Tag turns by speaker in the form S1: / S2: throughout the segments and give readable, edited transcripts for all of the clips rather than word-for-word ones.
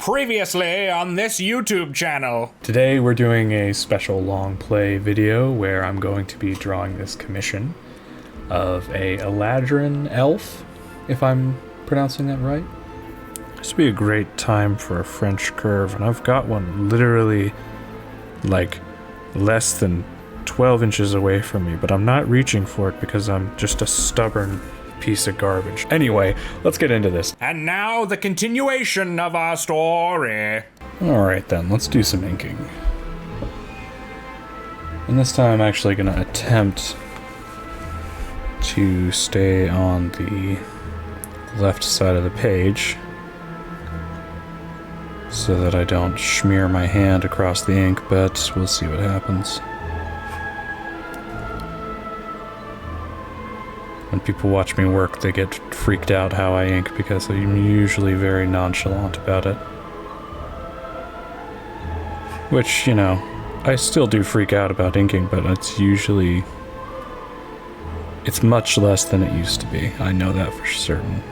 S1: Previously on this YouTube channel.
S2: Today we're doing a special long play video where I'm going to be drawing this commission of a Eladrin elf, if I'm pronouncing that right. This would be a great time for a French curve, and I've got one literally like less than 12 inches away from me, but I'm not reaching for it because I'm just a stubborn piece of garbage. Anyway, let's get into this.
S1: And now the continuation of our story.
S2: Alright then, let's do some inking. And this time I'm actually going to attempt to stay on the left side of the page so that I don't smear my hand across the ink, but we'll see what happens. When people watch me work, they get freaked out how I ink because I'm usually very nonchalant about it. Which, you know, I still do freak out about inking, but it's much less than it used to be. I know that for certain.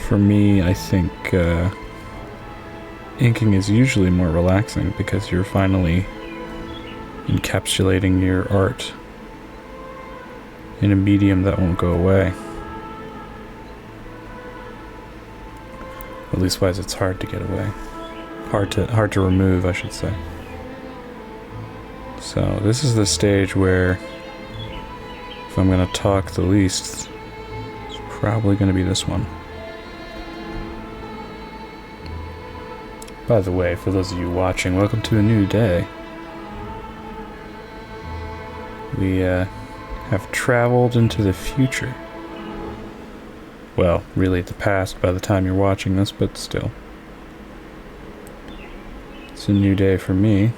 S2: For me, I think inking is usually more relaxing because you're finally encapsulating your art in a medium that won't go away. At least wise, it's hard to get away. Hard to remove, I should say. So this is the stage where, if I'm gonna talk the least, it's probably gonna be this one. By the way, for those of you watching, welcome to a new day. We have traveled into the future. Well, really the past by the time you're watching this, but still. It's a new day for me.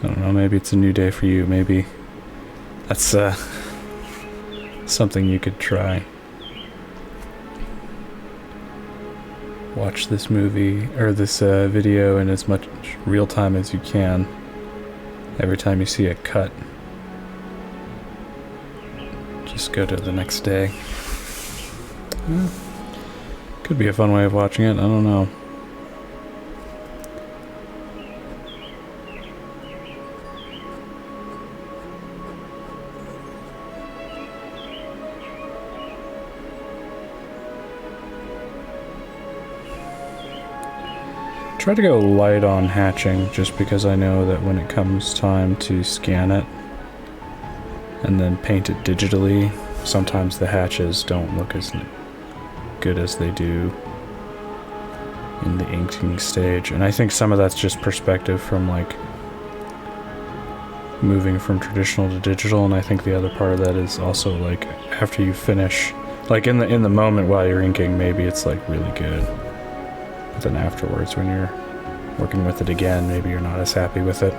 S2: I don't know, maybe it's a new day for you. Maybe that's something you could try. Watch this movie, or this video in as much real time as you can. Every time you see a cut, just go to the next day. Could be a fun way of watching it, I don't know. Try to go light on hatching, just because I know that when it comes time to scan it and then paint it digitally, sometimes the hatches don't look as good as they do in the inking stage. And I think some of that's just perspective from like moving from traditional to digital, and I think the other part of that is also like after you finish, like in the moment while you're inking, maybe it's like really good. But then afterwards, when you're working with it again, maybe you're not as happy with it.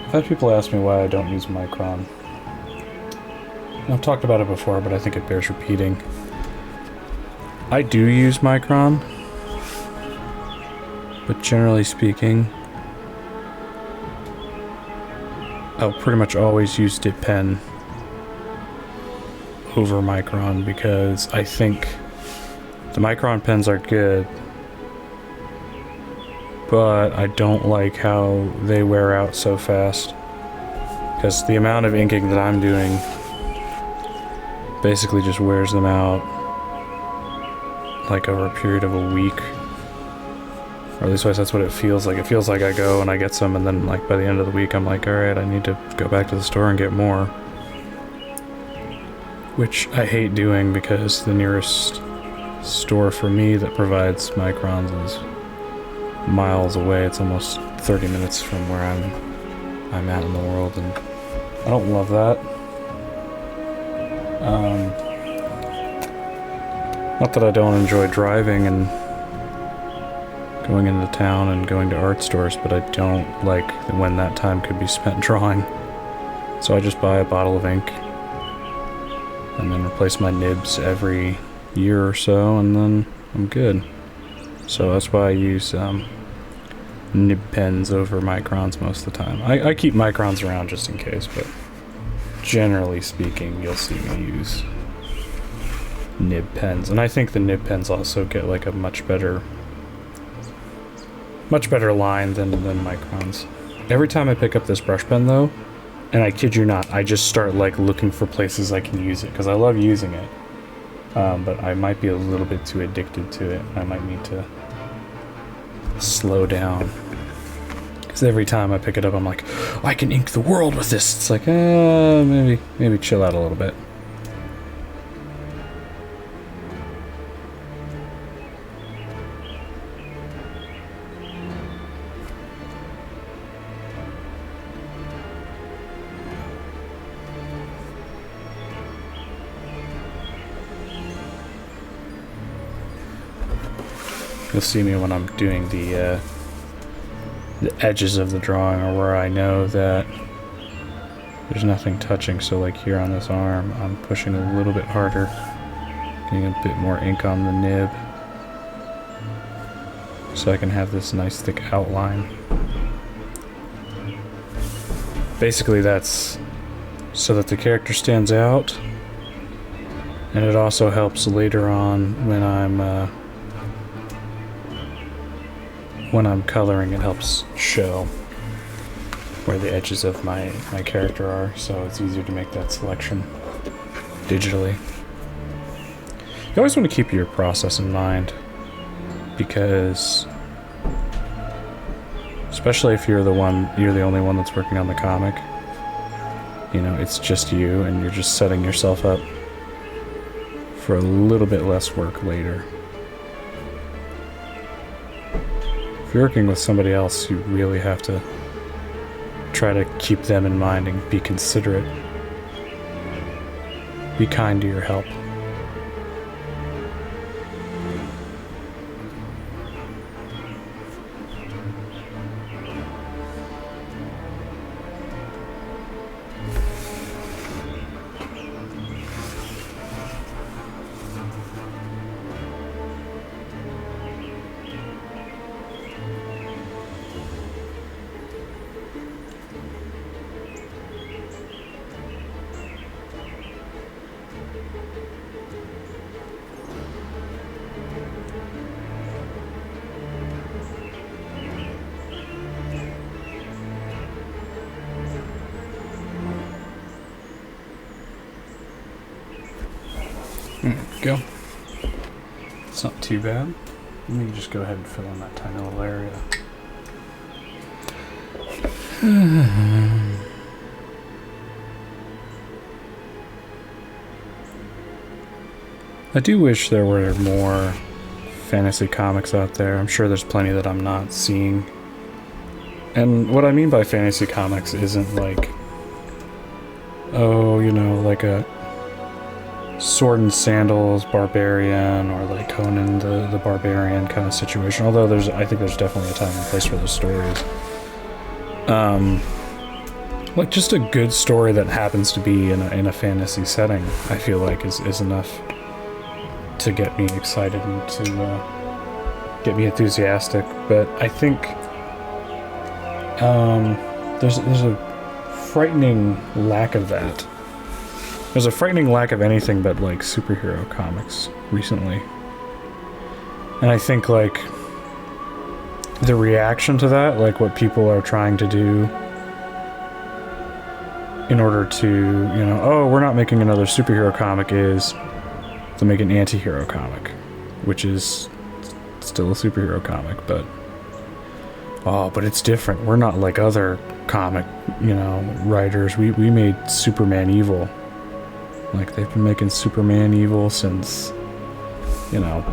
S2: I've had people ask me why I don't use Micron. I've talked about it before, but I think it bears repeating. I do use Micron, but generally speaking, I'll pretty much always use dip pen over Micron because I think the Micron pens are good, but I don't like how they wear out so fast because the amount of inking that I'm doing basically just wears them out like over a period of a week. Or at least that's what it feels like. It feels like I go and I get some, and then like by the end of the week I'm like, alright, I need to go back to the store and get more. Which I hate doing because the nearest store for me that provides microns is miles away. It's almost 30 minutes from where I'm at in the world, and I don't love that. Not that I don't enjoy driving and going into town and going to art stores, but I don't like when that time could be spent drawing. So I just buy a bottle of ink and then replace my nibs every year or so, and then I'm good. So that's why I use nib pens over microns most of the time. I keep microns around just in case, but generally speaking, you'll see me use nib pens. And I think the nib pens also get like a much better line than microns. Every time I pick up this brush pen though, and I kid you not, I just start like looking for places I can use it, because I love using it. But I might be a little bit too addicted to it. I might need to slow down. Because every time I pick it up, I'm like, oh, I can ink the world with this. It's like, maybe chill out a little bit. You'll see me when I'm doing the edges of the drawing, or where I know that there's nothing touching. So like here on this arm, I'm pushing a little bit harder, getting a bit more ink on the nib, so I can have this nice thick outline. Basically that's so that the character stands out, and it also helps later on when I'm coloring. It helps show where the edges of my character are, so it's easier to make that selection digitally. You always want to keep your process in mind, because especially if you're the only one that's working on the comic, you know, it's just you, and you're just setting yourself up for a little bit less work later. If you're working with somebody else, you really have to try to keep them in mind and be considerate. Be kind to your help. There we go. It's not too bad. Let me just go ahead and fill in that tiny little area. I do wish there were more fantasy comics out there. I'm sure there's plenty that I'm not seeing. And what I mean by fantasy comics isn't like, oh, you know, like a Sword and Sandals Barbarian, or like Conan the Barbarian kind of situation. Although I think there's definitely a time and place for those stories. Like just a good story that happens to be in a fantasy setting, I feel like is enough to get me excited and to get me enthusiastic. But I think there's a frightening lack of that. There's a frightening lack of anything but like superhero comics recently. And I think like the reaction to that, like what people are trying to do in order to, you know, oh, we're not making another superhero comic, is to make an anti-hero comic, which is still a superhero comic, but but it's different. We're not like other comic, you know, writers. We made Superman evil. Like, they've been making Superman evil since, you know,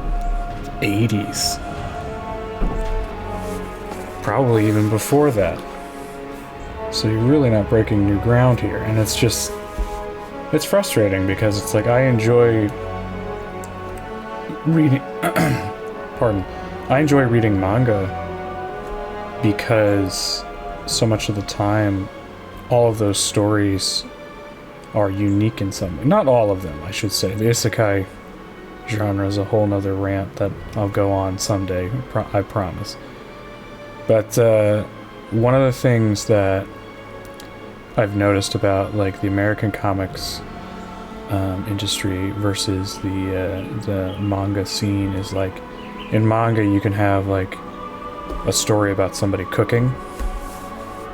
S2: 80s. Probably even before that. So you're really not breaking new ground here. And it's just, it's frustrating because it's like, I enjoy reading, I enjoy reading manga because so much of the time, all of those stories are unique in some way. Not all of them, I should say. The isekai genre is a whole nother rant that I'll go on someday, I promise. But one of the things that I've noticed about like the American comics industry versus the manga scene is like, in manga you can have like a story about somebody cooking,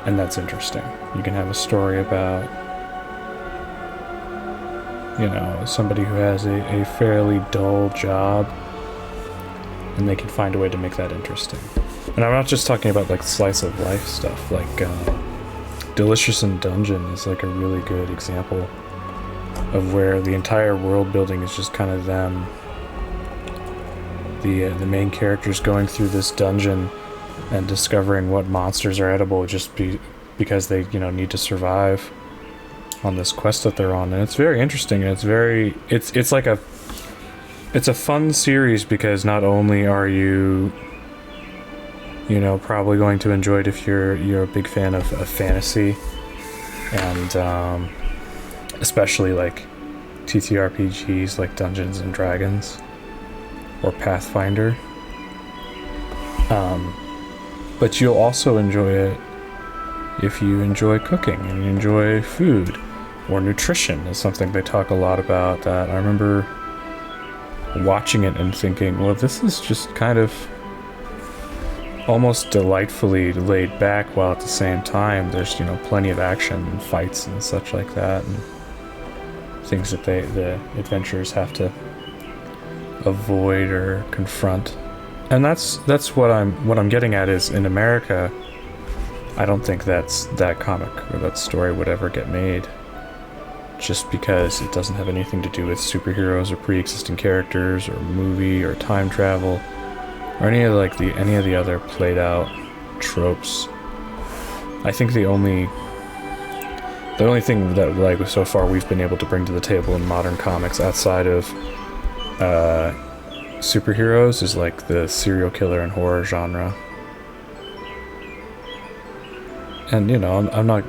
S2: and that's interesting. You can have a story about, you know, somebody who has a fairly dull job, and they can find a way to make that interesting. And I'm not just talking about like slice of life stuff, like Delicious in Dungeon is like a really good example of where the entire world building is just kind of them. The main characters going through this dungeon and discovering what monsters are edible just because they, you know, need to survive on this quest that they're on. And it's very interesting, and it's like a fun series because not only are you know, probably going to enjoy it if you're a big fan of fantasy and especially like TTRPGs like Dungeons and Dragons or Pathfinder. But you'll also enjoy it if you enjoy cooking and you enjoy food, or nutrition is something they talk a lot about. That I remember watching it and thinking, well, this is just kind of almost delightfully laid back, while at the same time there's, you know, plenty of action and fights and such like that, and things that the adventurers have to avoid or confront. And that's what I'm getting at is, in America, I don't think that comic or that story would ever get made, just because it doesn't have anything to do with superheroes or pre-existing characters or movie or time travel or any of the other played out tropes. I think the only thing that, like, so far we've been able to bring to the table in modern comics outside of superheroes is like the serial killer and horror genre. And, you know, I'm not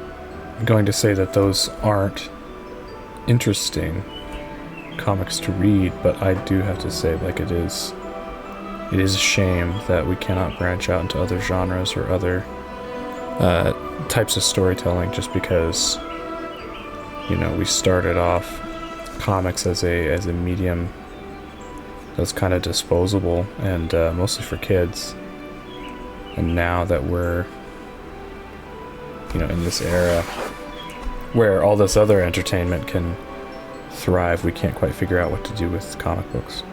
S2: going to say that those aren't interesting comics to read, but I do have to say, like, it is a shame that we cannot branch out into other genres or other types of storytelling, just because, you know, we started off comics as a medium that's kind of disposable and mostly for kids, and now that we're, you know, in this era where all this other entertainment can thrive, we can't quite figure out what to do with comic books.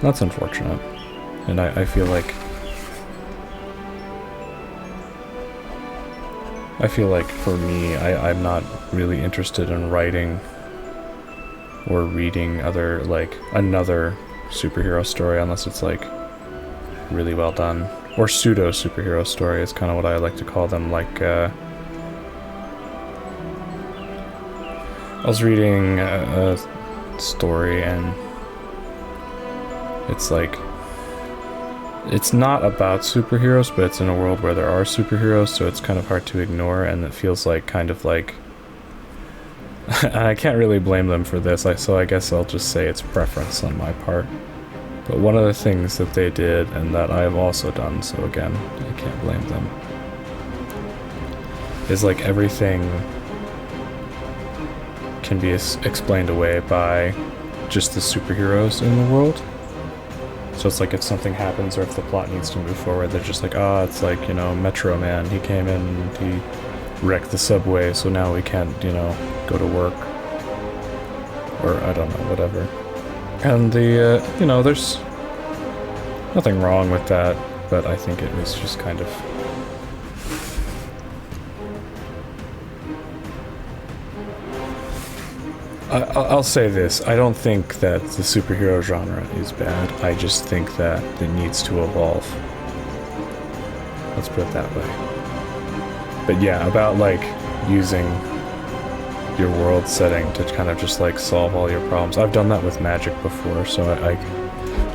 S2: That's unfortunate, and I feel like for me, I'm not really interested in writing or reading another superhero story unless it's like really well done, or pseudo superhero story is kind of what I like to call them. Like I was reading a story, and it's like, it's not about superheroes, but it's in a world where there are superheroes, so it's kind of hard to ignore, and it feels like kind of like and I can't really blame them for this, so I guess I'll just say it's preference on my part. But one of the things that they did, and that I've also done, so again, I can't blame them, is like everything can be explained away by just the superheroes in the world. So it's like if something happens or if the plot needs to move forward, they're just like, it's like, you know, Metro Man, he came in and he wrecked the subway, so now we can't, you know, go to work, or I don't know, whatever. And you know, there's nothing wrong with that, but I think it was just kind of I'll say this, I don't think that the superhero genre is bad, I just think that it needs to evolve. Let's put it that way. But yeah, about like using your world setting to kind of just like solve all your problems. I've done that with Magic before, so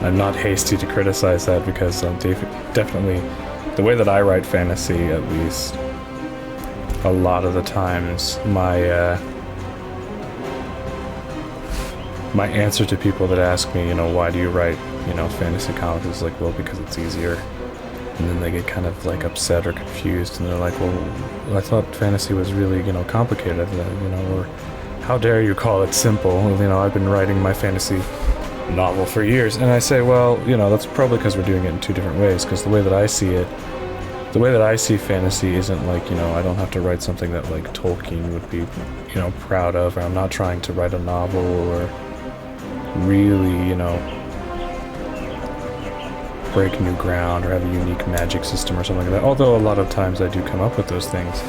S2: I'm not hasty to criticize that, because definitely the way that I write fantasy, at least, a lot of the times my my answer to people that ask me, why do you write, fantasy comics is like, well, because it's easier. And then they get kind of like upset or confused, and they're like, well, I thought fantasy was really, complicated, or how dare you call it simple? I've been writing my fantasy novel for years. And I say, well, that's probably because we're doing it in two different ways, because the way that I see fantasy isn't like, I don't have to write something that like Tolkien would be, proud of, or I'm not trying to write a novel or really, break new ground or have a unique magic system or something like that. Although a lot of times I do come up with those things.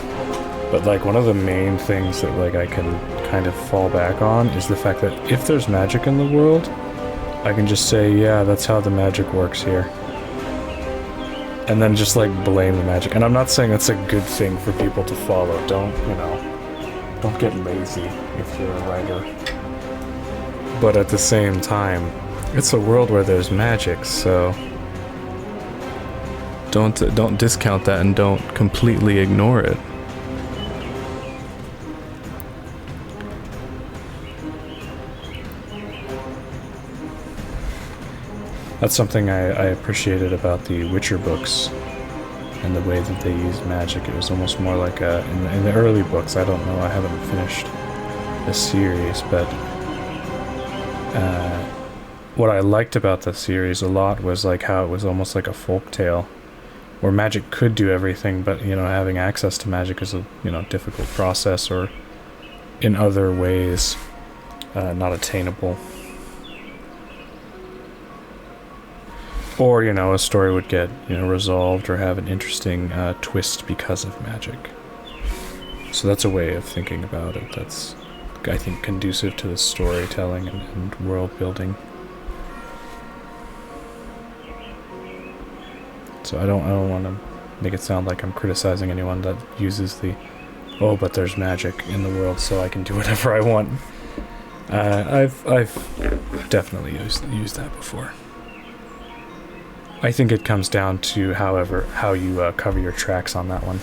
S2: But like one of the main things that like I can kind of fall back on is the fact that if there's magic in the world, I can just say, yeah, that's how the magic works here. And then just like blame the magic. And I'm not saying that's a good thing for people to follow. Don't get lazy if you're a writer. But at the same time, it's a world where there's magic, so don't discount that and don't completely ignore it. That's something I appreciated about the Witcher books and the way that they used magic. It was almost more like in the early books, I don't know, I haven't finished the series, but what I liked about the series a lot was like how it was almost like a folk tale where magic could do everything, but having access to magic is a difficult process, or in other ways not attainable. Or a story would get resolved or have an interesting twist because of magic. So that's a way of thinking about it that's, I think, conducive to the storytelling and world building. So I don't want to make it sound like I'm criticizing anyone that uses the, oh, but there's magic in the world, so I can do whatever I want. I've definitely used that before. I think it comes down to how you cover your tracks on that one.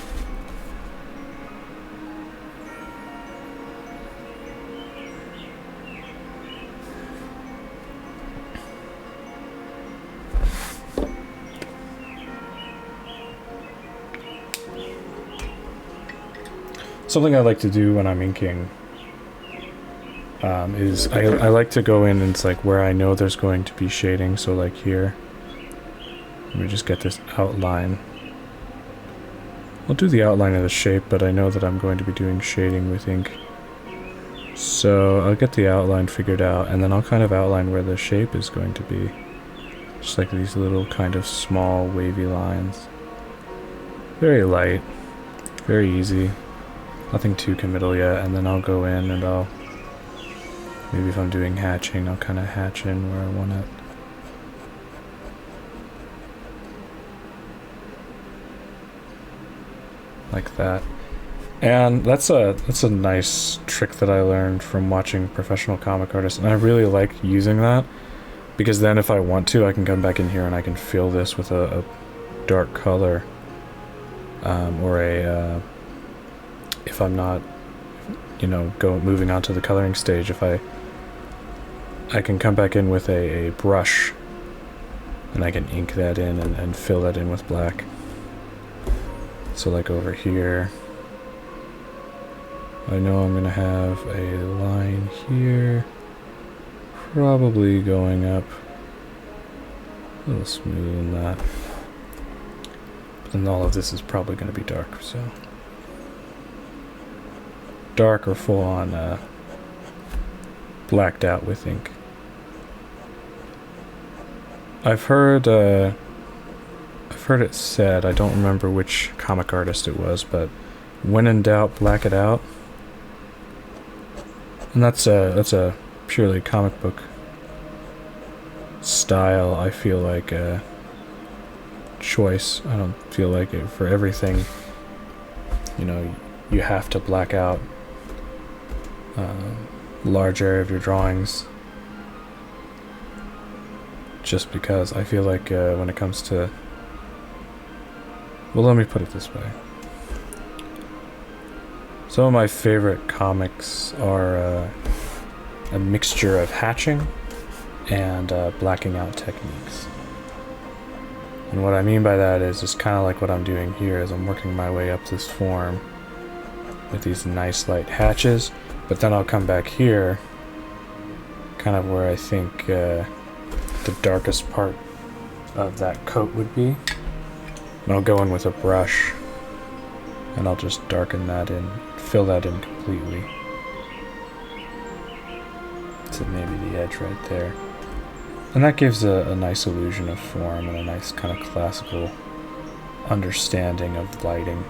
S2: Something I like to do when I'm inking is I like to go in and it's like where I know there's going to be shading, so like here. Let me just get this outline. I'll do the outline of the shape, but I know that I'm going to be doing shading with ink. So I'll get the outline figured out, and then I'll kind of outline where the shape is going to be. Just like these little kind of small wavy lines. Very light, very easy. Nothing too committal yet, and then I'll go in and maybe if I'm doing hatching, I'll kind of hatch in where I want it. Like that. And that's a nice trick that I learned from watching professional comic artists, and I really like using that, because then if I want to, I can come back in here and I can fill this with a dark color, or if I'm not, moving on to the coloring stage, if I can come back in with a brush, and I can ink that in and fill that in with black. So like over here, I know I'm gonna have a line here, probably going up a little smoother than that. But then all of this is probably gonna be dark, so dark or full on blacked out with ink. I've heard it said, I don't remember which comic artist it was, but when in doubt, black it out. And that's a purely comic book style, I feel like, choice. I don't feel like it for everything, you have to black out large area of your drawings, just because I feel like when it comes to, well, let me put it this way. Some of my favorite comics are a mixture of hatching and blacking out techniques. And what I mean by that is just kind of like what I'm doing here as I'm working my way up this form with these nice light hatches, but then I'll come back here, kind of where I think the darkest part of that coat would be. And I'll go in with a brush and I'll just darken that in, fill that in completely. So maybe the edge right there. And that gives a nice illusion of form and a nice kind of classical understanding of lighting.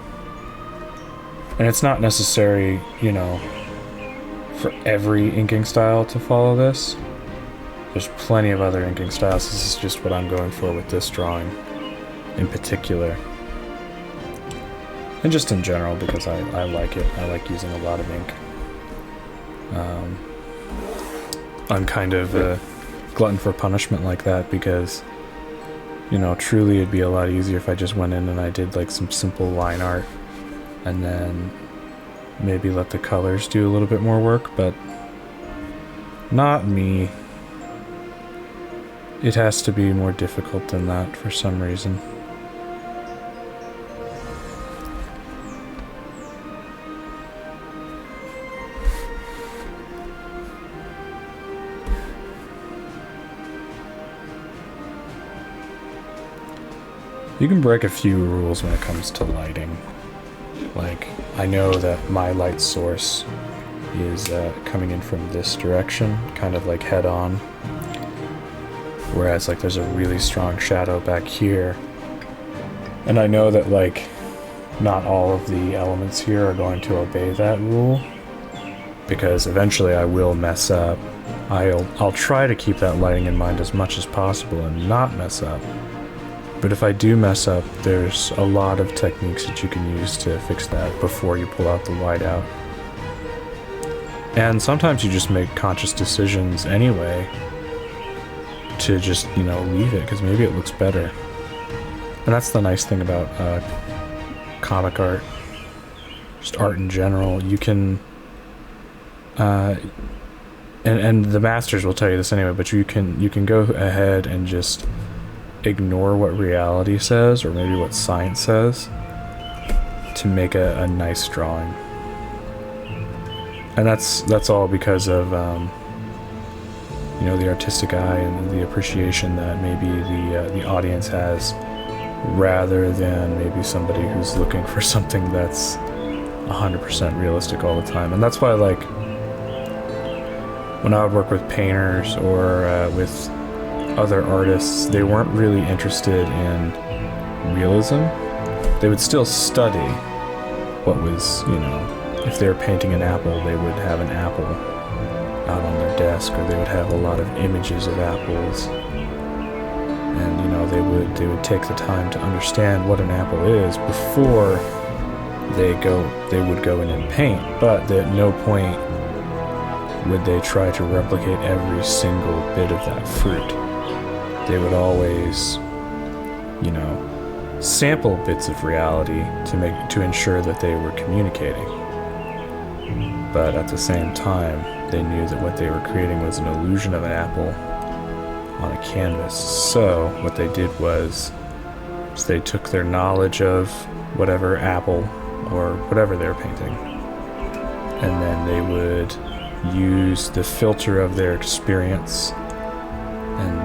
S2: And it's not necessary, you know, for every inking style to follow this. There's plenty of other inking styles. This is just what I'm going for with this drawing in particular. And just in general, because I like it. I like using a lot of ink. I'm kind of a glutton for punishment like that because, you know, truly it'd be a lot easier if I just went in and I did like some simple line art and then maybe let the colors do a little bit more work, but not me. It has to be more difficult than that for some reason. You can break a few rules when it comes to lighting. Like, I know that my light source is coming in from this direction, kind of like head on. Whereas, like, there's a really strong shadow back here. And I know that, like, not all of the elements here are going to obey that rule. Because eventually I will mess up. I'll try to keep that lighting in mind as much as possible and not mess up. But if I do mess up, there's a lot of techniques that you can use to fix that before you pull out the whiteout. And sometimes you just make conscious decisions anyway to just, you know, leave it, because maybe it looks better. And that's the nice thing about comic art, just art in general. You can, and the masters will tell you this anyway, but you can go ahead and just ignore what reality says, or maybe what science says, to make a nice drawing. And that's all because of you know, the artistic eye and the appreciation that maybe the audience has, rather than maybe somebody who's looking for something that's 100% realistic all the time. And that's why, like, when I would work with painters or with other artists, they weren't really interested in realism. They would still study what was, you know, if they were painting an apple, they would have an apple out on their desk, or they would have a lot of images of apples. And, you know, they would take the time to understand what an apple is before they would go in and paint. But at no point would they try to replicate every single bit of that fruit. They would always, you know, sample bits of reality to ensure that they were communicating. But at the same time, they knew that what they were creating was an illusion of an apple on a canvas. So what they did was they took their knowledge of whatever apple or whatever they were painting, and then they would use the filter of their experience and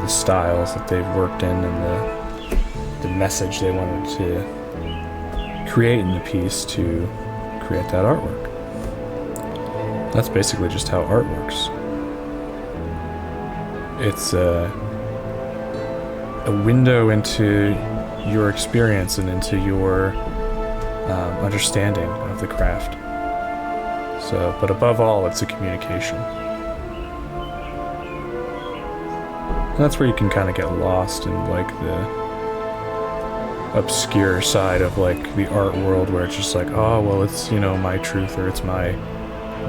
S2: the styles that they've worked in and the message they wanted to create in the piece to create that artwork. That's basically just how art works. It's a window into your experience and into your understanding of the craft. So, but above all, it's a communication. And that's where you can kind of get lost in, like, the obscure side of, like, the art world, where it's just like, oh, well, it's, you know, my truth, or it's my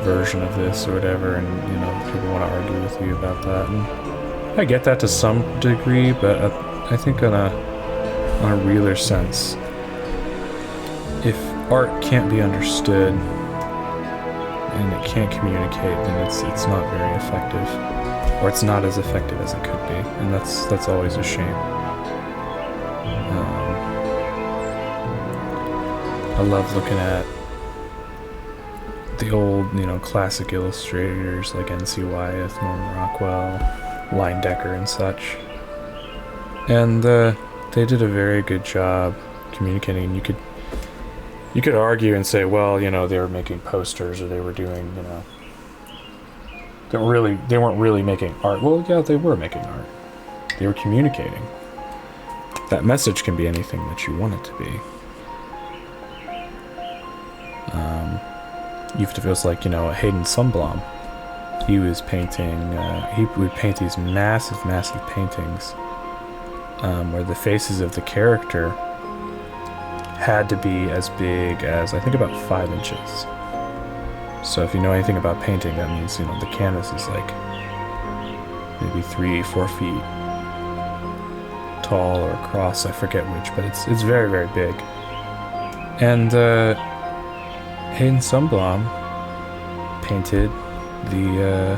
S2: version of this or whatever, and, you know, people want to argue with you about that. And I get that to some degree, but I think on a realer sense, if art can't be understood, and it can't communicate, then it's not very effective, or it's not as effective as it could be, and that's always a shame. I love looking at the old, classic illustrators like N.C. Wyeth, Norman Rockwell, Line Decker, and such. And they did a very good job communicating. And you could argue and say, well, they were making posters, or they were doing, they weren't really making art. Well, yeah, they were making art. They were communicating. That message can be anything that you want it to be. Even if it was like, Hayden Sundblom, he was painting, he would paint these massive paintings where the faces of the character had to be as big as, I think, about 5 inches. So if you know anything about painting, that means, the canvas is like maybe 3-4 feet tall or across, I forget which, but it's very, very big. And Hayden Sundblom painted the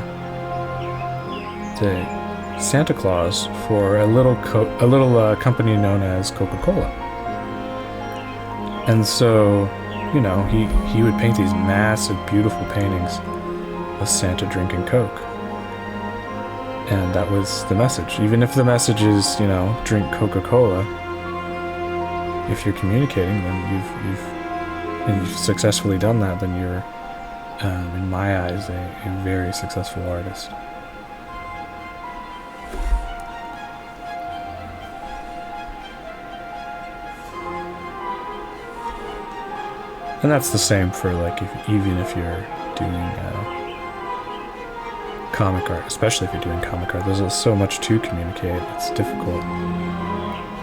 S2: Santa Claus for a little company known as Coca-Cola. And so, he would paint these massive, beautiful paintings of Santa drinking Coke. And that was the message. Even if the message is, drink Coca-Cola, if you're communicating, then you've successfully done that, then you're, in my eyes, a very successful artist. And that's the same for, like, even if you're doing comic art, especially if you're doing comic art. There's so much to communicate. It's difficult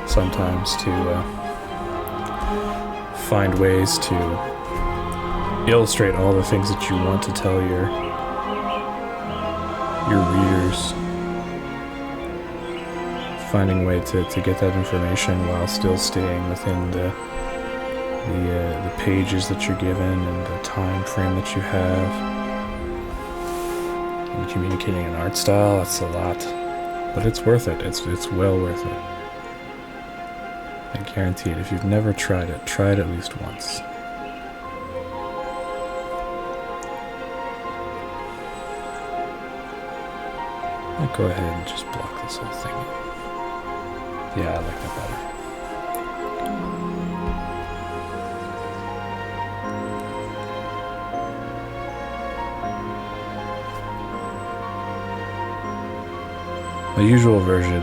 S2: sometimes to find ways to illustrate all the things that you want to tell your readers. Finding a way to get that information while still staying within the pages that you're given and the time frame that you have. And communicating an art style, that's a lot. But it's worth it. It's well worth it. I guarantee it. If you've never tried it, try it at least once. I'll go ahead and just block this whole thing. Yeah, I like that better. The usual version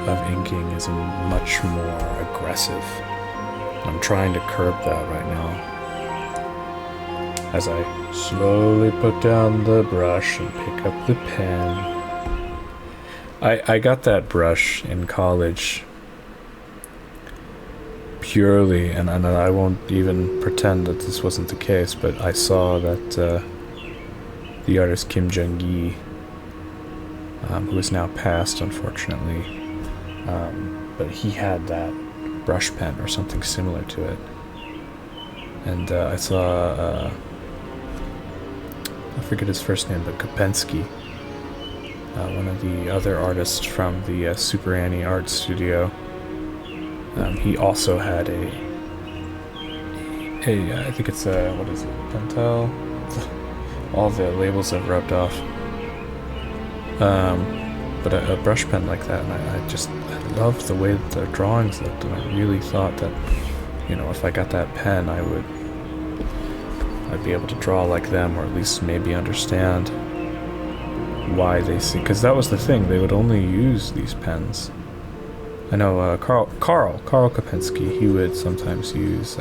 S2: of inking is much more aggressive. I'm trying to curb that right now. As I slowly put down the brush and pick up the pen. I got that brush in college purely, and I won't even pretend that this wasn't the case, but I saw that the artist Kim Jung-gi, who is now passed, unfortunately, but he had that brush pen or something similar to it. And I saw, I forget his first name, but Kopensky, one of the other artists from the Super Annie art studio. He also had I think it's what is it, Pentel? All the labels have rubbed off. But a brush pen like that, and I loved the way that the drawings looked, and I really thought that, if I got that pen, I'd be able to draw like them, or at least maybe understand why they see, because that was the thing, they would only use these pens. I know Carl Kopensky, he would sometimes use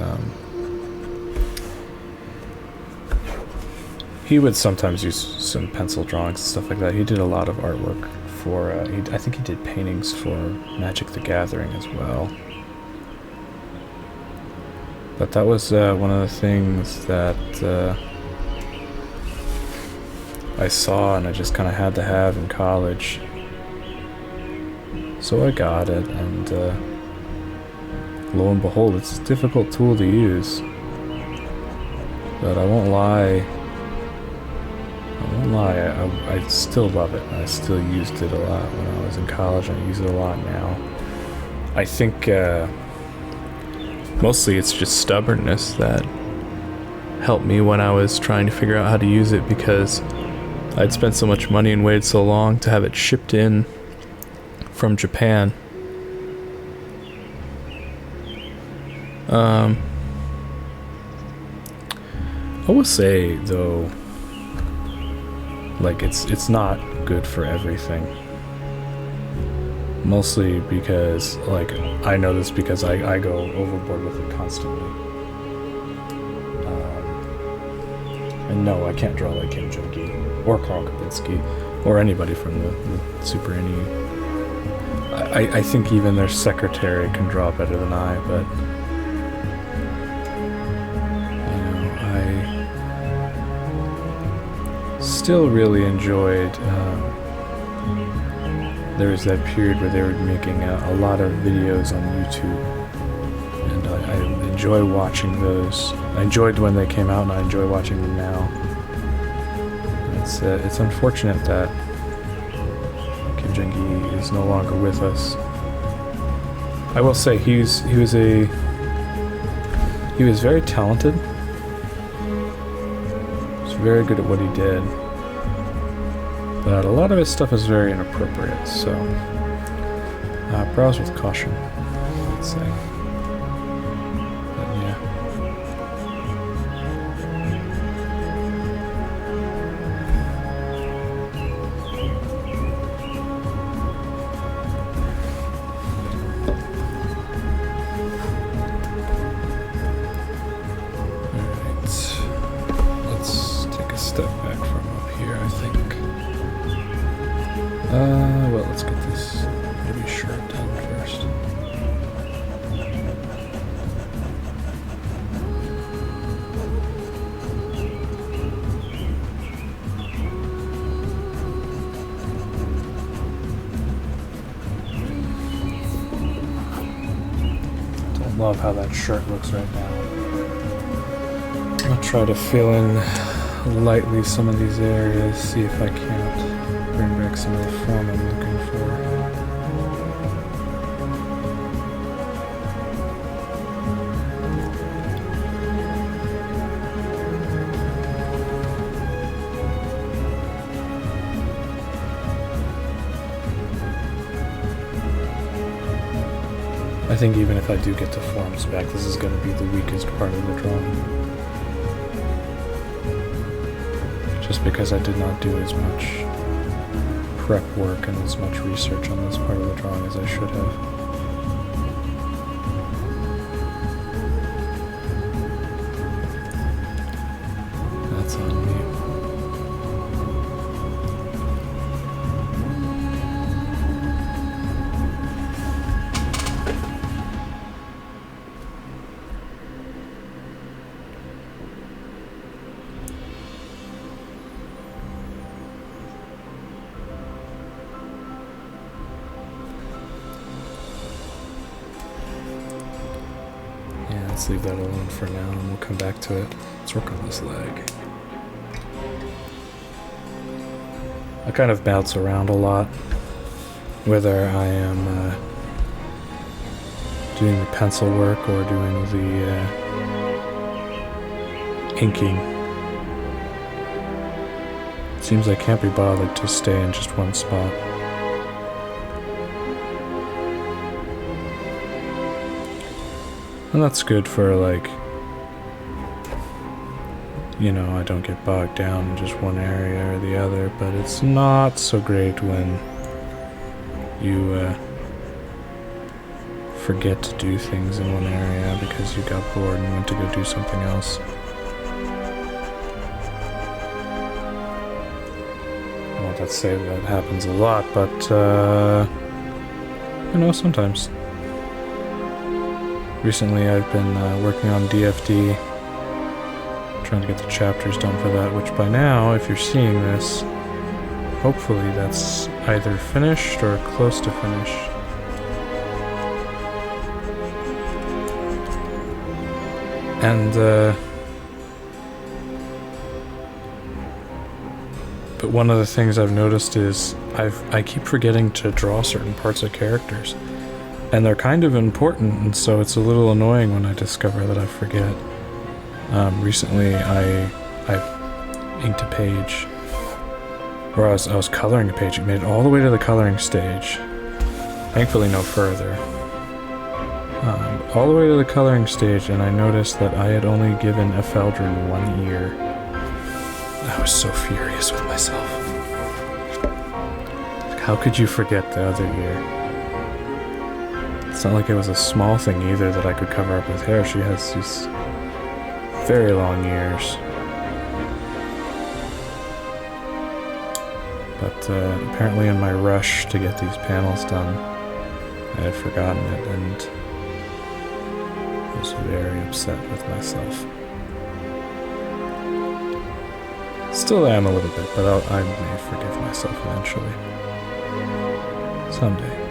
S2: some pencil drawings and stuff like that. He did a lot of artwork for, I think he did paintings for Magic the Gathering as well. But that was one of the things that I saw and I just kind of had to have in college. So I got it, and lo and behold, it's a difficult tool to use. But I won't lie, lie, I still love it. I still used it a lot when I was in college, and I use it a lot now. I think mostly it's just stubbornness that helped me when I was trying to figure out how to use it, because I'd spent so much money and waited so long to have it shipped in from Japan. I will say though, like it's not good for everything. Mostly because, like, I know this because I go overboard with it constantly. And no, I can't draw like Kim Jung-gi or Carl Kabinski or anybody from the Super NE. I think even their secretary can draw better than I, but still really enjoyed. There was that period where they were making a lot of videos on YouTube, and I enjoy watching those. I enjoyed when they came out, and I enjoy watching them now. It's unfortunate that Kim Jung-gi is no longer with us. I will say he was very talented. He was very good at what he did. But a lot of his stuff is very inappropriate, so browse with caution, I'd say. But yeah. Alright. Let's take a step back from up here, I think. Well, let's get this maybe shirt done first. Don't love how that shirt looks right now. I'll try to fill in lightly some of these areas, see if I can't bring back some of the form I'm looking for. I think even if I do get the forms back, this is going to be the weakest part of the drawing. Just because I did not do as much prep work and as much research on this part of the drawing as I should have. That's on me. Let's leave that alone for now, and we'll come back to it. Let's work on this leg. I kind of bounce around a lot, whether I am doing the pencil work or doing the inking. It seems I can't be bothered to stay in just one spot. And that's good for, like, you know, I don't get bogged down in just one area or the other, but it's not so great when you forget to do things in one area because you got bored and went to go do something else. I won't have to say that happens a lot, but, you know, sometimes. Recently I've been working on DFD, trying to get the chapters done for that, which by now, if you're seeing this, hopefully that's either finished or close to finished. And one of the things I've noticed is I keep forgetting to draw certain parts of characters. And they're kind of important, and so it's a little annoying when I discover that I forget. Recently I inked a page, or I was coloring a page. It made it all the way to the coloring stage. Thankfully no further. All the way to the coloring stage, and I noticed that I had only given Eladrin 1 ear. I was so furious with myself. Like, how could you forget the other ear? It's not like it was a small thing either that I could cover up with hair. She has these very long ears. But apparently in my rush to get these panels done, I had forgotten it and was very upset with myself. Still am a little bit, but I may forgive myself eventually. Someday.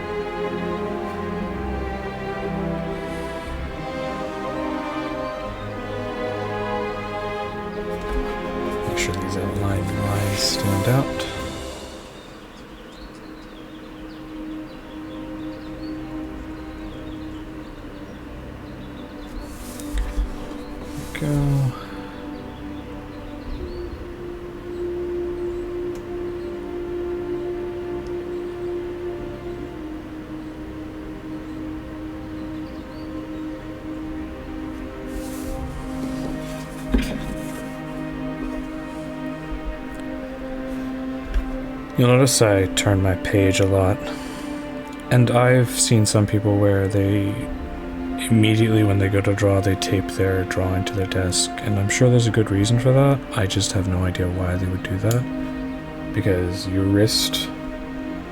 S2: Make sure these outline lines stand out. There we go. You'll notice I turn my page a lot, and I've seen some people where they immediately when they go to draw, they tape their drawing to their desk, and I'm sure there's a good reason for that. I just have no idea why they would do that, because your wrist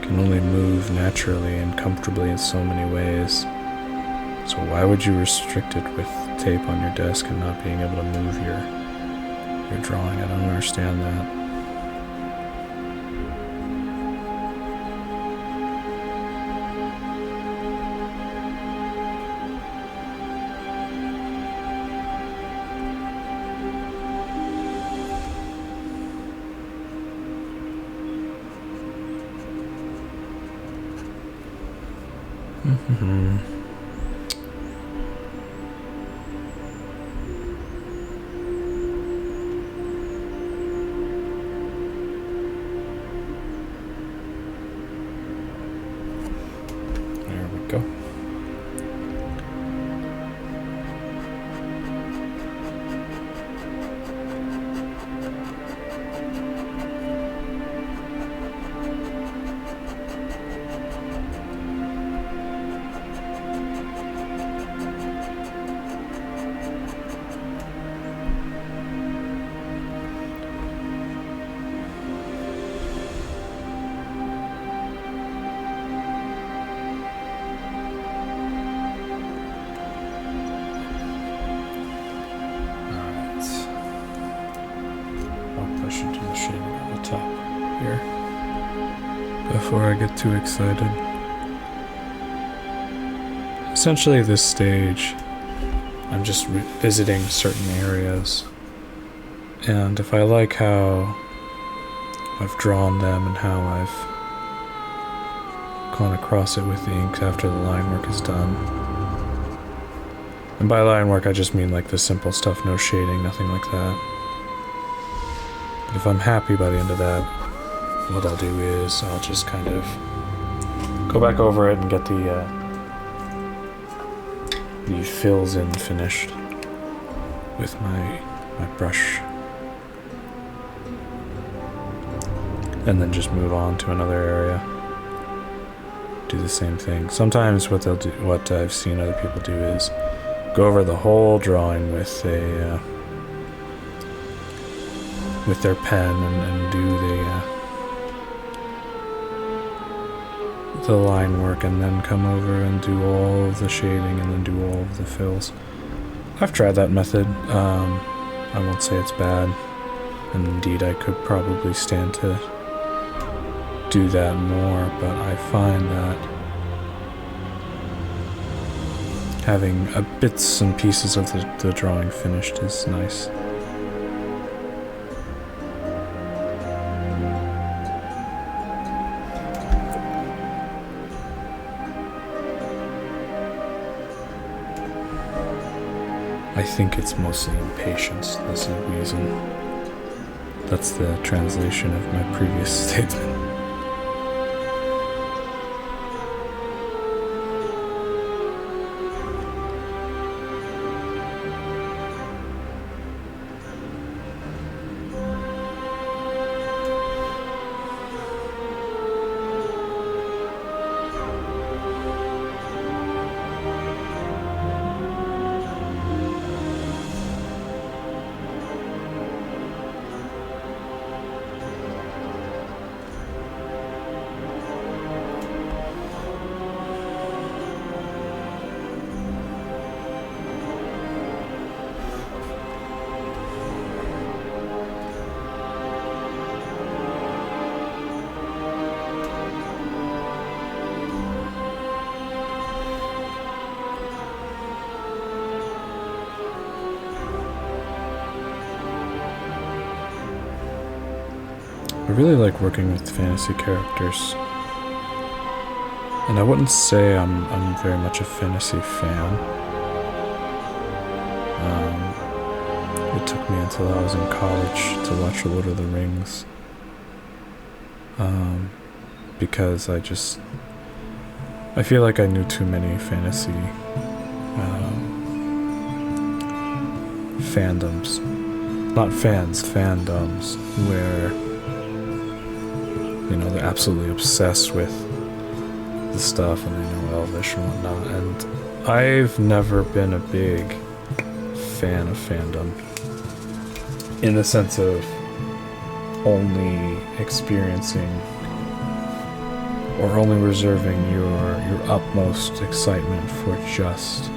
S2: can only move naturally and comfortably in so many ways. So why would you restrict it with tape on your desk and not being able to move your drawing? I don't understand that. Mm-hmm. There we go. Before I get too excited. Essentially this stage, I'm just visiting certain areas, and if I like how I've drawn them and how I've gone across it with the ink after the line work is done, and by line work I just mean like the simple stuff, no shading, nothing like that. But if I'm happy by the end of that, what I'll do is I'll just kind of go back over it and get the fills in finished with my brush, and then just move on to another area. Do the same thing. Sometimes what they'll do, what I've seen other people do, is go over the whole drawing with a with their pen and do the line work, and then come over and do all of the shading and then do all of the fills. I've tried that method. I won't say it's bad, and indeed I could probably stand to do that more, but I find that having bits and pieces of the drawing finished is nice. I think it's mostly impatience. That's the reason. That's the translation of my previous statement. I really like working with fantasy characters, and I wouldn't say I'm very much a fantasy fan. It took me until I was in college to watch Lord of the Rings, because I feel like I knew too many fantasy fandoms, not fans, fandoms, where they're absolutely obsessed with the stuff and they know Elvish and whatnot, and I've never been a big fan of fandom in the sense of only experiencing or only reserving your utmost excitement for just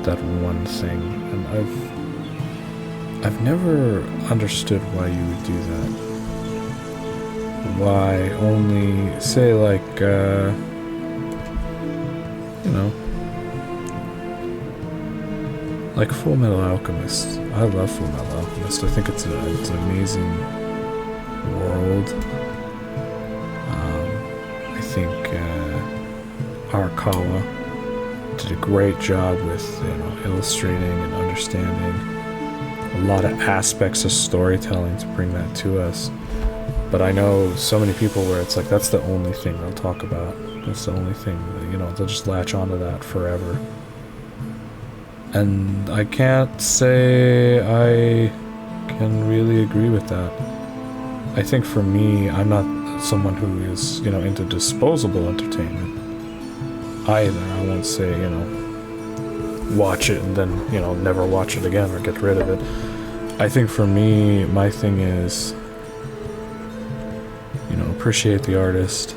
S2: that one thing. And I've never understood why you would do that. Why only say like like Full Metal Alchemist. I love Full Metal Alchemist. I think it's an amazing world. I think Arakawa did a great job with illustrating and understanding a lot of aspects of storytelling to bring that to us. But I know so many people where it's like that's the only thing they'll talk about. That's the only thing that, they'll just latch onto that forever. And I can't say I can really agree with that. I think for me, I'm not someone who is, into disposable entertainment either. I won't say, watch it and then, never watch it again or get rid of it. I think for me, my thing is, appreciate the artist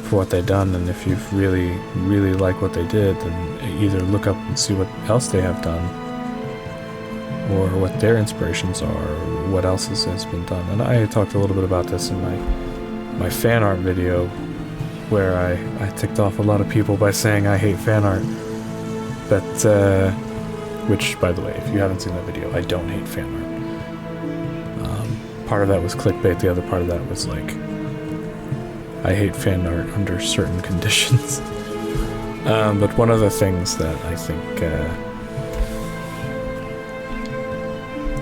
S2: for what they've done, and if you really, really like what they did, then either look up and see what else they have done, or what their inspirations are, or what else has been done. And I talked a little bit about this in my fan art video, where I ticked off a lot of people by saying I hate fan art. But, which, by the way, if you haven't seen that video, I don't hate fan art. Part of that was clickbait, the other part of that was like, I hate fan art under certain conditions. But one of the things that I think,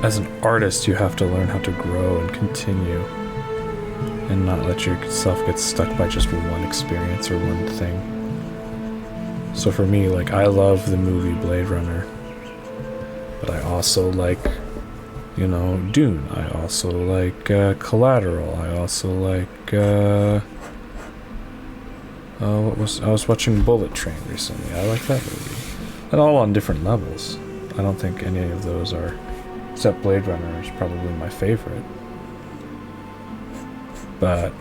S2: as an artist, you have to learn how to grow and continue, and not let yourself get stuck by just one experience or one thing. So for me, like, I love the movie Blade Runner, but I also like, Dune. I also like Collateral. I also like, I was watching Bullet Train recently. I like that movie. And all on different levels. I don't think any of those are, except Blade Runner is probably my favorite. But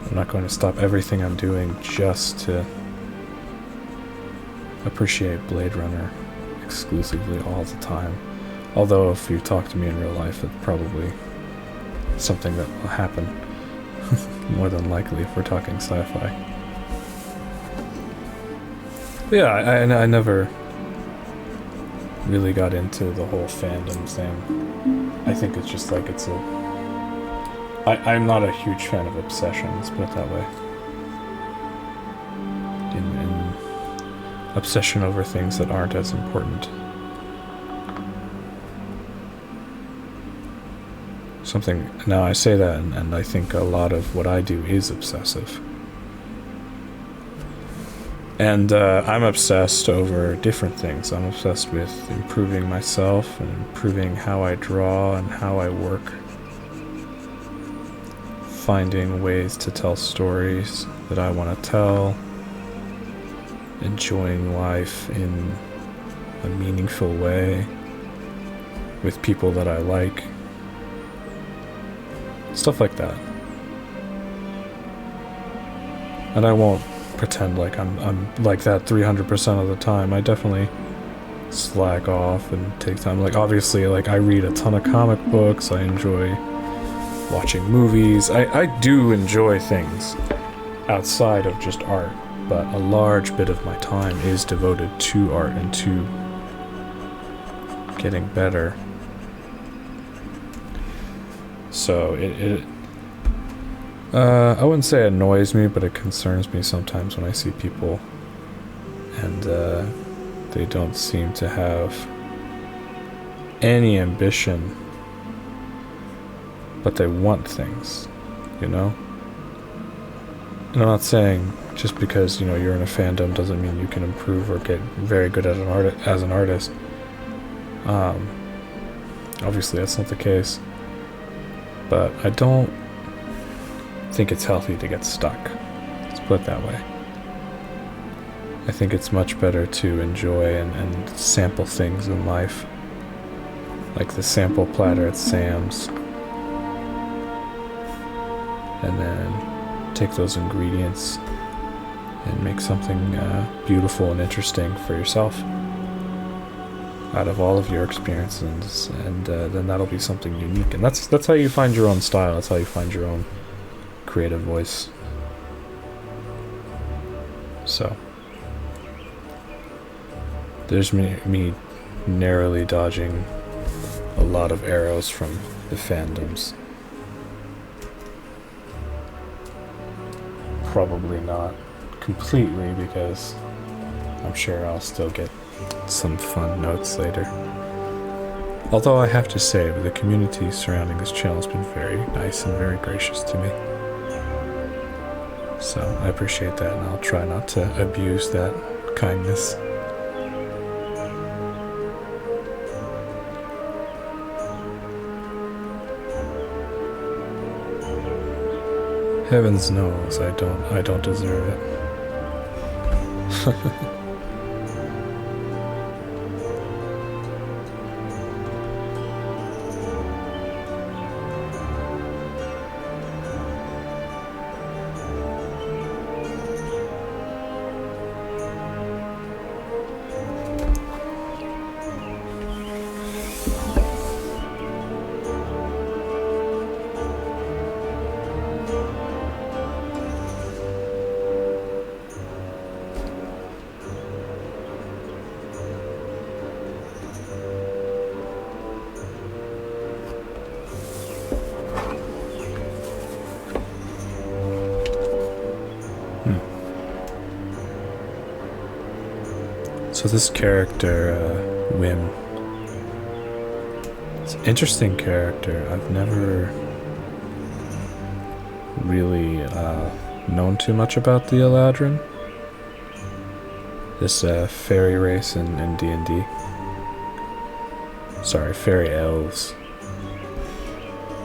S2: I'm not going to stop everything I'm doing just to appreciate Blade Runner exclusively all the time. Although if you talk to me in real life, it's probably something that will happen. More than likely if we're talking sci-fi. But yeah, I never really got into the whole fandom thing. I think it's just like I'm not a huge fan of obsessions, put it that way. obsession over things that aren't as important. Now I say that, and I think a lot of what I do is obsessive. And I'm obsessed over different things. I'm obsessed with improving myself and improving how I draw and how I work. Finding ways to tell stories that I want to tell. Enjoying life in a meaningful way with people that I like. Stuff like that. And I won't pretend like I'm like that 300% of the time. I definitely slack off and take time. Like, obviously, like, I read a ton of comic books. I enjoy watching movies. I do enjoy things outside of just art, but a large bit of my time is devoted to art and to getting better. So I wouldn't say it annoys me, but it concerns me sometimes when I see people and they don't seem to have any ambition, but they want things, you know? And I'm not saying just because, you know, you're in a fandom doesn't mean you can improve or get very good at as an artist. Obviously that's not the case. But I don't think it's healthy to get stuck. Let's put it that way. I think it's much better to enjoy and sample things in life. Like the sample platter at Sam's. And then take those ingredients and make something beautiful and interesting for yourself out of all of your experiences, and then that'll be something unique. And that's how you find your own style. That's how you find your own creative voice. So there's me narrowly dodging a lot of arrows from the fandoms. Probably not completely, because I'm sure I'll still get some fun notes later. Although I have to say, the community surrounding this channel has been very nice and very gracious to me. So I appreciate that, and I'll try not to abuse that kindness. Heavens knows I don't deserve it. So this character, Whim, it's an interesting character. I've never really known too much about the Eladrin, this fairy race in D&D. Sorry, fairy elves.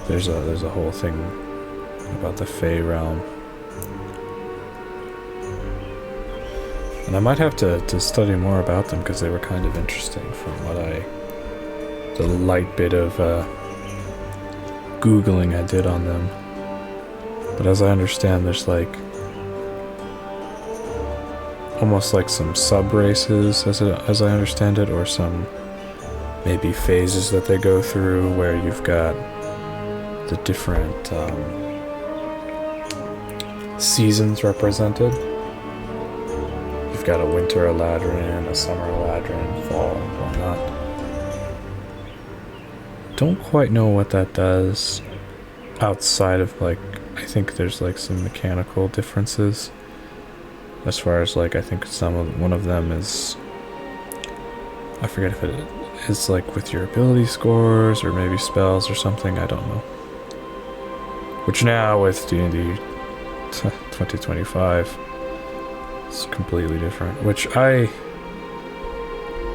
S2: There's a whole thing about the Fae realm. And I might have to study more about them, because they were kind of interesting from the light bit of Googling I did on them. But as I understand, there's like almost like some sub-races, as I understand it, or some maybe phases that they go through, where you've got the different seasons represented. You've got a winter Eladrin, a summer Eladrin, fall, and whatnot. Don't quite know what that does outside of, like, I think there's like some mechanical differences. As far as like, I think one of them is, I forget if it is like with your ability scores or maybe spells or something, I don't know. Which now with D&D 2025 it's completely different, which I've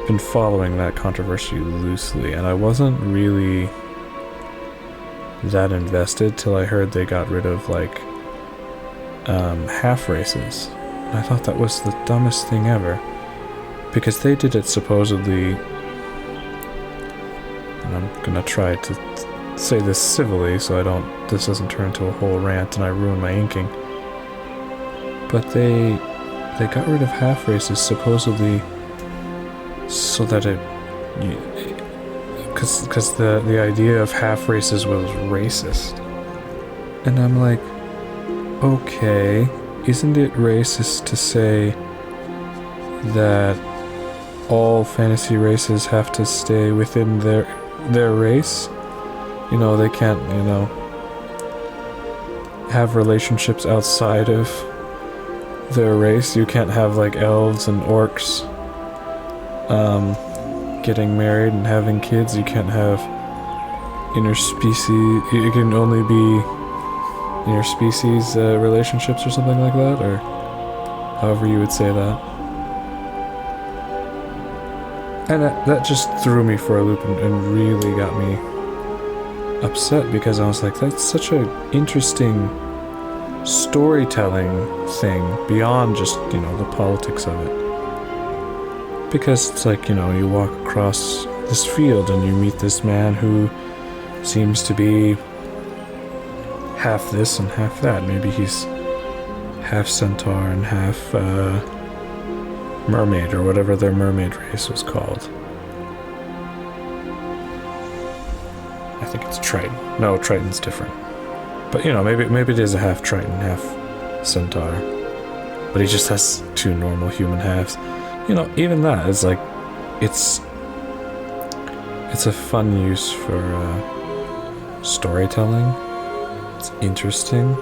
S2: been following that controversy loosely, and I wasn't really that invested till I heard they got rid of like half races. And I thought that was the dumbest thing ever, because they did it supposedly, and I'm gonna try to say this civilly so this doesn't turn into a whole rant and I ruin my inking, but they got rid of half races supposedly so that because the idea of half races was racist. And I'm like, okay, isn't it racist to say that all fantasy races have to stay within their race? You know, they can't, have relationships outside of their race. You can't have like elves and orcs getting married and having kids. You can't have interspecies. You can only be interspecies relationships or something like that, or however you would say that. And that just threw me for a loop and really got me upset, because I was like, that's such an interesting storytelling thing beyond just, the politics of it. Because it's like, you walk across this field and you meet this man who seems to be half this and half that. Maybe he's half centaur and half mermaid, or whatever their mermaid race was called. I think it's Triton. No, Triton's different. But maybe it is a half Triton, half centaur. But he just has two normal human halves. Even that is like, it's a fun use for storytelling. It's interesting.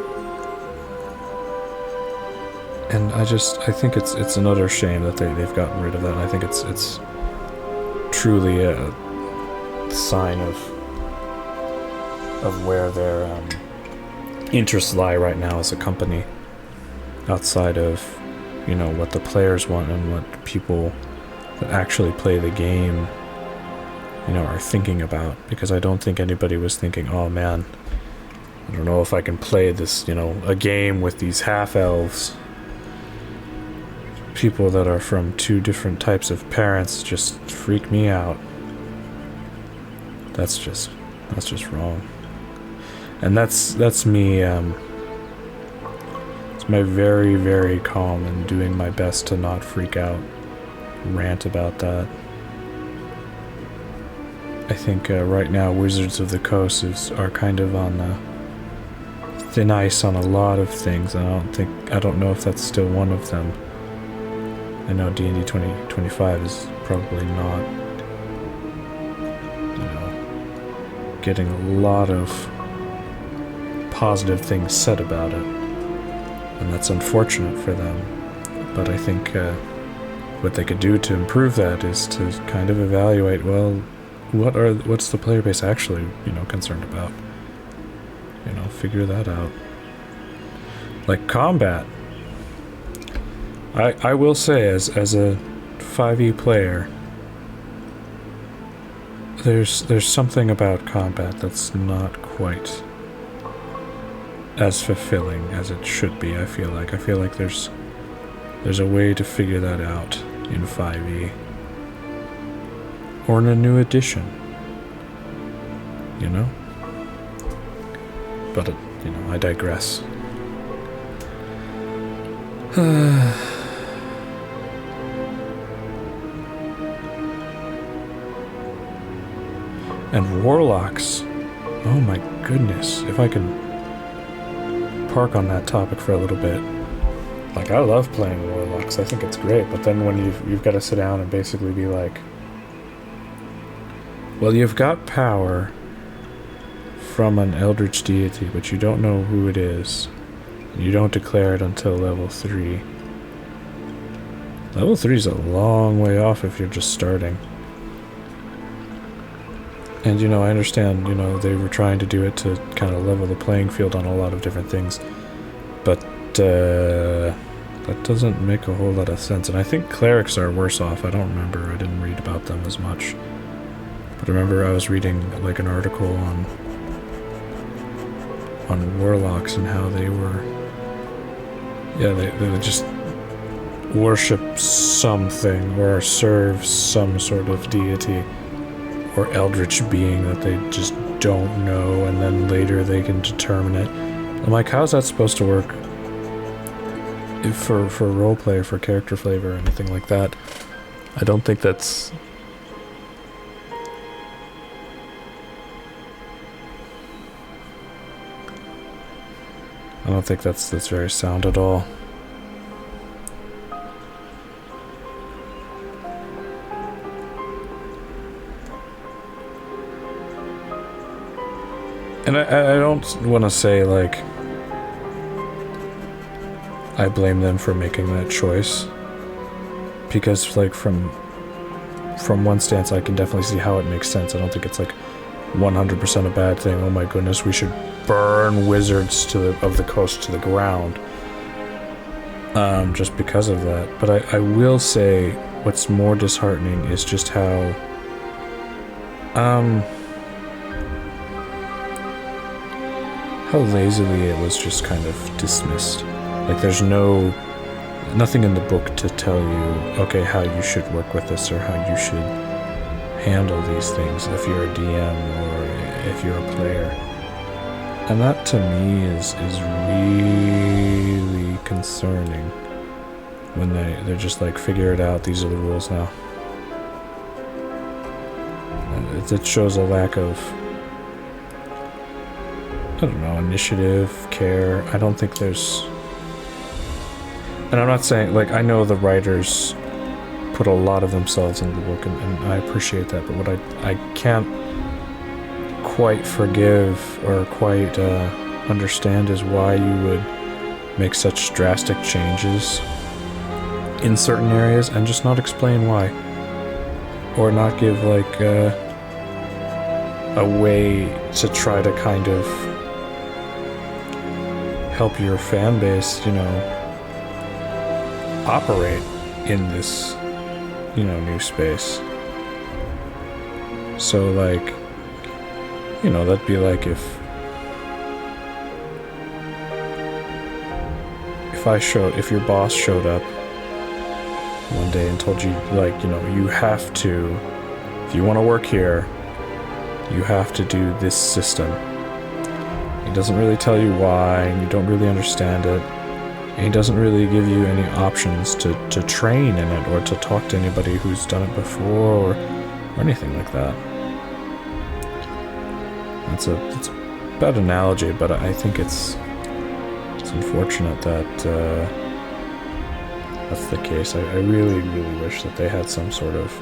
S2: And I think it's an utter shame that they've gotten rid of that. And I think it's truly a sign of where their interests lie right now as a company, outside of what the players want and what people that actually play the game are thinking about. Because I don't think anybody was thinking, oh man, I don't know if I can play this a game with these half elves. People that are from two different types of parents just freak me out. That's just wrong. And that's me, it's my very, very calm and doing my best to not freak out rant about that. I think right now Wizards of the Coast are kind of on thin ice on a lot of things, and I don't know if that's still one of them. I know D&D 2025 is probably not, getting a lot of positive things said about it, and that's unfortunate for them. But I think what they could do to improve that is to kind of evaluate, well, what's the player base actually, concerned about? Figure that out. Like combat. I will say, as a 5e player, there's something about combat that's not quite as fulfilling as it should be. I feel like there's a way to figure that out in 5e, or in a new edition, but I digress. And warlocks, oh my goodness, if I can park on that topic for a little bit. Like, I love playing warlocks, I think it's great, but then when you've got to sit down and basically be like, well, you've got power from an eldritch deity, but you don't know who it is, and you don't declare it until level 3, Level 3 is a long way off if you're just starting. And, you know, I understand, you know, they were trying to do it to kind of level the playing field on a lot of different things. But, that doesn't make a whole lot of sense. And I think clerics are worse off. I don't remember. I didn't read about them as much. But I remember I was reading, like, an article on warlocks and how they were... Yeah, they would just worship something or serve some sort of deity or eldritch being that they just don't know, and then later they can determine it. I'm like, how's that supposed to work for roleplay, for character flavor, or anything like that? I don't think that's... I don't think that's very sound at all. And I don't want to say, like, I blame them for making that choice. Because, like, from one stance, I can definitely see how it makes sense. I don't think it's, like, 100% a bad thing. Oh my goodness, we should burn wizards of the coast to the ground. Just because of that. But I will say, what's more disheartening is just how... how lazily it was just kind of dismissed. Like, there's nothing in the book to tell you, okay, how you should work with this or how you should handle these things if you're a DM or if you're a player. And that to me is really concerning when they're just like, figure it out, these are the rules now. And it shows a lack of, I don't know, initiative, care. I don't think there's... And I'm not saying, like, I know the writers put a lot of themselves into the book, and I appreciate that, but what I can't quite forgive or quite understand is why you would make such drastic changes in certain areas and just not explain why. Or not give, like, a way to try to kind of help your fan base, you know, operate in this, you know, new space. So, like, you know, that'd be like if your boss showed up one day and told you, like, you know, you have to, if you want to work here, you have to do this system. He doesn't really tell you why, and you don't really understand it. And he doesn't really give you any options to train in it or to talk to anybody who's done it before or anything like that. It's a bad analogy, but I think it's unfortunate that that's the case. I really, really wish that they had some sort of,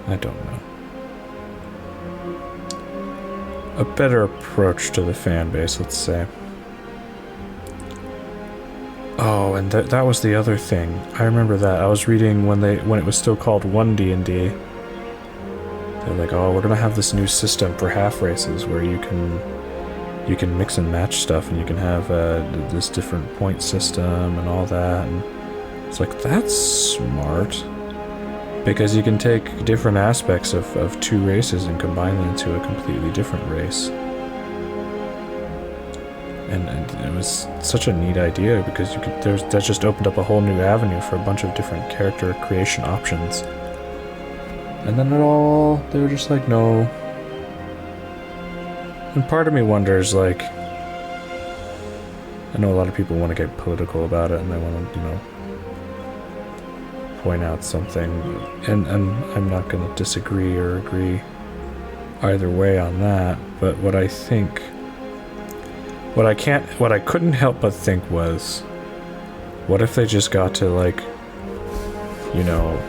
S2: I don't know, a better approach to the fan base, let's say. Oh, and that was the other thing. I remember that. I was reading when it was still called 1D&D. They're like, oh, we're gonna have this new system for half races where you can mix and match stuff, and you can have this different point system and all that. And it's like, that's smart. Because you can take different aspects of two races and combine them into a completely different race. And it was such a neat idea, because that just opened up a whole new avenue for a bunch of different character creation options. And then they were just like, no. And part of me wonders, like, I know a lot of people want to get political about it, and they want to, you know, point out something, and I'm not going to disagree or agree either way on that, but what I couldn't help but think was, what if they just got to, like, you know,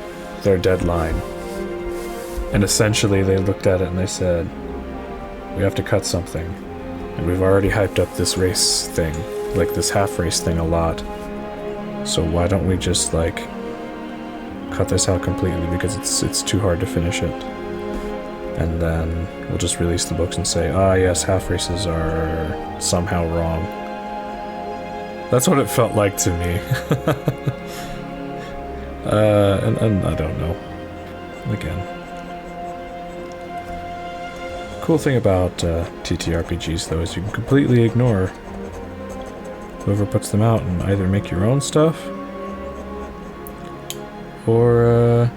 S2: their deadline, and essentially they looked at it and they said, we have to cut something, and we've already hyped up this race thing, like this half-race thing a lot. So why don't we just like cut this out completely because it's too hard to finish it. And then we'll just release the books and say, ah yes, half-races are somehow wrong. That's what it felt like to me. and I don't know. Again. Cool thing about TTRPGs though is you can completely ignore whoever puts them out and either make your own stuff or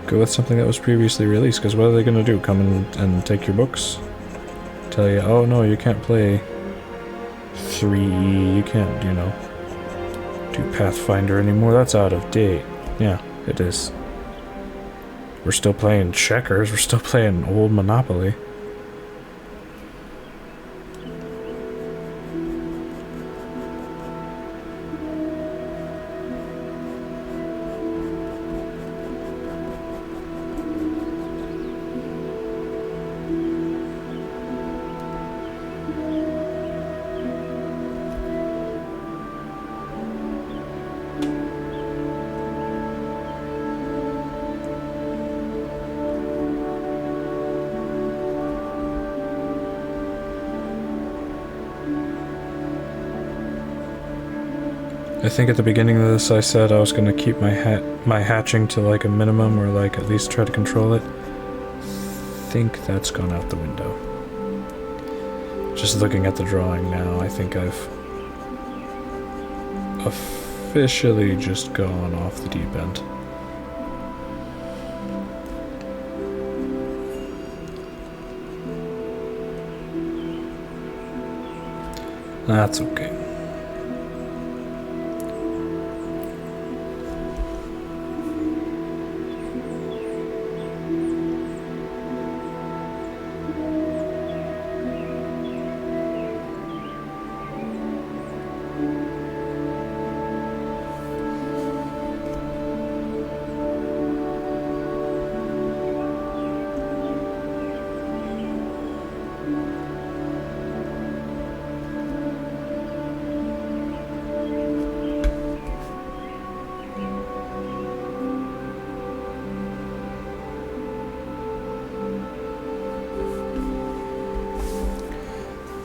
S2: go with something that was previously released, because what are they going to do? Come and take your books? Tell you, oh no, you can't play 3E, you can't, you know, do Pathfinder anymore, that's out of date. Yeah, it is. We're still playing checkers, we're still playing old Monopoly. I think at the beginning of this I said I was going to keep my hatching to like a minimum, or like at least try to control it. I think that's gone out the window. Just looking at the drawing now, I think I've officially just gone off the deep end. That's okay.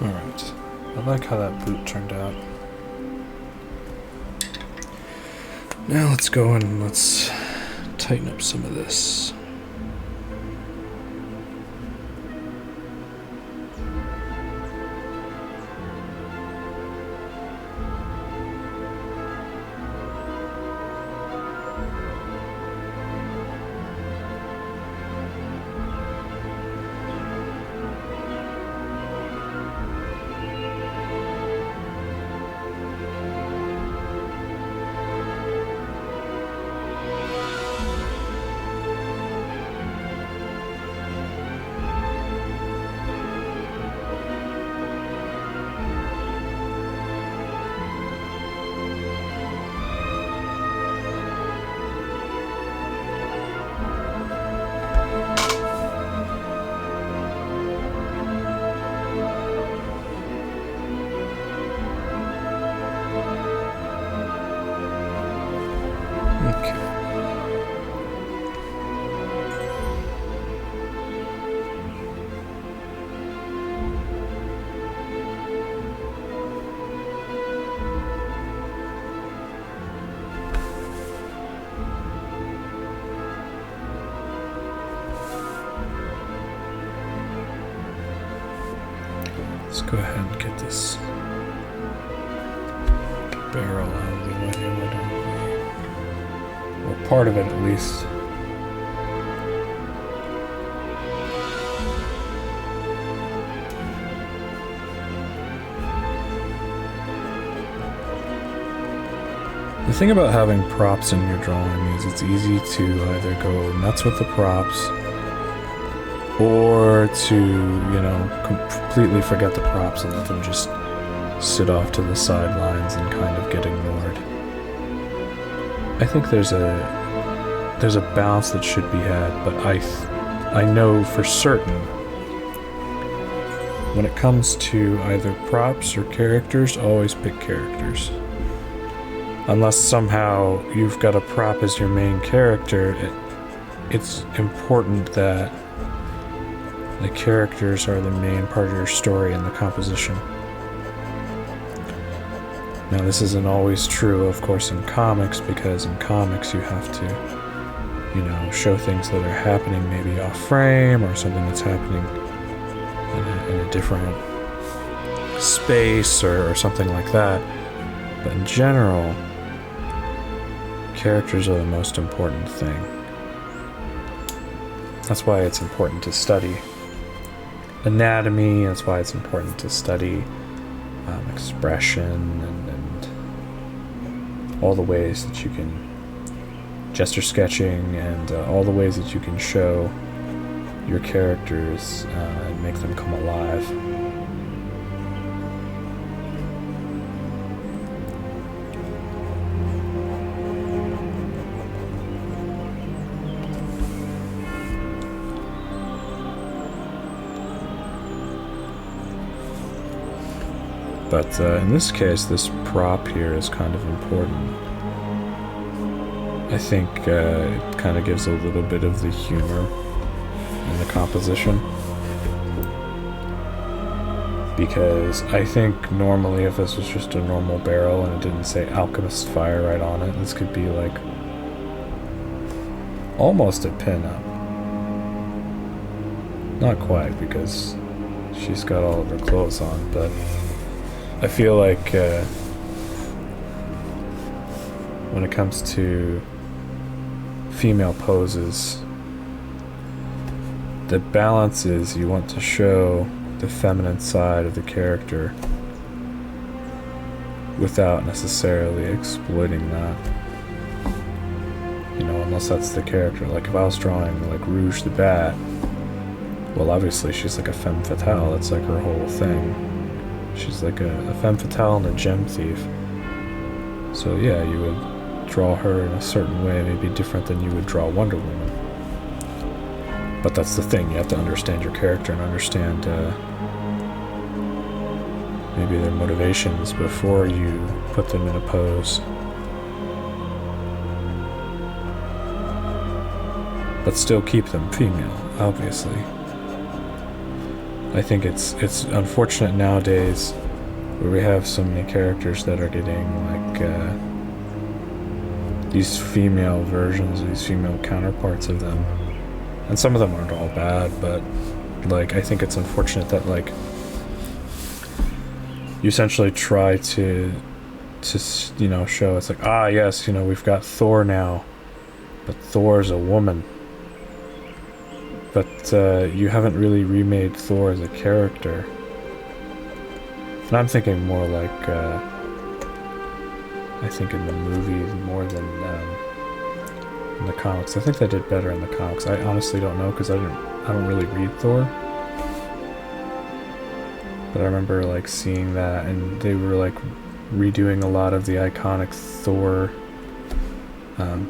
S2: Alright, I like how that boot turned out. Now let's go and let's tighten up some of this. Let's go ahead and get this barrel out of the way, why don't we? Or part of it at least. The thing about having props in your drawing is it's easy to either go nuts with the props or to, you know, completely forget the props and let them just sit off to the sidelines and kind of get ignored. I think there's a balance that should be had, but I know for certain when it comes to either props or characters, always pick characters. Unless somehow you've got a prop as your main character, it's important that the characters are the main part of your story and the composition. Now, this isn't always true, of course, in comics, because in comics you have to, you know, show things that are happening maybe off frame, or something that's happening in a different space, or something like that. But in general, characters are the most important thing. That's why it's important to study anatomy. That's why it's important to study expression and all the ways that you can gesture sketching, and all the ways that you can show your characters and make them come alive. But in this case, this prop here is kind of important. I think it kind of gives a little bit of the humor in the composition. Because I think normally if this was just a normal barrel and it didn't say Alchemist Fire right on it, this could be like almost a pin-up. Not quite, because she's got all of her clothes on, but I feel like when it comes to female poses, the balance is you want to show the feminine side of the character without necessarily exploiting that. You know, unless that's the character. Like if I was drawing like Rouge the Bat, well obviously she's like a femme fatale, that's like her whole thing. She's like a femme fatale and a gem thief. So yeah, you would draw her in a certain way, maybe different than you would draw Wonder Woman. But that's the thing, you have to understand your character and understand maybe their motivations before you put them in a pose. But still keep them female, obviously. I think it's unfortunate nowadays where we have so many characters that are getting like these female versions, these female counterparts of them, and some of them aren't all bad, but like I think it's unfortunate that like you essentially try to you know show it's like, ah yes, you know, we've got Thor now, but Thor's a woman. But you haven't really remade Thor as a character. And I'm thinking more like, I think in the movie more than in the comics. I think they did better in the comics. I honestly don't know, because I don't really read Thor. But I remember like seeing that, and they were like redoing a lot of the iconic Thor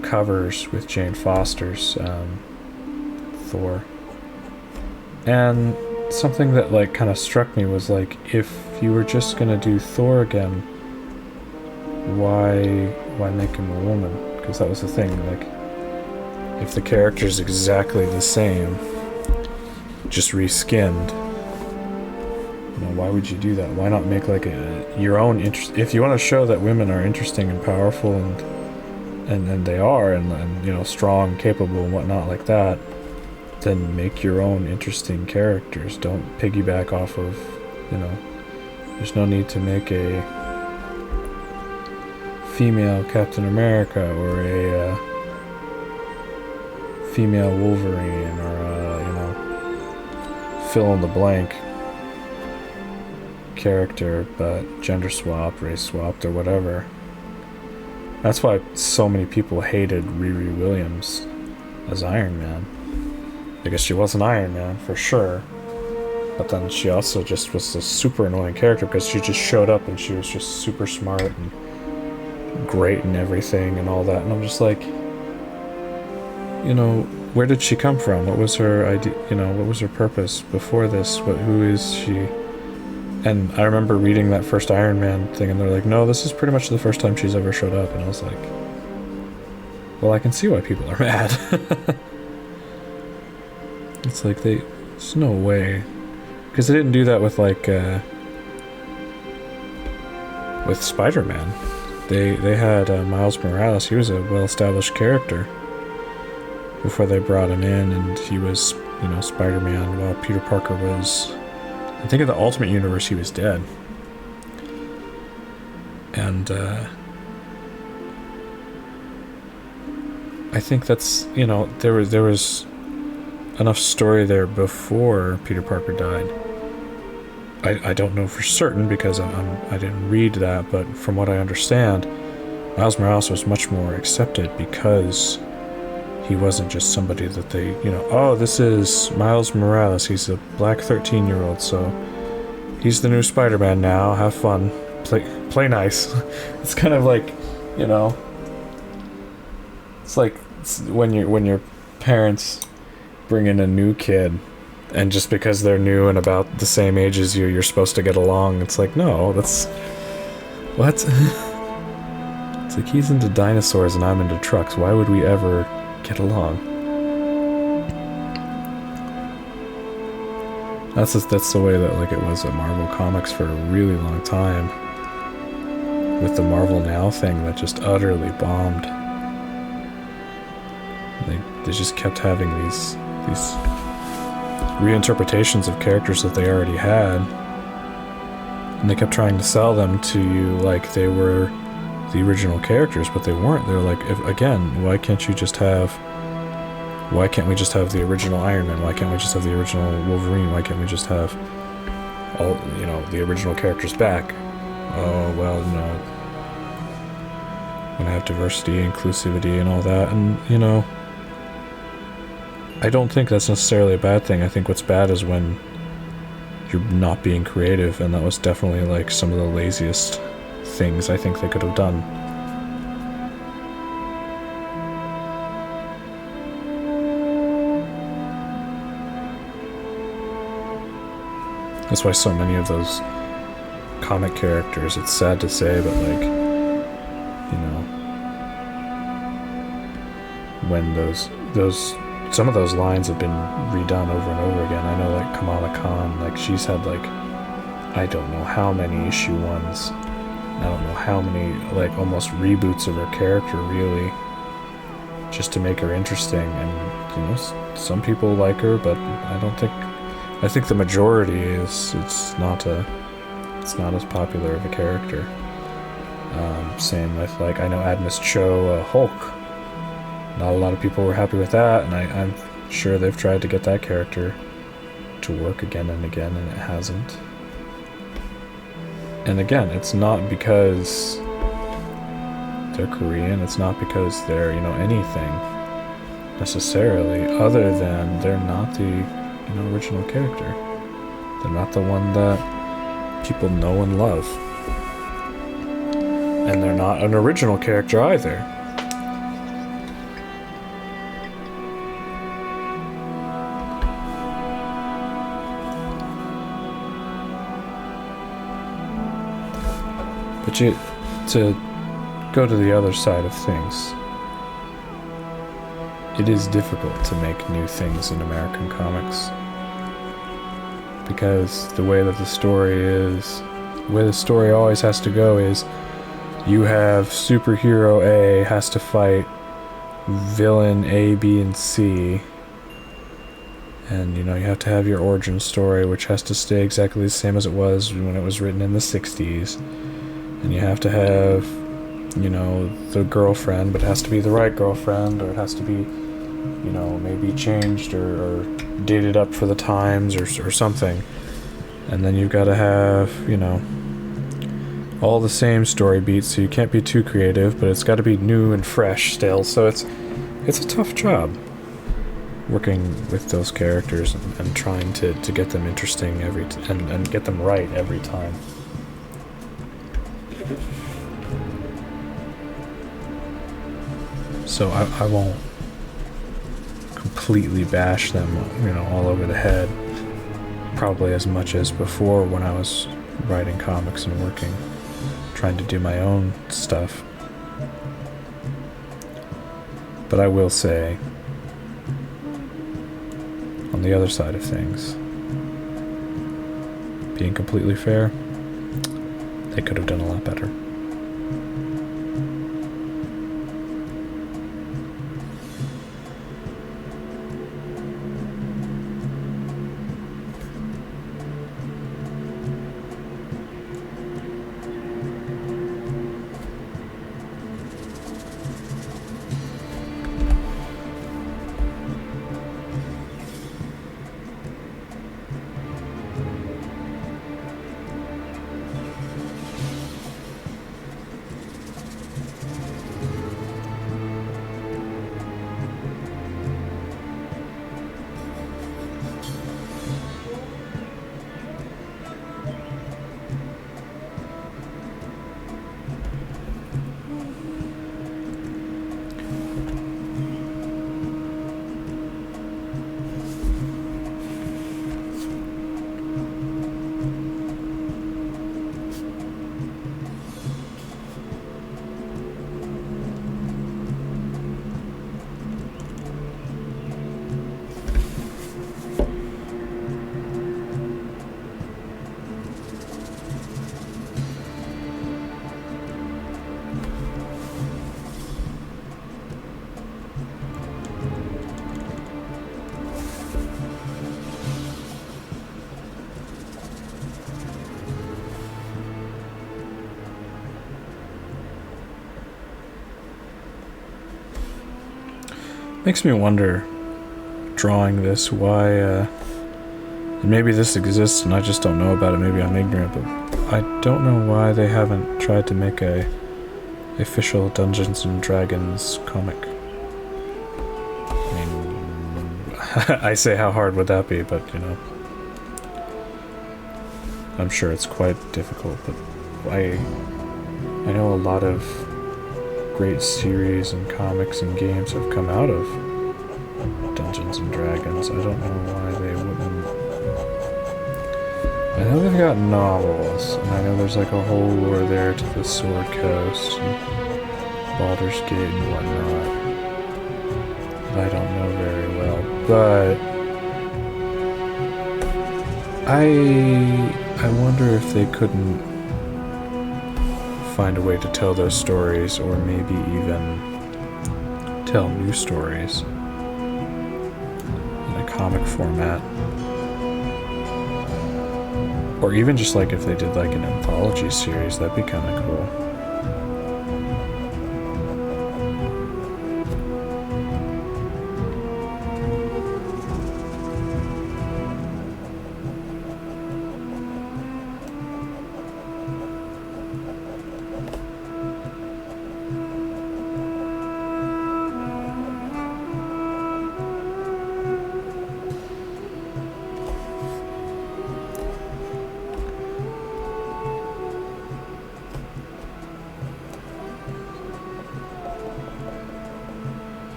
S2: covers with Jane Foster's Thor. And something that like kind of struck me was like, if you were just gonna do Thor again, why make him a woman? Because that was the thing, like if the character's exactly the same, just reskinned, you know, why would you do that? Why not make like your own interest? If you want to show that women are interesting and powerful and they are, and you know, strong, capable and whatnot like that, then make your own interesting characters. Don't piggyback off of, you know, there's no need to make a female Captain America or a female Wolverine, or you know, fill in the blank character, but gender swapped, race swapped, or whatever. That's why so many people hated Riri Williams as Iron Man. Because she wasn't Iron Man, for sure. But then she also just was a super annoying character, because she just showed up and she was just super smart and great and everything and all that. And I'm just like, you know, where did she come from? What was her idea? You know, what was her purpose before this? Who is she? And I remember reading that first Iron Man thing, and they're like, no, this is pretty much the first time she's ever showed up. And I was like, well, I can see why people are mad. It's like, there's no way. Because they didn't do that with, like, with Spider-Man. They had Miles Morales. He was a well-established character before they brought him in, and he was, you know, Spider-Man, while Peter Parker was... I think in the Ultimate Universe he was dead. And, I think that's, you know, there was enough story there before Peter Parker died. I don't know for certain because I didn't read that, but from what I understand, Miles Morales was much more accepted because he wasn't just somebody that they, you know, oh, this is Miles Morales, he's a black 13-year-old, so he's the new Spider-Man now, have fun, play nice. It's kind of like, you know, it's like when your parents bring in a new kid, and just because they're new and about the same age as you, you're supposed to get along. It's like, no, that's... What? It's like, he's into dinosaurs and I'm into trucks. Why would we ever get along? That's the way that, like, it was at Marvel Comics for a really long time. With the Marvel Now thing that just utterly bombed. They just kept having these reinterpretations of characters that they already had, and they kept trying to sell them to you like they were the original characters, but they weren't. They're like, again, why can't we just have the original Iron Man? Why can't we just have the original Wolverine? Why can't we just have all, you know, the original characters back? Oh, well, no. When I have diversity, inclusivity, and all that, and, you know, I don't think that's necessarily a bad thing. I think what's bad is when you're not being creative, and that was definitely, like, some of the laziest things I think they could have done. That's why so many of those comic characters, it's sad to say, but, like, you know, when some of those lines have been redone over and over again. I know, like, Kamala Khan, like, she's had, like, I don't know how many issue ones. I don't know how many, like, almost reboots of her character, really, just to make her interesting. And, you know, some people like her, but I think the majority is, it's not as popular of a character. Same with, like, I know Admas Cho, Hulk. Not a lot of people were happy with that, and I'm sure they've tried to get that character to work again and again, and it hasn't. And again, it's not because they're Korean, it's not because they're, you know, anything necessarily, other than they're not the, you know, original character. They're not the one that people know and love. And they're not an original character either. But to go to the other side of things, it is difficult to make new things in American comics. Because the way that the story is, the way the story always has to go is, you have superhero A has to fight villain A, B, and C. And, you know, you have to have your origin story, which has to stay exactly the same as it was when it was written in the 60s. And you have to have, you know, the girlfriend, but it has to be the right girlfriend, or it has to be, you know, maybe changed or dated up for the times or something. And then you've got to have, you know, all the same story beats, so you can't be too creative, but it's got to be new and fresh still. So it's a tough job working with those characters and trying to get them interesting and get them right every time. So I won't completely bash them, you know, all over the head, probably as much as before when I was writing comics and working, trying to do my own stuff. But I will say, on the other side of things, being completely fair, they could have done a lot better. Makes me wonder, drawing this, why, maybe this exists and I just don't know about it, maybe I'm ignorant, but I don't know why they haven't tried to make a official Dungeons and Dragons comic. I mean, I say how hard would that be, but, you know, I'm sure it's quite difficult, but I know a lot of great series and comics and games have come out of Dungeons and Dragons. I don't know why they wouldn't. I know they've got novels, and I know there's like a whole lore there to the Sword Coast and Baldur's Gate and whatnot that I don't know very well. But I wonder if they couldn't find a way to tell those stories, or maybe even tell new stories in a comic format, or even just like if they did like an anthology series, that'd be kind of cool.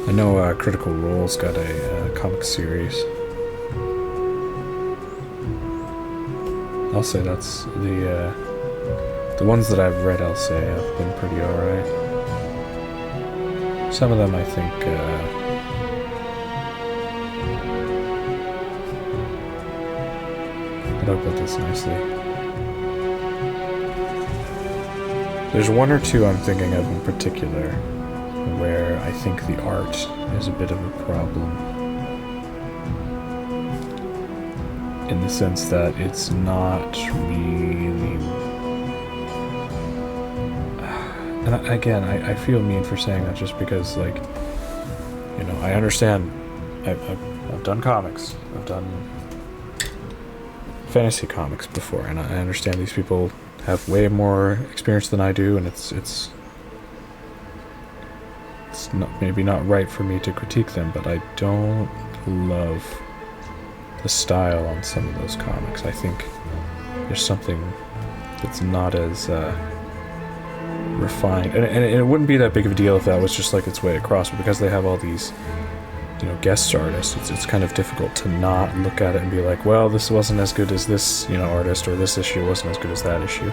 S2: I know Critical Role's got a comic series. I'll say that's the ones that I've read, I'll say, have been pretty alright. Some of them I think how do I put this nicely? There's one or two I'm thinking of in particular where I think the art is a bit of a problem, in the sense that it's not really... And again, I feel mean for saying that, just because, like, you know, I understand. I've done comics. I've done fantasy comics before, and I understand these people have way more experience than I do, and it's not, maybe not right for me to critique them, but I don't love the style on some of those comics. I think there's something that's not as refined, and it wouldn't be that big of a deal if that was just like its way across, but because they have all these guest artist, it's kind of difficult to not look at it and be like, well, this wasn't as good as this, artist, or this issue wasn't as good as that issue.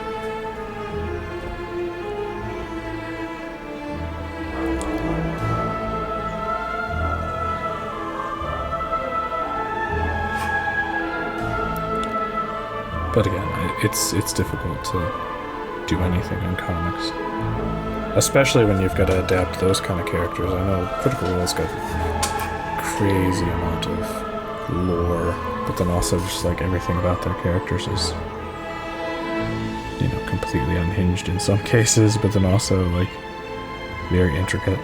S2: But again, it's difficult to do anything in comics, especially when you've got to adapt those kind of characters. I know Critical Role's got crazy amount of lore, but then also just like everything about their characters is completely unhinged in some cases, but then also like very intricate.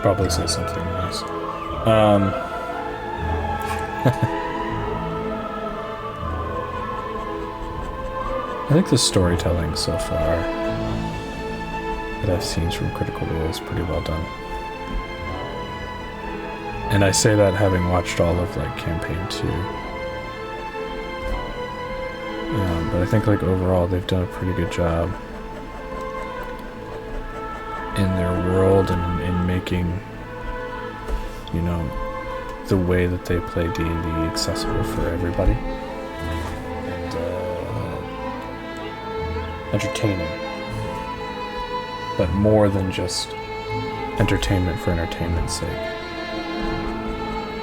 S2: Probably say something nice. I think the storytelling so far that I've seen from Critical Role is pretty well done. And I say that having watched all of like Campaign 2. But I think like overall they've done a pretty good job in their world and in making, the way that they play D&D accessible for everybody. And entertaining. But more than just entertainment for entertainment's sake.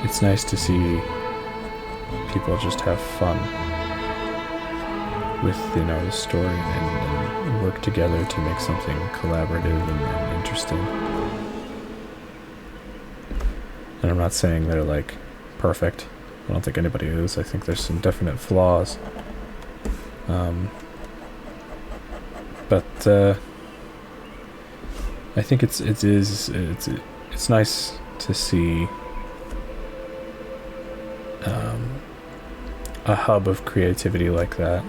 S2: It's nice to see people just have fun with, the story and work together to make something collaborative and interesting. And I'm not saying they're like perfect. I don't think anybody is. I think there's some definite flaws. But I think it's nice to see a hub of creativity like that.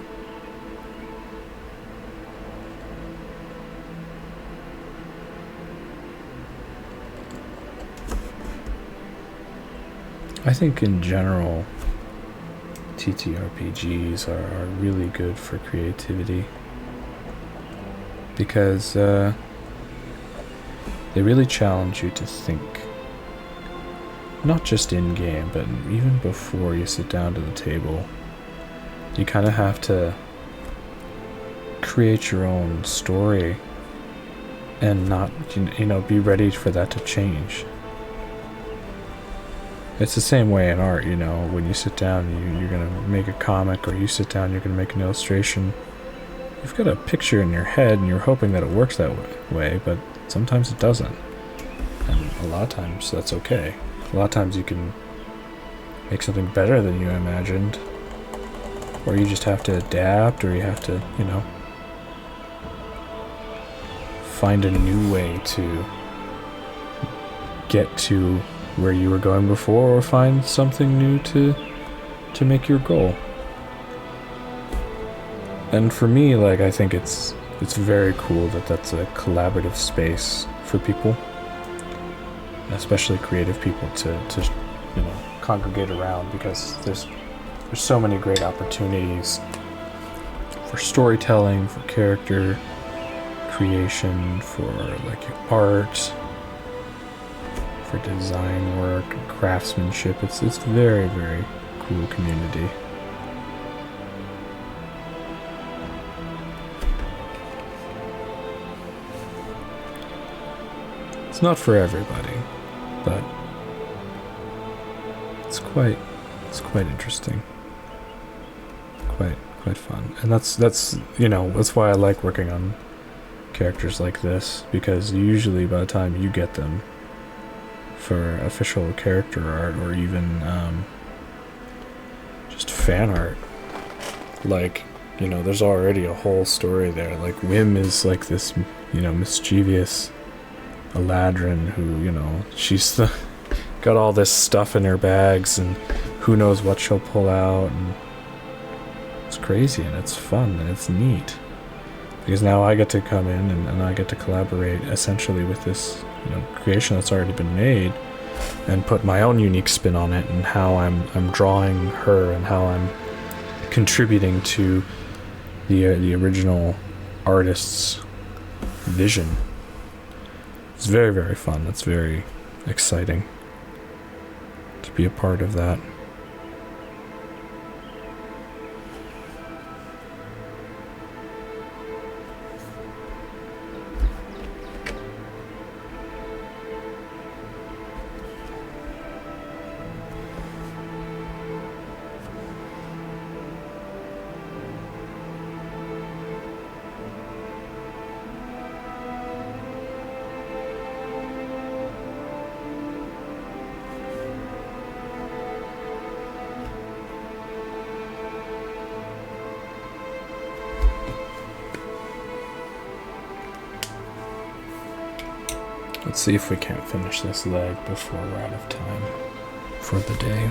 S2: I think in general, TTRPGs are really good for creativity because they really challenge you to think. Not just in-game, but even before you sit down to the table. You kind of have to create your own story and not, be ready for that to change. It's the same way in art, when you sit down, you're going to make a comic, or you sit down, you're going to make an illustration. You've got a picture in your head, and you're hoping that it works that way, but sometimes it doesn't. And a lot of times, that's okay. A lot of times you can make something better than you imagined, or you just have to adapt, or you have to, find a new way to get to where you were going before, or find something new to make your goal. And for me, I think it's very cool that that's a collaborative space for people, especially creative people, to congregate around, because there's so many great opportunities for storytelling, for character creation, for art, for design work and craftsmanship. It's very, very cool community. It's not for everybody, but it's quite interesting. Quite fun. And that's why I like working on characters like this, because usually by the time you get them for official character art, or even fan art. Like, you know, there's already a whole story there. Like, Whim is like this, you know, mischievous Eladrin who, you know, she's got all this stuff in her bags and who knows what she'll pull out, and it's crazy and it's fun and it's neat. Because now I get to come in and I get to collaborate essentially with this, you know, creation that's already been made and put my own unique spin on it and how I'm drawing her and how I'm contributing to the original artist's vision. It's very, very fun. It's very exciting to be a part of that. Let's see if we can't finish this leg before we're out of time for the day.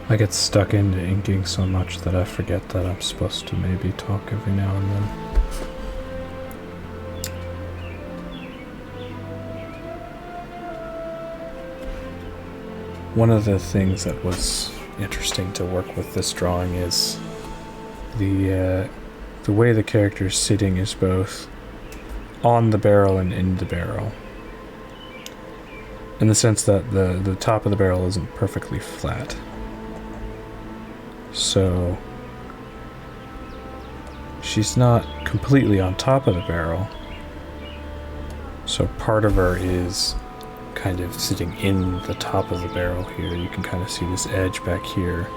S2: I get stuck into inking so much that I forget that I'm supposed to maybe talk every now and then. One of the things that was interesting to work with this drawing is the way the character is sitting is both on the barrel and in the barrel. In the sense that the top of the barrel isn't perfectly flat. So she's not completely on top of the barrel. So part of her is kind of sitting in the top of the barrel here. You can kind of see this edge back here.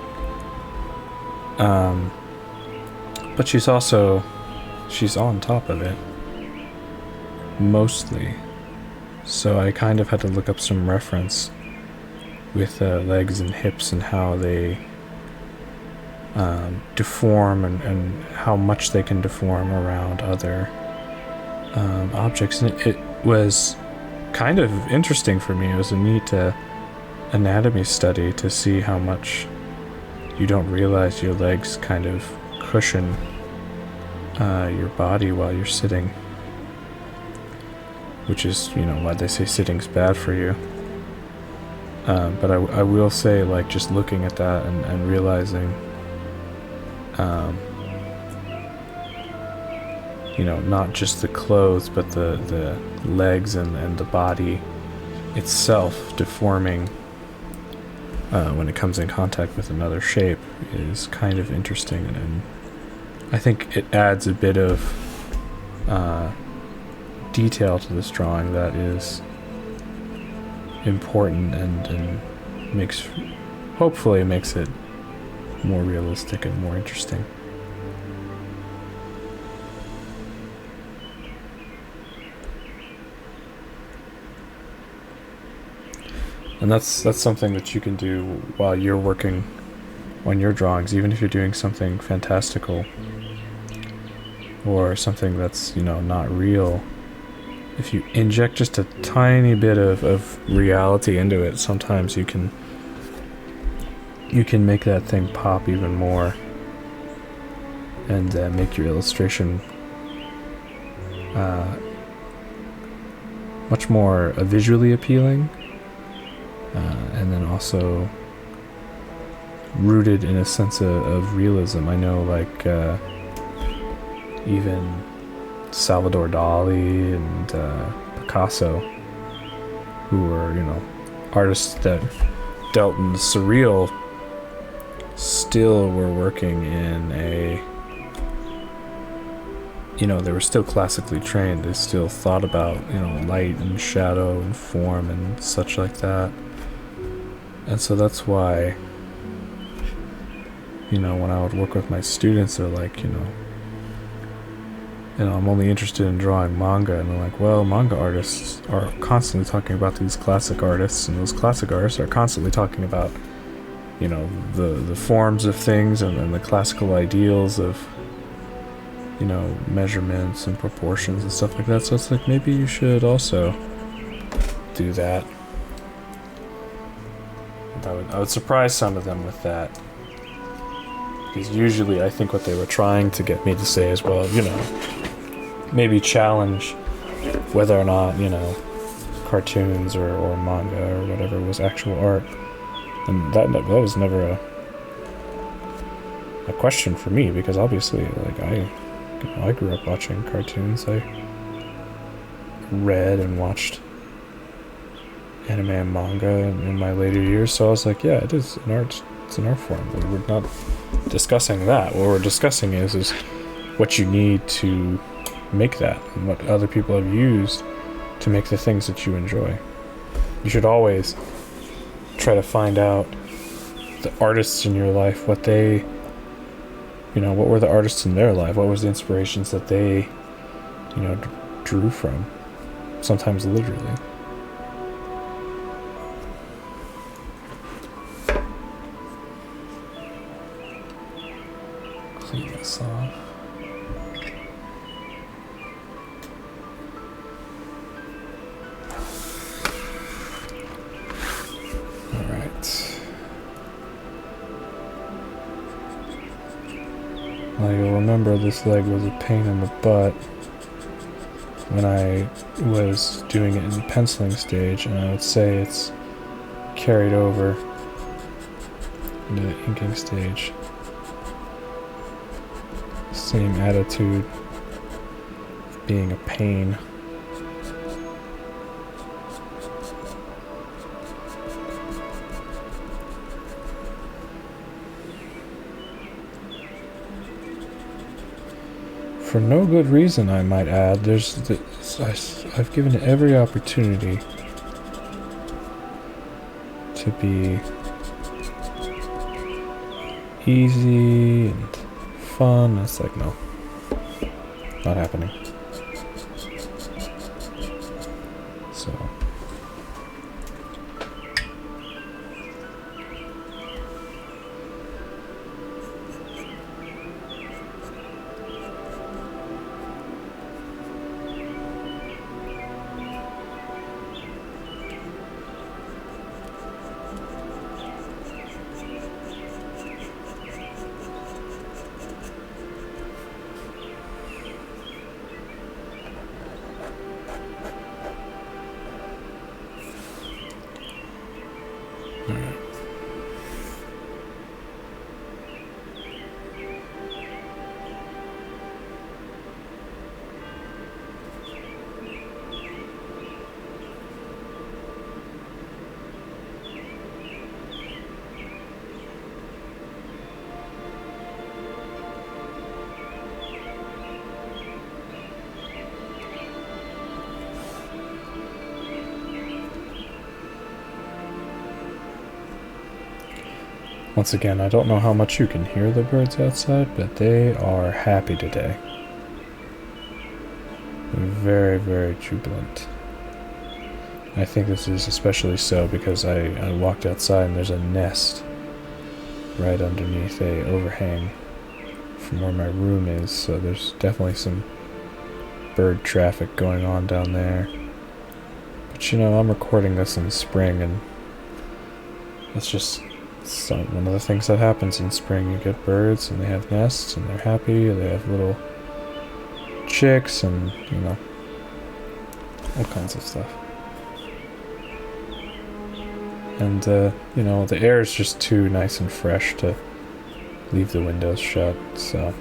S2: But she's on top of it. Mostly. So I kind of had to look up some reference with legs and hips and how they deform and how much they can deform around other objects. And it was kind of interesting for me. It was a neat anatomy study to see how much you don't realize your legs kind of cushion your body while you're sitting. Which is, you know, why they say sitting's bad for you. But I will say, like, just looking at that and realizing, you know, not just the clothes, but the legs and the body itself deforming when it comes in contact with another shape is kind of interesting, and I think it adds a bit of detail to this drawing that is important and hopefully makes it more realistic and more interesting. And that's something that you can do while you're working on your drawings, even if you're doing something fantastical or something that's, not real. If you inject just a tiny bit of reality into it, sometimes you can make that thing pop even more and make your illustration much more visually appealing. And then also rooted in a sense of realism. I know, even Salvador Dali and Picasso, who were, artists that dealt in the surreal, still were working in they were still classically trained. They still thought about, light and shadow and form and such like that. And so that's why, when I would work with my students, they're like, I'm only interested in drawing manga. And I'm like, well, manga artists are constantly talking about these classic artists, and those classic artists are constantly talking about, the forms of things and the classical ideals of, measurements and proportions and stuff like that. So it's like, maybe you should also do that. I would surprise some of them with that. Because usually I think what they were trying to get me to say is, well, maybe challenge whether or not, cartoons or manga or whatever was actual art. And that was never a question for me, because obviously, I grew up watching cartoons. I read and watched anime and manga in my later years, so I was like, yeah, it is an art. It's an art form. But we're not discussing that. What we're discussing is what you need to make that, and what other people have used to make the things that you enjoy. You should always try to find out the artists in your life, what they, what were the artists in their life, what was the inspirations that they, drew from, sometimes literally. Clean this off. Now you'll remember this leg was a pain in the butt when I was doing it in the penciling stage, and I would say it's carried over into the inking stage. Same attitude of being a pain. For no good reason, I might add. I've given it every opportunity to be easy and fun. It's like, no, not happening. So Once again, I don't know how much you can hear the birds outside, but they are happy today. They're very, very jubilant. I think this is especially so because I walked outside and there's a nest right underneath a overhang from where my room is, so there's definitely some bird traffic going on down there. But you know, I'm recording this in spring, and it's just one of the things that happens in spring. You get birds and they have nests and they're happy, they have little chicks and, you know, all kinds of stuff. And, you know, the air is just too nice and fresh to leave the windows shut, so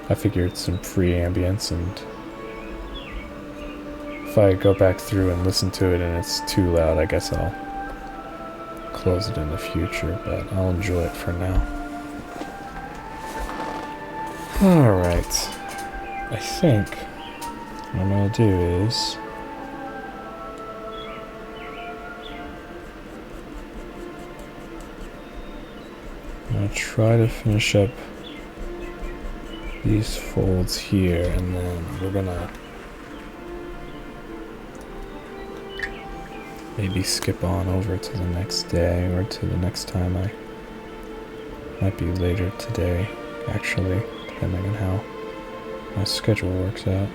S2: I figured some free ambience, and if I go back through and listen to it and it's too loud, I guess I'll close it in the future, but I'll enjoy it for now. Alright. I think what I'm gonna do is I'm gonna try to finish up these folds here, and then we're gonna maybe skip on over to the next day, or to the next time. I might be later today, actually, depending on how my schedule works out.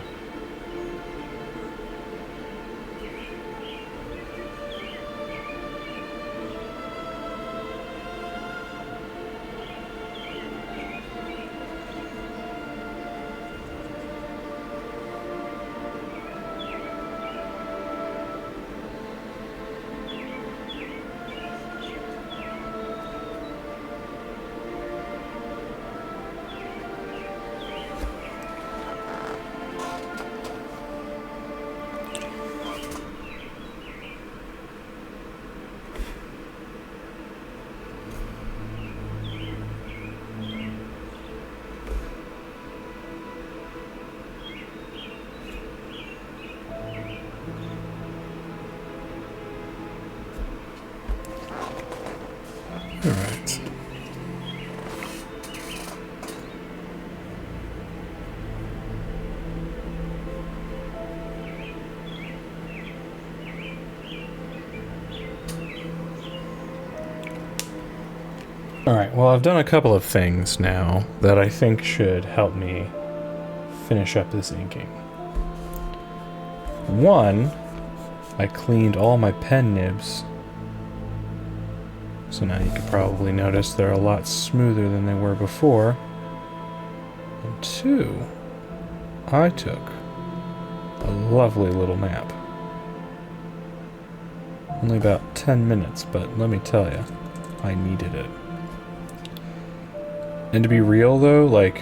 S2: Alright. Alright, well, I've done a couple of things now that I think should help me finish up this inking. One, I cleaned all my pen nibs. So now you can probably notice they're a lot smoother than they were before. And two, I took a lovely little nap. Only about 10 minutes, but let me tell you, I needed it. And to be real though, like,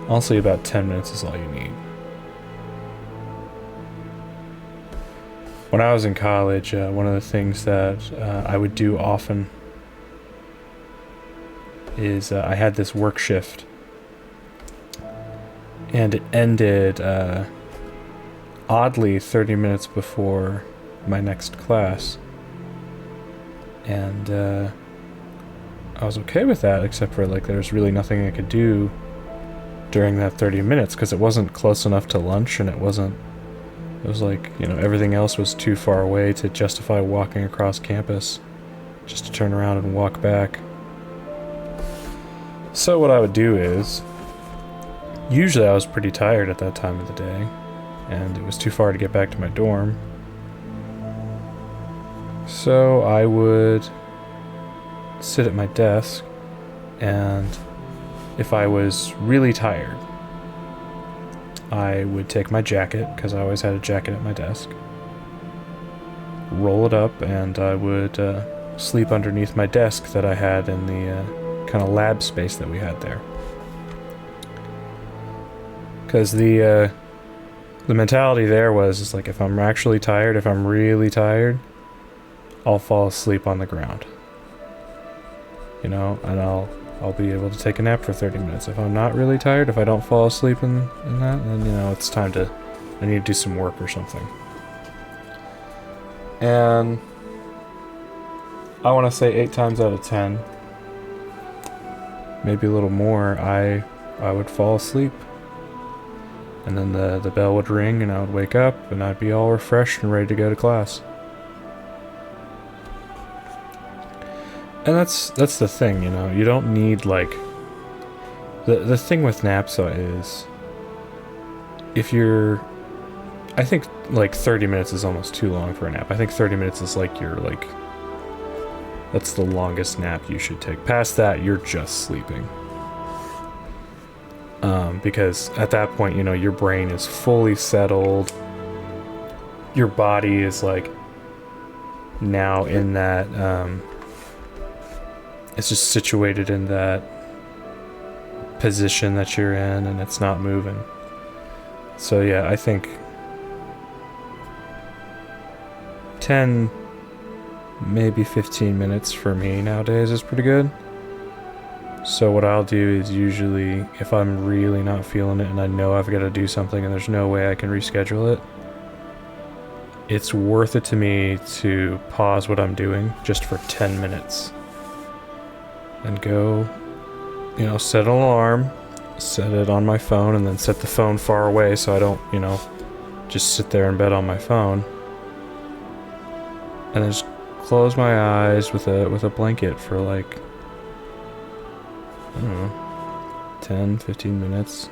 S2: honestly about 10 minutes is all you need. When I was in college, one of the things that I would do often is I had this work shift, and it ended oddly 30 minutes before my next class, and I was okay with that, except for like there's really nothing I could do during that 30 minutes because it wasn't close enough to lunch, and it was like, you know, everything else was too far away to justify walking across campus just to turn around and walk back. So what I would do is, usually I was pretty tired at that time of the day, and it was too far to get back to my dorm. So I would sit at my desk, and if I was really tired, I would take my jacket, because I always had a jacket at my desk, roll it up, and I would sleep underneath my desk that I had in the kind of lab space that we had there. Because the mentality there was, it's like, if I'm actually tired, if I'm really tired, I'll fall asleep on the ground. You know, and I'll be able to take a nap for 30 minutes. If I'm not really tired, if I don't fall asleep in that, then, you know, it's time to, I need to do some work or something. And I want to say 8 times out of 10, maybe a little more, I would fall asleep. And then the bell would ring and I would wake up and I'd be all refreshed and ready to go to class. And that's the thing, you know, you don't need like... The thing with naps is, if you're... I think like 30 minutes is almost too long for a nap. I think 30 minutes is like your like... That's the longest nap you should take. Past that, you're just sleeping. Because at that point, you know, your brain is fully settled. Your body is like now in that, it's just situated in that position that you're in and it's not moving. So yeah, I think 10, maybe 15 minutes for me nowadays is pretty good. So what I'll do is usually, if I'm really not feeling it and I know I've got to do something and there's no way I can reschedule it, it's worth it to me to pause what I'm doing just for 10 minutes. And go, you know, set an alarm, set it on my phone, and then set the phone far away so I don't, you know, just sit there in bed on my phone. And then just close my eyes with a blanket for like, I don't know, 10, 15 minutes.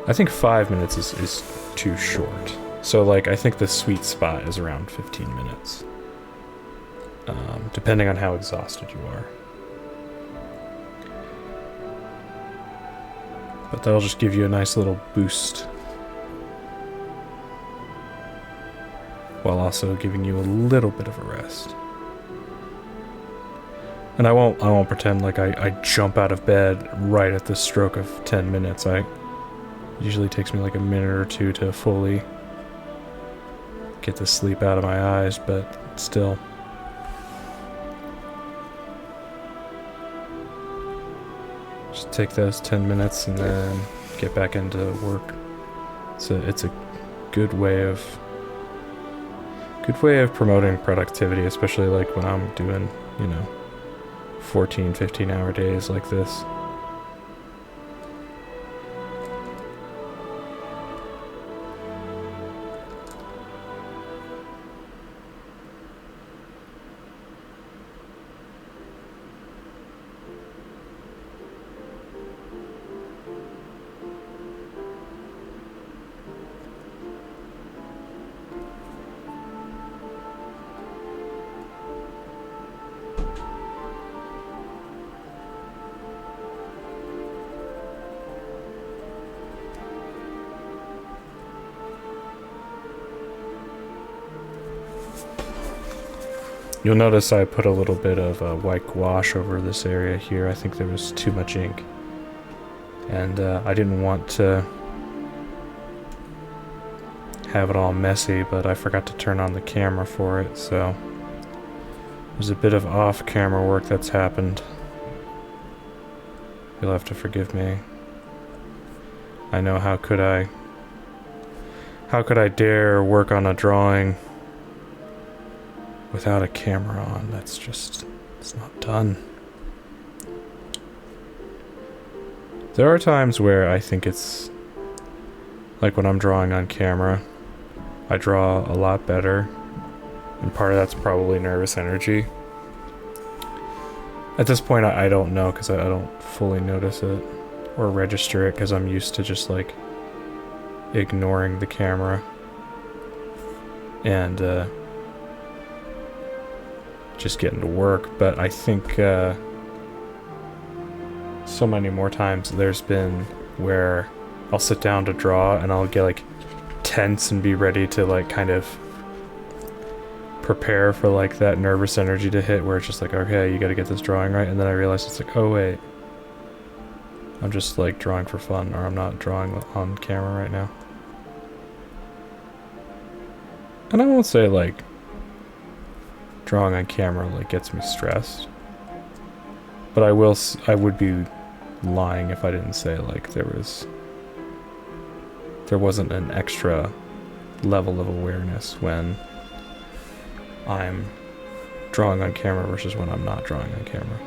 S2: I think 5 minutes is too short. So like, I think the sweet spot is around 15 minutes. Depending on how exhausted you are. But that'll just give you a nice little boost. While also giving you a little bit of a rest. And I won't pretend like I jump out of bed right at the stroke of 10 minutes. It usually takes me like a minute or two to fully get the sleep out of my eyes, but still. Just take those 10 minutes and then get back into work. It's a good way of promoting productivity, especially like when I'm doing, you know, 14, 15-hour days like this. You'll notice I put a little bit of white gouache over this area here. I think there was too much ink. And I didn't want to have it all messy, but I forgot to turn on the camera for it, so there's a bit of off-camera work that's happened. You'll have to forgive me. I know, how could I dare work on a drawing without a camera on? That's just, it's not done. There are times where I think it's, like when I'm drawing on camera, I draw a lot better, and part of that's probably nervous energy. At this point, I don't know, because I don't fully notice it, or register it, because I'm used to just like ignoring the camera, and just getting to work. But I think so many more times there's been where I'll sit down to draw and I'll get like tense and be ready to like kind of prepare for like that nervous energy to hit, where it's just like, okay, you gotta get this drawing right, and then I realize it's like, oh wait, I'm just like drawing for fun, or I'm not drawing on camera right now. And I won't say like drawing on camera like gets me stressed, but I would be lying if I didn't say like there wasn't an extra level of awareness when I'm drawing on camera versus when I'm not drawing on camera.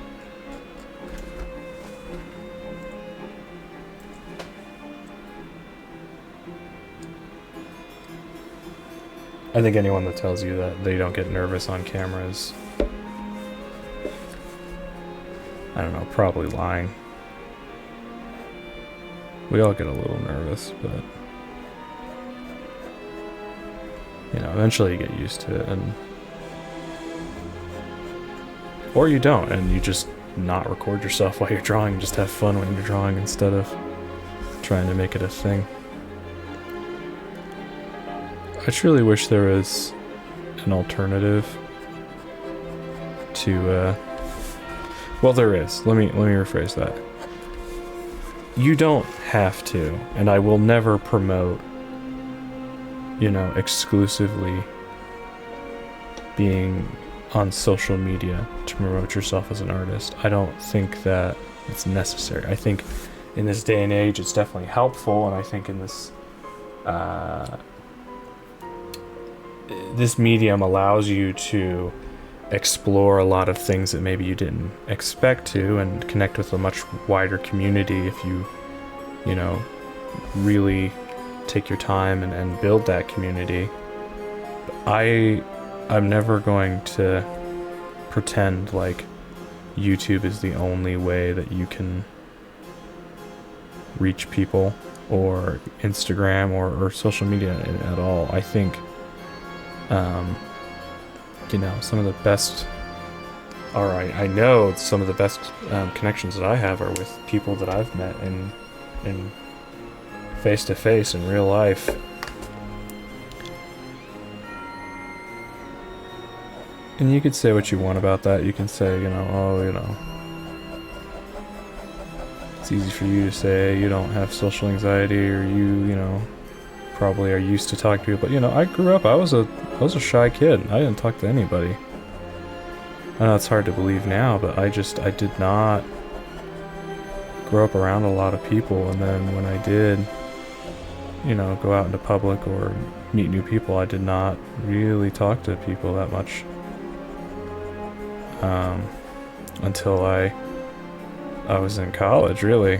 S2: I think anyone that tells you that they don't get nervous on camera is, I don't know, probably lying. We all get a little nervous, but you know, eventually you get used to it, and or you don't, and you just not record yourself while you're drawing, just have fun when you're drawing instead of trying to make it a thing. I truly wish there was an alternative to, well, there is. Let me rephrase that. You don't have to, and I will never promote, you know, exclusively being on social media to promote yourself as an artist. I don't think that it's necessary. I think in this day and age it's definitely helpful, and I think in this this medium allows you to explore a lot of things that maybe you didn't expect to, and connect with a much wider community if you know, really take your time and build that community. I'm never going to pretend like YouTube is the only way that you can reach people, or Instagram or social media at all. I think you know, some of the best, or I know some of the best connections that I have are with people that I've met in face to face in real life. And you could say what you want about that. You can say, you know, oh, you know, it's easy for you to say you don't have social anxiety, or you know, probably are used to talking to people. But, you know, I grew up, I was a shy kid. I didn't talk to anybody. I know it's hard to believe now, but I did not grow up around a lot of people. And then when I did, you know, go out into public or meet new people, I did not really talk to people that much. Until I was in college, really.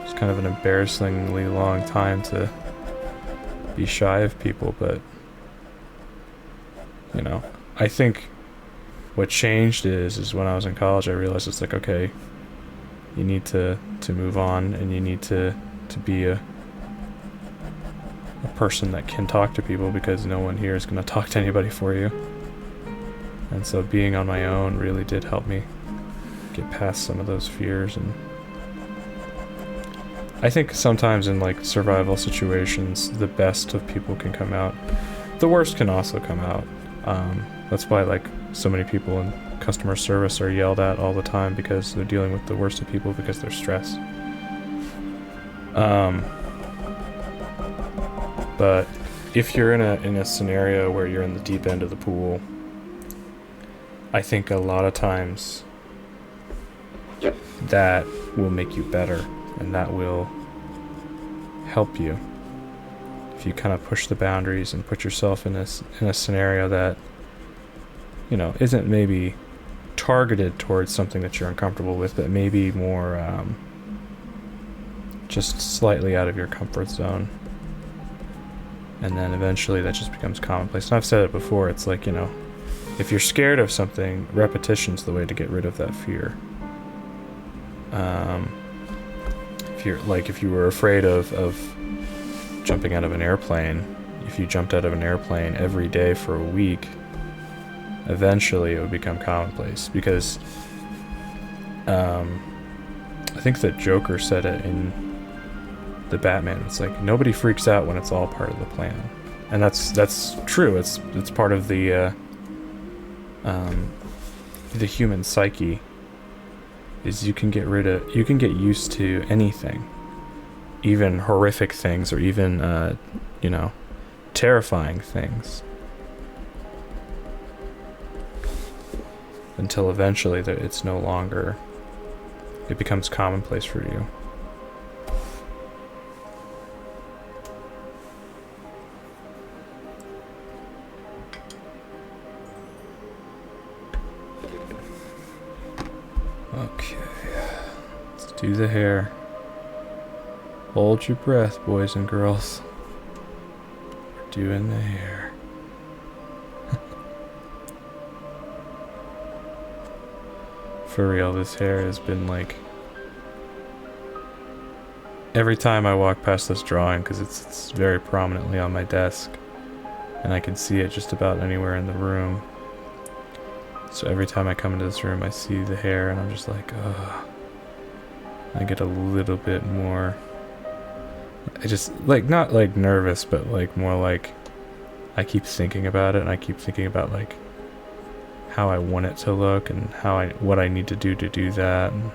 S2: It's kind of an embarrassingly long time to be shy of people, but, you know, I think what changed is when I was in college, I realized it's like, okay, you need to move on, and you need to be a person that can talk to people, because no one here is going to talk to anybody for you. And so being on my own really did help me get past some of those fears. And I think sometimes in like survival situations, the best of people can come out. The worst can also come out. That's why like so many people in customer service are yelled at all the time, because they're dealing with the worst of people because they're stressed. But if you're in a scenario where you're in the deep end of the pool, I think a lot of times that will make you better, and that will help you. If you kind of push the boundaries and put yourself in a scenario that, you know, isn't maybe targeted towards something that you're uncomfortable with, but maybe more just slightly out of your comfort zone. And then eventually that just becomes commonplace. And I've said it before, it's like, you know, if you're scared of something, repetition's the way to get rid of that fear. If you were afraid of jumping out of an airplane, if you jumped out of an airplane every day for a week, eventually it would become commonplace. Because I think that Joker said it in the Batman. It's like, nobody freaks out when it's all part of the plan. And that's true. It's part of the human psyche. Is you can get used to anything, even horrific things, or even you know, terrifying things, until eventually it's no longer, it becomes commonplace for you. Do the hair. Hold your breath, boys and girls. We're doing the hair. For real, this hair has been like... Every time I walk past this drawing, because it's very prominently on my desk, and I can see it just about anywhere in the room. So every time I come into this room, I see the hair, and I'm just like, ugh. I get a little bit more... I just, like, not like nervous, but like more like... I keep thinking about it, and I keep thinking about like how I want it to look, and what I need to do that, and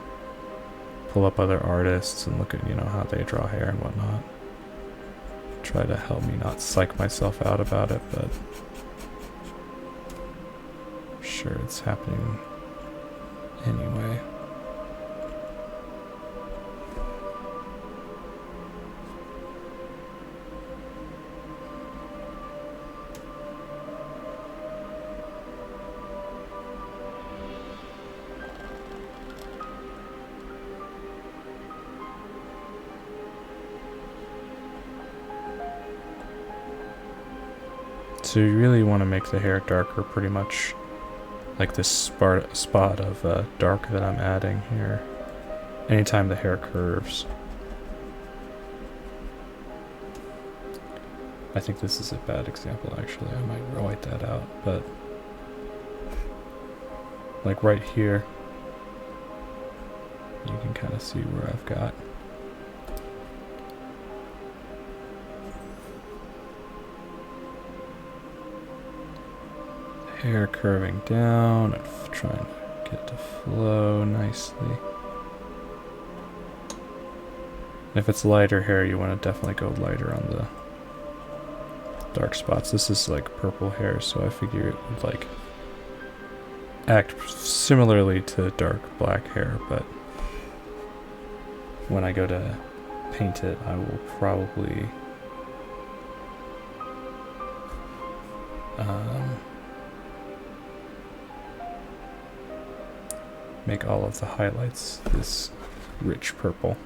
S2: pull up other artists and look at, you know, how they draw hair and whatnot. Try to help me not psych myself out about it, but I'm sure it's happening anyway. So you really want to make the hair darker, pretty much like this spot of dark that I'm adding here, anytime the hair curves. I think this is a bad example, actually. I might white that out, but like right here, you can kind of see where I've got hair curving down and trying to get it to flow nicely. And if it's lighter hair, you want to definitely go lighter on the dark spots. This is like purple hair, so I figure it would like act similarly to dark black hair, but when I go to paint it, I will probably make all of the highlights this rich purple.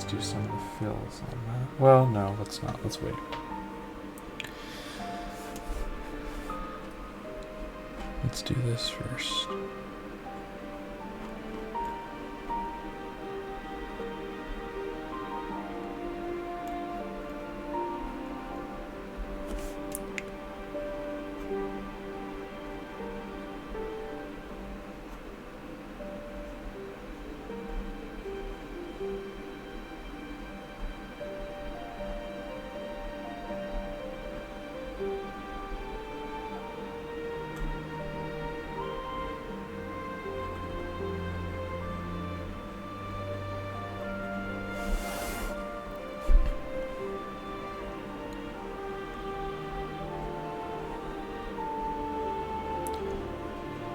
S2: Do some of the fills on that. Well, no, let's not. Let's wait. Let's do this first.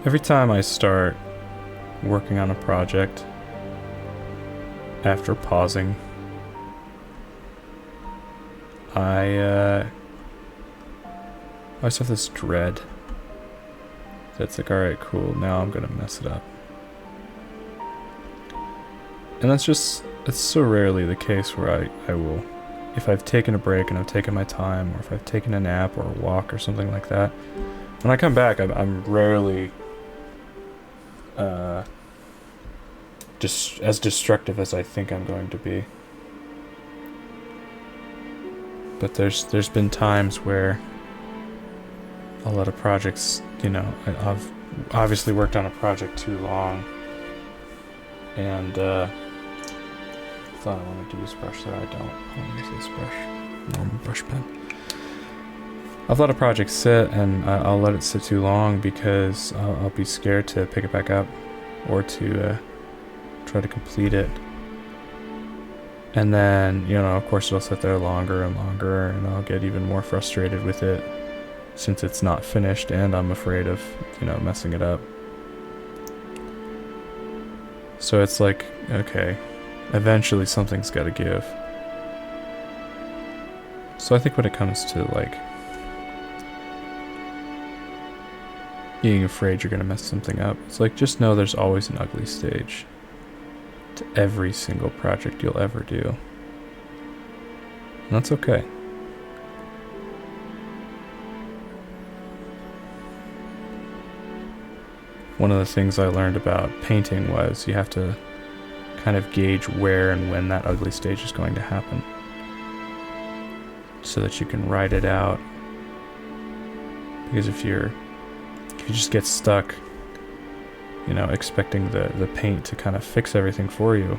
S2: Every time I start working on a project, after pausing, I always have this dread that's like, alright, cool, now I'm gonna mess it up. And that's so rarely the case where I will, if I've taken a break and I've taken my time, or if I've taken a nap or a walk or something like that, when I come back, I'm rarely just as destructive as I think I'm going to be. But there's been times where a lot of projects, you know, I've obviously worked on a project too long, and thought I wanted to use a brush there. I don't. I want to use this brush, normal brush pen. I've let a project sit, and I'll let it sit too long because I'll be scared to pick it back up or to try to complete it. And then, you know, of course it'll sit there longer and longer, and I'll get even more frustrated with it since it's not finished, and I'm afraid of, you know, messing it up. So it's like, okay, eventually something's got to give. So I think when it comes to, like, being afraid you're going to mess something up, it's like, just know there's always an ugly stage to every single project you'll ever do. And that's okay. One of the things I learned about painting was you have to kind of gauge where and when that ugly stage is going to happen, so that you can write it out. Because if you just get stuck, you know, expecting the paint to kind of fix everything for you,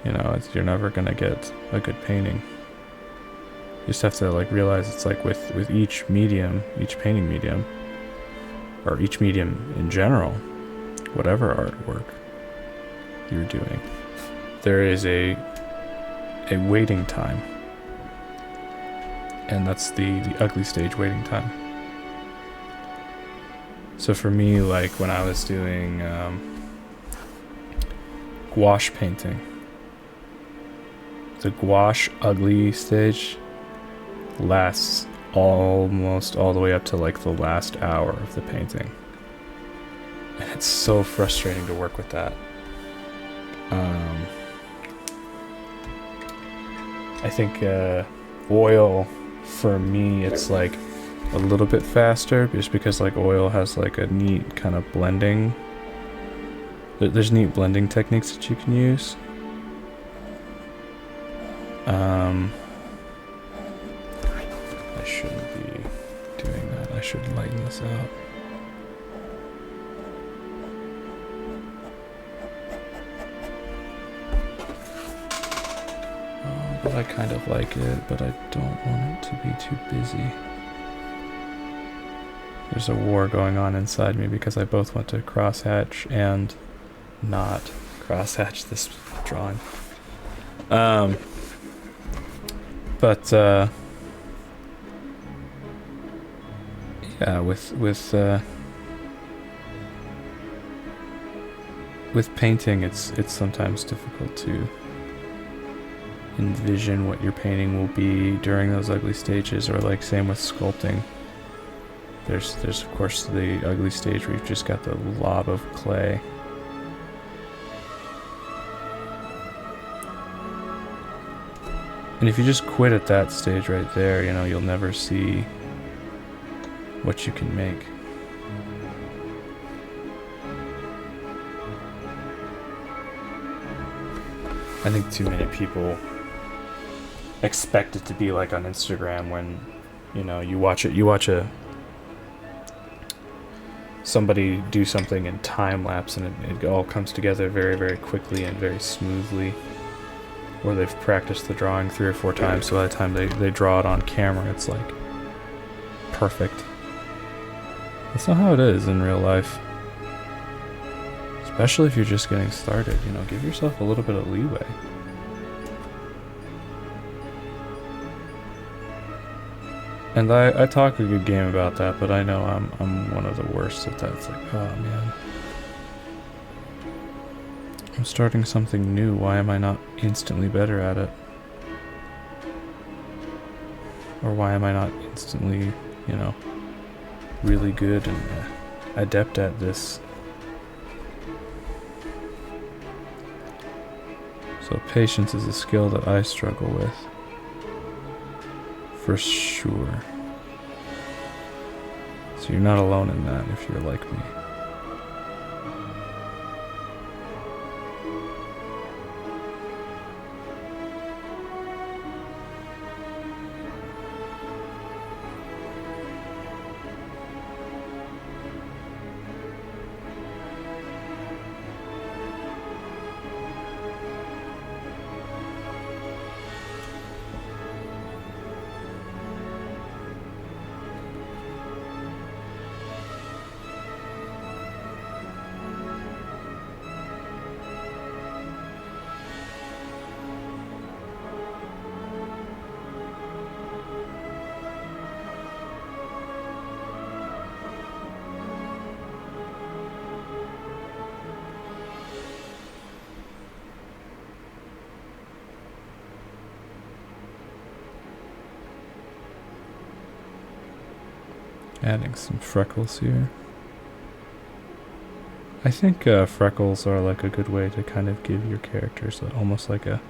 S2: you know, you're never gonna get a good painting. You just have to, like, realize it's like with each medium, each painting medium, or each medium in general, whatever artwork you're doing, there is a waiting time. And that's the ugly stage waiting time. So for me, like when I was doing gouache painting, the gouache ugly stage lasts almost all the way up to like the last hour of the painting. And it's so frustrating to work with that. I think oil, for me, it's like a little bit faster, just because like oil has like a neat kind of blending. There's neat blending techniques that you can use. I shouldn't be doing that. I should lighten this out. Oh, but I kind of like it, but I don't want it to be too busy. There's a war going on inside me because I both want to crosshatch and not crosshatch this drawing. Yeah, with painting, it's sometimes difficult to envision what your painting will be during those ugly stages, or like same with sculpting. There's of course the ugly stage where you've just got the lob of clay. And if you just quit at that stage right there, you know, you'll never see what you can make. I think too many people expect it to be like on Instagram when, you know, you watch somebody do something in time lapse and it all comes together very, very quickly and very smoothly. Or they've practiced the drawing 3 or 4 times, so by the time they draw it on camera, it's like perfect. That's not how it is in real life. Especially if you're just getting started, you know, give yourself a little bit of leeway. And I talk a good game about that, but I know I'm one of the worst at that. It's like, oh man, I'm starting something new. Why am I not instantly better at it? Or why am I not instantly, you know, really good and adept at this? So patience is a skill that I struggle with. For sure. So you're not alone in that if you're like me. Adding some freckles here. I think freckles are like a good way to kind of give your characters almost like a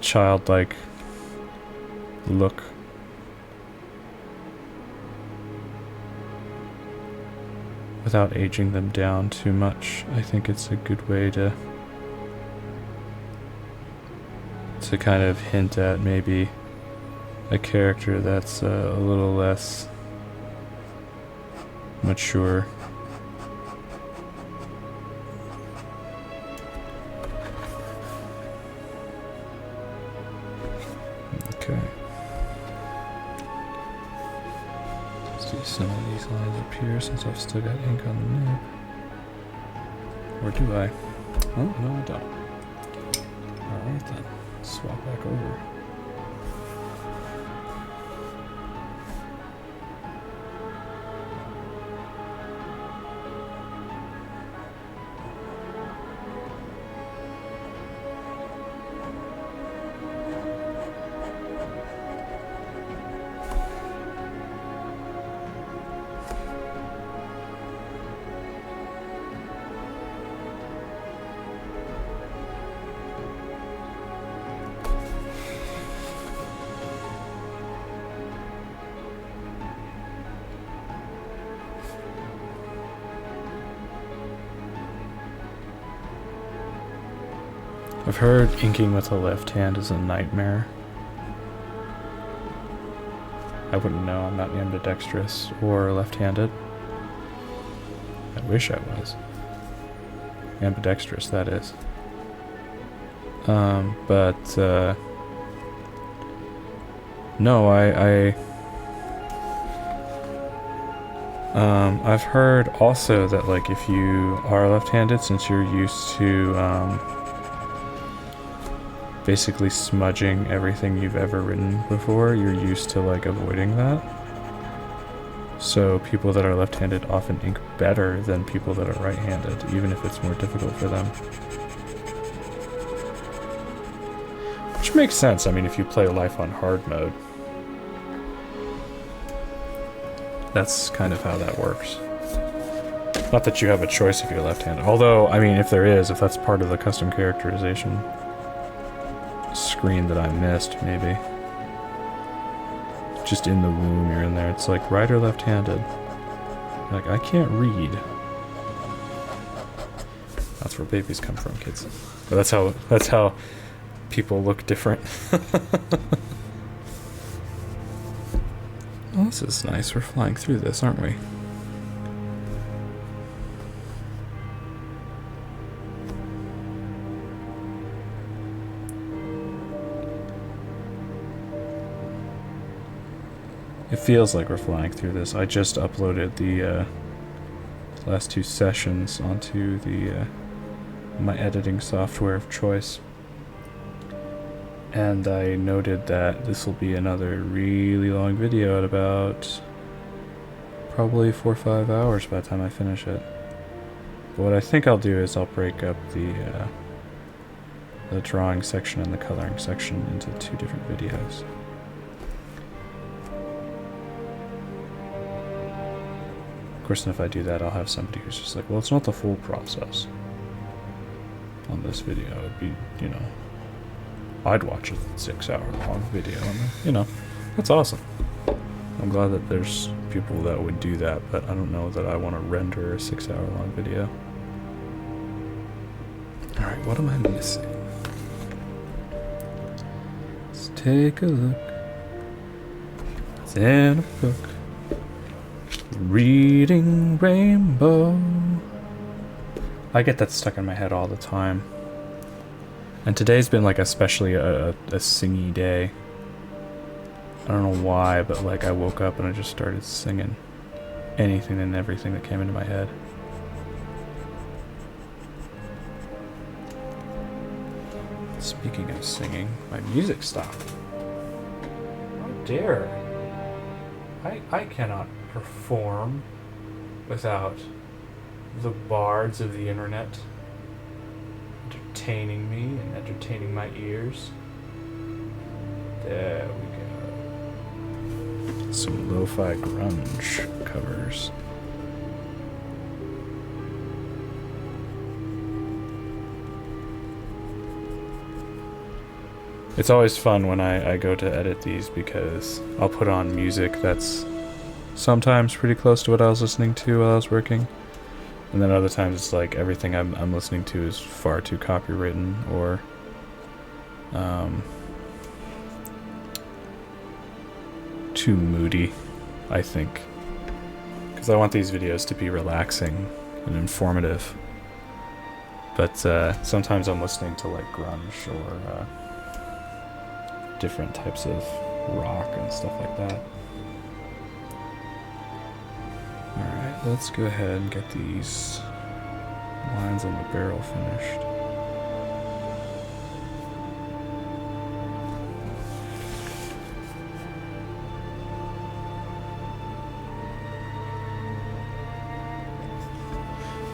S2: childlike look. Without aging them down too much. I think it's a good way to kind of hint at maybe a character that's a little less mature. Okay. Let's do some of these lines up here since I've still got ink on the nib. Or do I? Oh, no I don't. Alright then. Swap back over. I've heard inking with the left hand is a nightmare. I wouldn't know, I'm not ambidextrous or left-handed. I wish I was. Ambidextrous, that is. No, I've heard also that like if you are left-handed, since you're used to basically smudging everything you've ever written before, you're used to like avoiding that. So people that are left-handed often ink better than people that are right-handed, even if it's more difficult for them. Which makes sense, I mean, if you play life on hard mode. That's kind of how that works. Not that you have a choice if you're left-handed. Although, I mean, if there is, if that's part of the custom characterization screen that I missed, maybe. Just in the womb, you're in there. It's like right or left-handed. Like, I can't read. That's where babies come from, kids. But that's how people look different. Well, this is nice. We're flying through this, aren't we? It feels like we're flying through this. I just uploaded the last two sessions onto the my editing software of choice. And I noted that this will be another really long video at about probably 4 or 5 hours by the time I finish it. But what I think I'll do is I'll break up the drawing section and the coloring section into 2 different videos. Of course, if I do that, I'll have somebody who's just like, well, it's not the full process on this video. It'd be, you know, I'd watch a 6-hour long video, and, you know, that's awesome. I'm glad that there's people that would do that, but I don't know that I want to render a 6-hour long video. Alright, what am I missing? Let's take a look. It's in a book. Reading Rainbow. I get that stuck in my head all the time. And today's been like especially a singy day. I don't know why, but like I woke up and I just started singing anything and everything that came into my head. Speaking of singing, my music stopped. How dare I cannot perform without the bards of the internet entertaining me and entertaining my ears. There we go. Some lo-fi grunge covers. It's always fun when I go to edit these because I'll put on music that's sometimes pretty close to what I was listening to while I was working. And then other times it's like everything I'm listening to is far too copywritten or too moody, I think. Because I want these videos to be relaxing and informative. But sometimes I'm listening to like grunge or different types of rock and stuff like that. Alright, let's go ahead and get these lines on the barrel finished.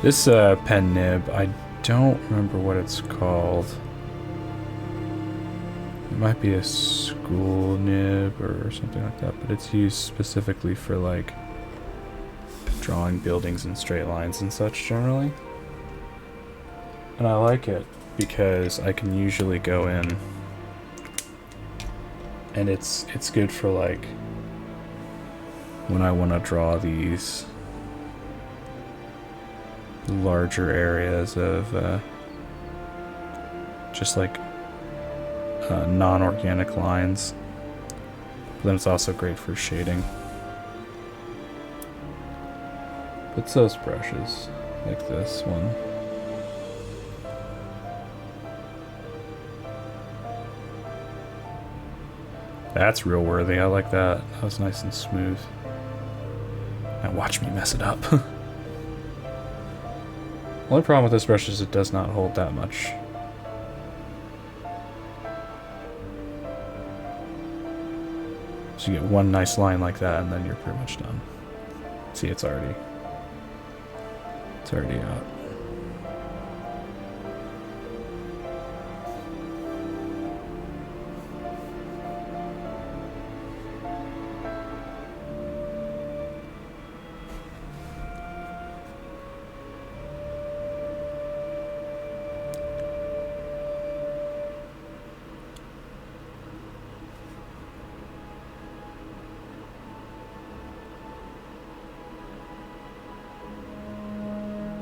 S2: This pen nib, I don't remember what it's called. It might be a school nib or something like that, but it's used specifically for like drawing buildings in straight lines and such generally. And I like it because I can usually go in and it's good for like when I want to draw these larger areas of just like non-organic lines, but then it's also great for shading. But those brushes, like this one. That's real worthy, I like that. That was nice and smooth. Now watch me mess it up. The only problem with this brush is it does not hold that much. So you get one nice line like that and then you're pretty much done. See, it's already out.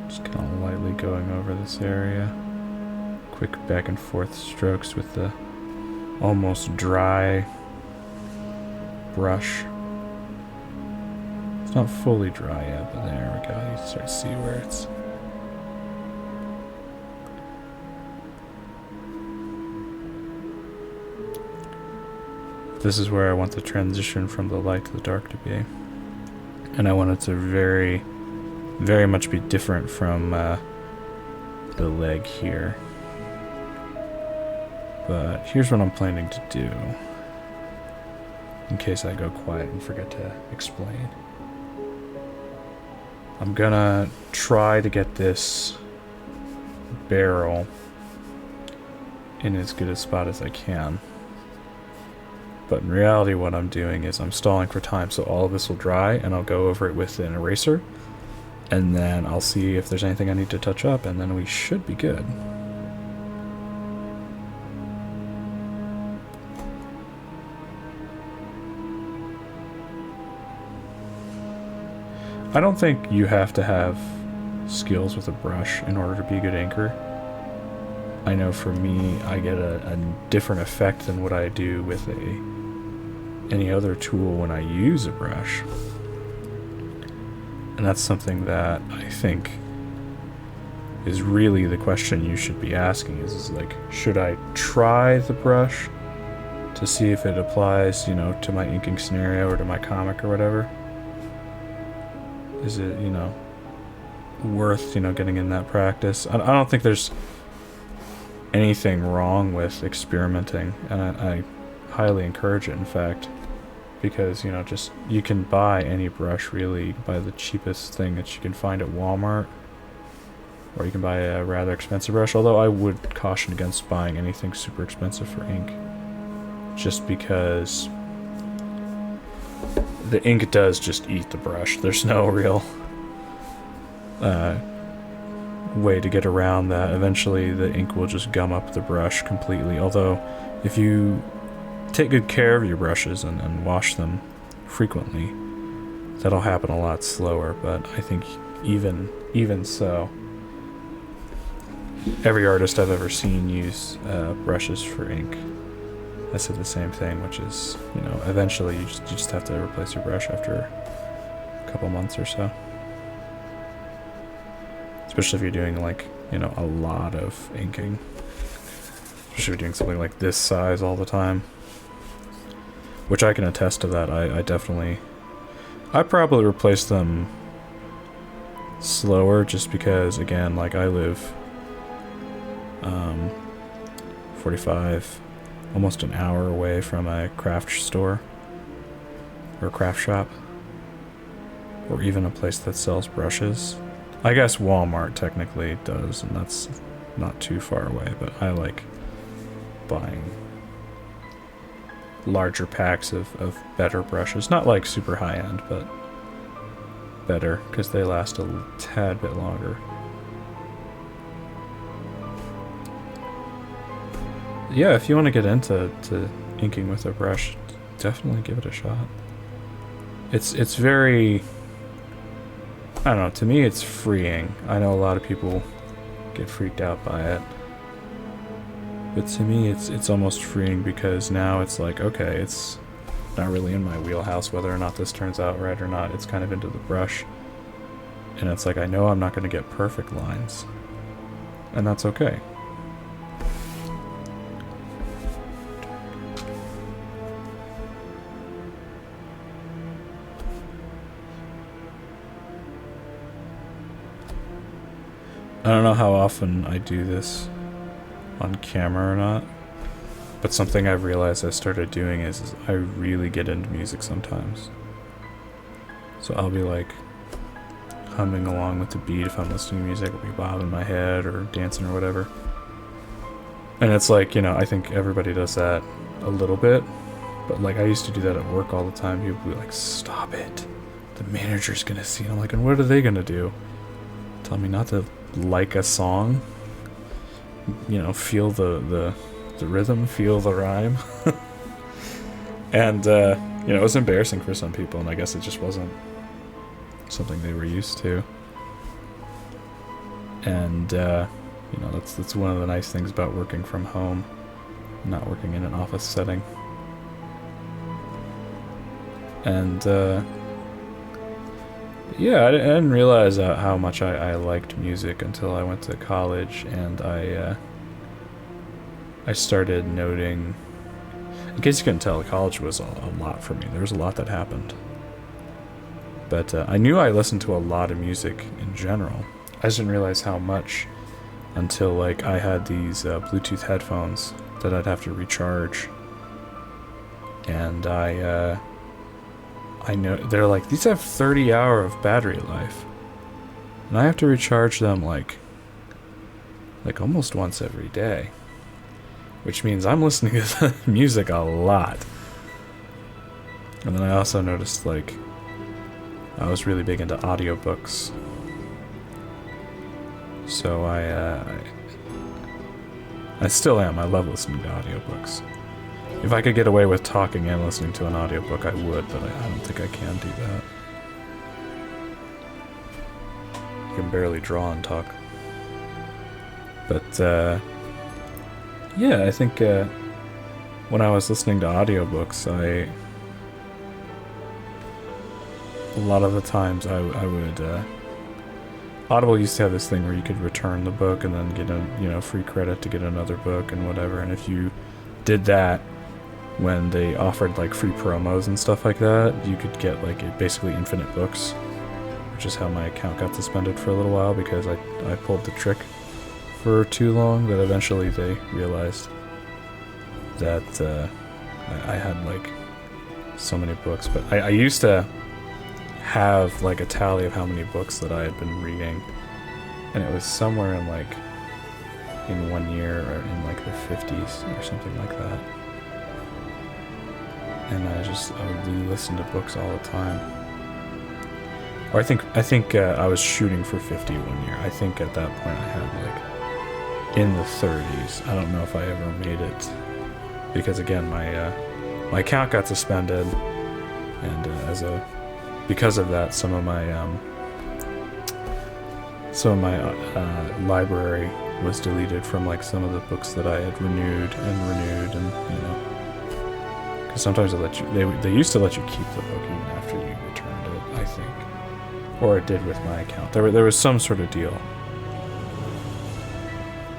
S2: Just kind of lightly going over this area. Quick back and forth strokes with the almost dry brush. It's not fully dry yet, but there we go. You can start to see where it's... This is where I want the transition from the light to the dark to be. And I want it to very much be different from the leg here. But here's what I'm planning to do, in case I go quiet and forget to explain. I'm gonna try to get this barrel in as good a spot as I can. But in reality what I'm doing is I'm stalling for time, so all of this will dry and I'll go over it with an eraser. And then I'll see if there's anything I need to touch up, and then we should be good. I don't think you have to have skills with a brush in order to be a good inker. I know for me, I get a different effect than what I do with any other tool when I use a brush. And that's something that I think is really the question you should be asking is like, should I try the brush to see if it applies, you know, to my inking scenario or to my comic or whatever? Is it, you know, worth, you know, getting in that practice? I don't think there's anything wrong with experimenting, and I highly encourage it, in fact. Because, you know, just, you can buy any brush, really, buy the cheapest thing that you can find at Walmart. Or you can buy a rather expensive brush, although I would caution against buying anything super expensive for ink. Just because the ink does just eat the brush. There's no real way to get around that. Eventually the ink will just gum up the brush completely, although if you take good care of your brushes and wash them frequently, that'll happen a lot slower. But I think even so, every artist I've ever seen use brushes for ink has said the same thing, which is, you know, eventually you just have to replace your brush after a couple months or so. Especially if you're doing, like, you know, a lot of inking. Especially if you're doing something like this size all the time. Which I can attest to that. I probably replace them slower just because, again, like, I live 45, almost an hour away from a craft store or craft shop, or even a place that sells brushes. I guess Walmart technically does, and that's not too far away, but I like buying larger packs of better brushes. Not like super high-end, but better, because they last a tad bit longer. Yeah, if you want to get into inking with a brush, definitely give it a shot. It's very, I don't know, to me it's freeing. I know a lot of people get freaked out by it. But to me it's almost freeing, because now it's like, okay, it's not really in my wheelhouse whether or not this turns out right or not. It's kind of into the brush. And it's like, I know I'm not going to get perfect lines. And that's okay. I don't know how often I do this on camera or not, but something I've realized I started doing is I really get into music sometimes. So I'll be like humming along with the beat if I'm listening to music, I'll be bobbing my head or dancing or whatever. And it's like, you know, I think everybody does that a little bit, but like I used to do that at work all the time. People would be like, stop it, the manager's gonna see. And I'm like, and what are they gonna do? Tell me not to like a song? You know, feel the rhythm, feel the rhyme. And you know, it was embarrassing for some people, and I guess it just wasn't something they were used to. And you know, that's one of the nice things about working from home, not working in an office setting. And yeah, I didn't realize how much I liked music until I went to college, and I started noting, in case you couldn't tell, college was a lot for me. There was a lot that happened. But I knew I listened to a lot of music in general. I just didn't realize how much until like I had these Bluetooth headphones that I'd have to recharge. And I know they're like, these have 30 hour of battery life, and I have to recharge them like almost once every day, which means I'm listening to the music a lot. And then I also noticed, like, I was really big into audiobooks, so I still am. I love listening to audiobooks. If I could get away with talking and listening to an audiobook, I would, but I don't think I can do that. I can barely draw and talk. But, yeah, I think when I was listening to audiobooks, a lot of the times I would... Audible used to have this thing where you could return the book and then get a free credit to get another book and whatever, and if you did that when they offered like free promos and stuff like that, you could get like basically infinite books, which is how my account got suspended for a little while, because I pulled the trick for too long that eventually they realized that I had like so many books. But I used to have like a tally of how many books that I had been reading, and it was somewhere in 1 year or in like the 50s or something like that. and I would listen to books all the time. Or I think I was shooting for 50 one year. I think at that point I had like in the 30s. I don't know if I ever made it because again my account got suspended, and because of that, some of my library was deleted from like some of the books that I had renewed, and you know, because sometimes they used to let you keep the book even after you returned it, I think, or it did with my account. There was some sort of deal.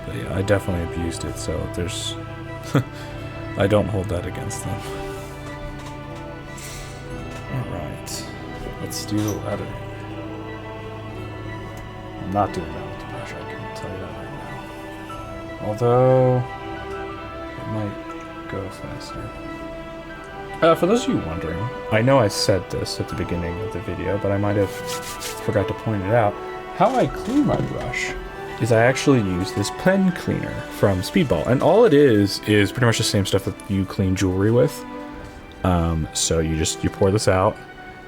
S2: But yeah, I definitely abused it, so there's I don't hold that against them. Alright, let's do the lettering. I'm not doing that with the brush, I can tell you that right now. Although, it might go faster. For those of you wondering, I know I said this at the beginning of the video, but I might have forgot to point it out. How I clean my brush is I actually use this pen cleaner from Speedball, and all it is pretty much the same stuff that you clean jewelry with. So you pour this out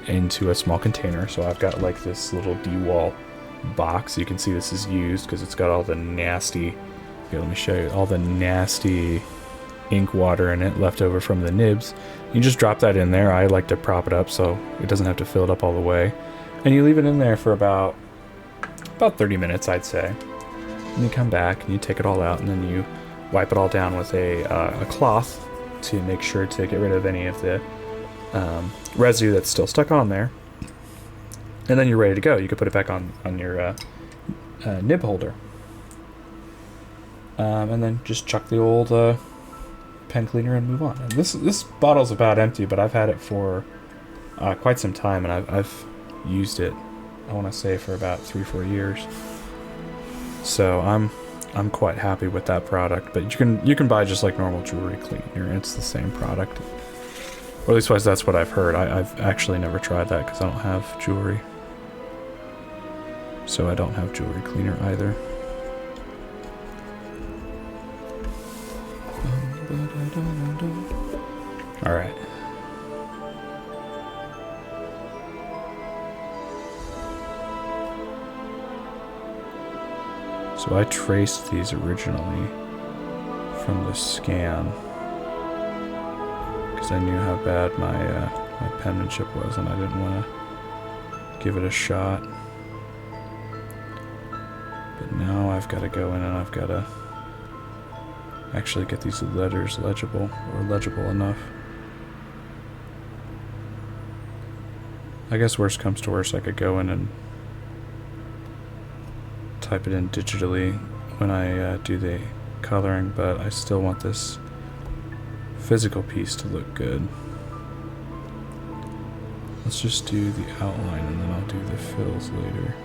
S2: into a small container. So I've got like this little D-wall box. You can see this is used because it's got all the nasty, here, let me show you, all the nasty ink water in it left over from the nibs. You just drop that in there. I like to prop it up so it doesn't have to fill it up all the way. And you leave it in there for about 30 minutes, I'd say. And you come back and you take it all out, and then you wipe it all down with a cloth to make sure to get rid of any of the residue that's still stuck on there. And then you're ready to go. You can put it back on your nib holder. And then just chuck the old pen cleaner and move on. And this bottle's about empty, but I've had it for quite some time, and I've used it, I want to say, for about 3-4 years. So I'm quite happy with that product. But you can buy just like normal jewelry cleaner. It's the same product. Or at least that's what I've heard. I've actually never tried that because I don't have jewelry. So I don't have jewelry cleaner either. Alright. So I traced these originally from the scan because I knew how bad my penmanship was, and I didn't want to give it a shot. But now I've got to go in and I've got to actually get these letters legible, or legible enough. I guess worst comes to worst, I could go in and type it in digitally when I do the coloring, but I still want this physical piece to look good. Let's just do the outline and then I'll do the fills later.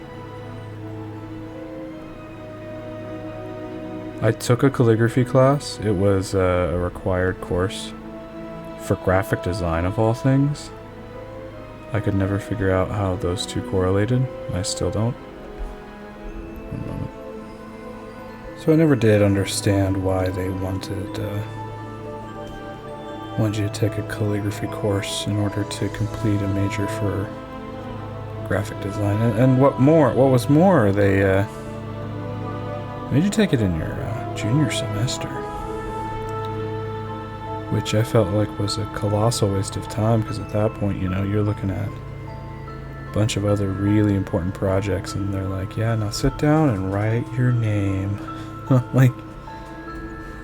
S2: I took a calligraphy class. It was a required course for graphic design of all things. I could never figure out how those two correlated. I still don't. One moment. So I never did understand why they wanted you to take a calligraphy course in order to complete a major for graphic design. And what was more, they made you take it in your junior semester, which I felt like was a colossal waste of time, because at that point, you know, you're looking at a bunch of other really important projects, and they're like, yeah, now sit down and write your name. Like,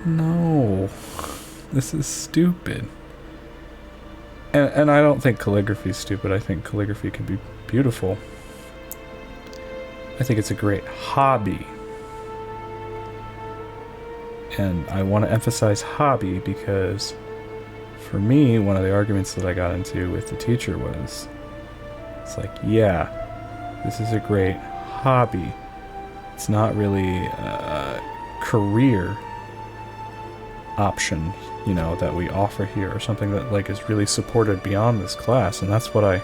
S2: no, this is stupid. And I don't think calligraphy is stupid. I think calligraphy can be beautiful. I think it's a great hobby. And I want to emphasize hobby because for me, one of the arguments that I got into with the teacher was, it's like, yeah, this is a great hobby. It's not really a career option, you know, that we offer here, or something that like is really supported beyond this class. And that's what I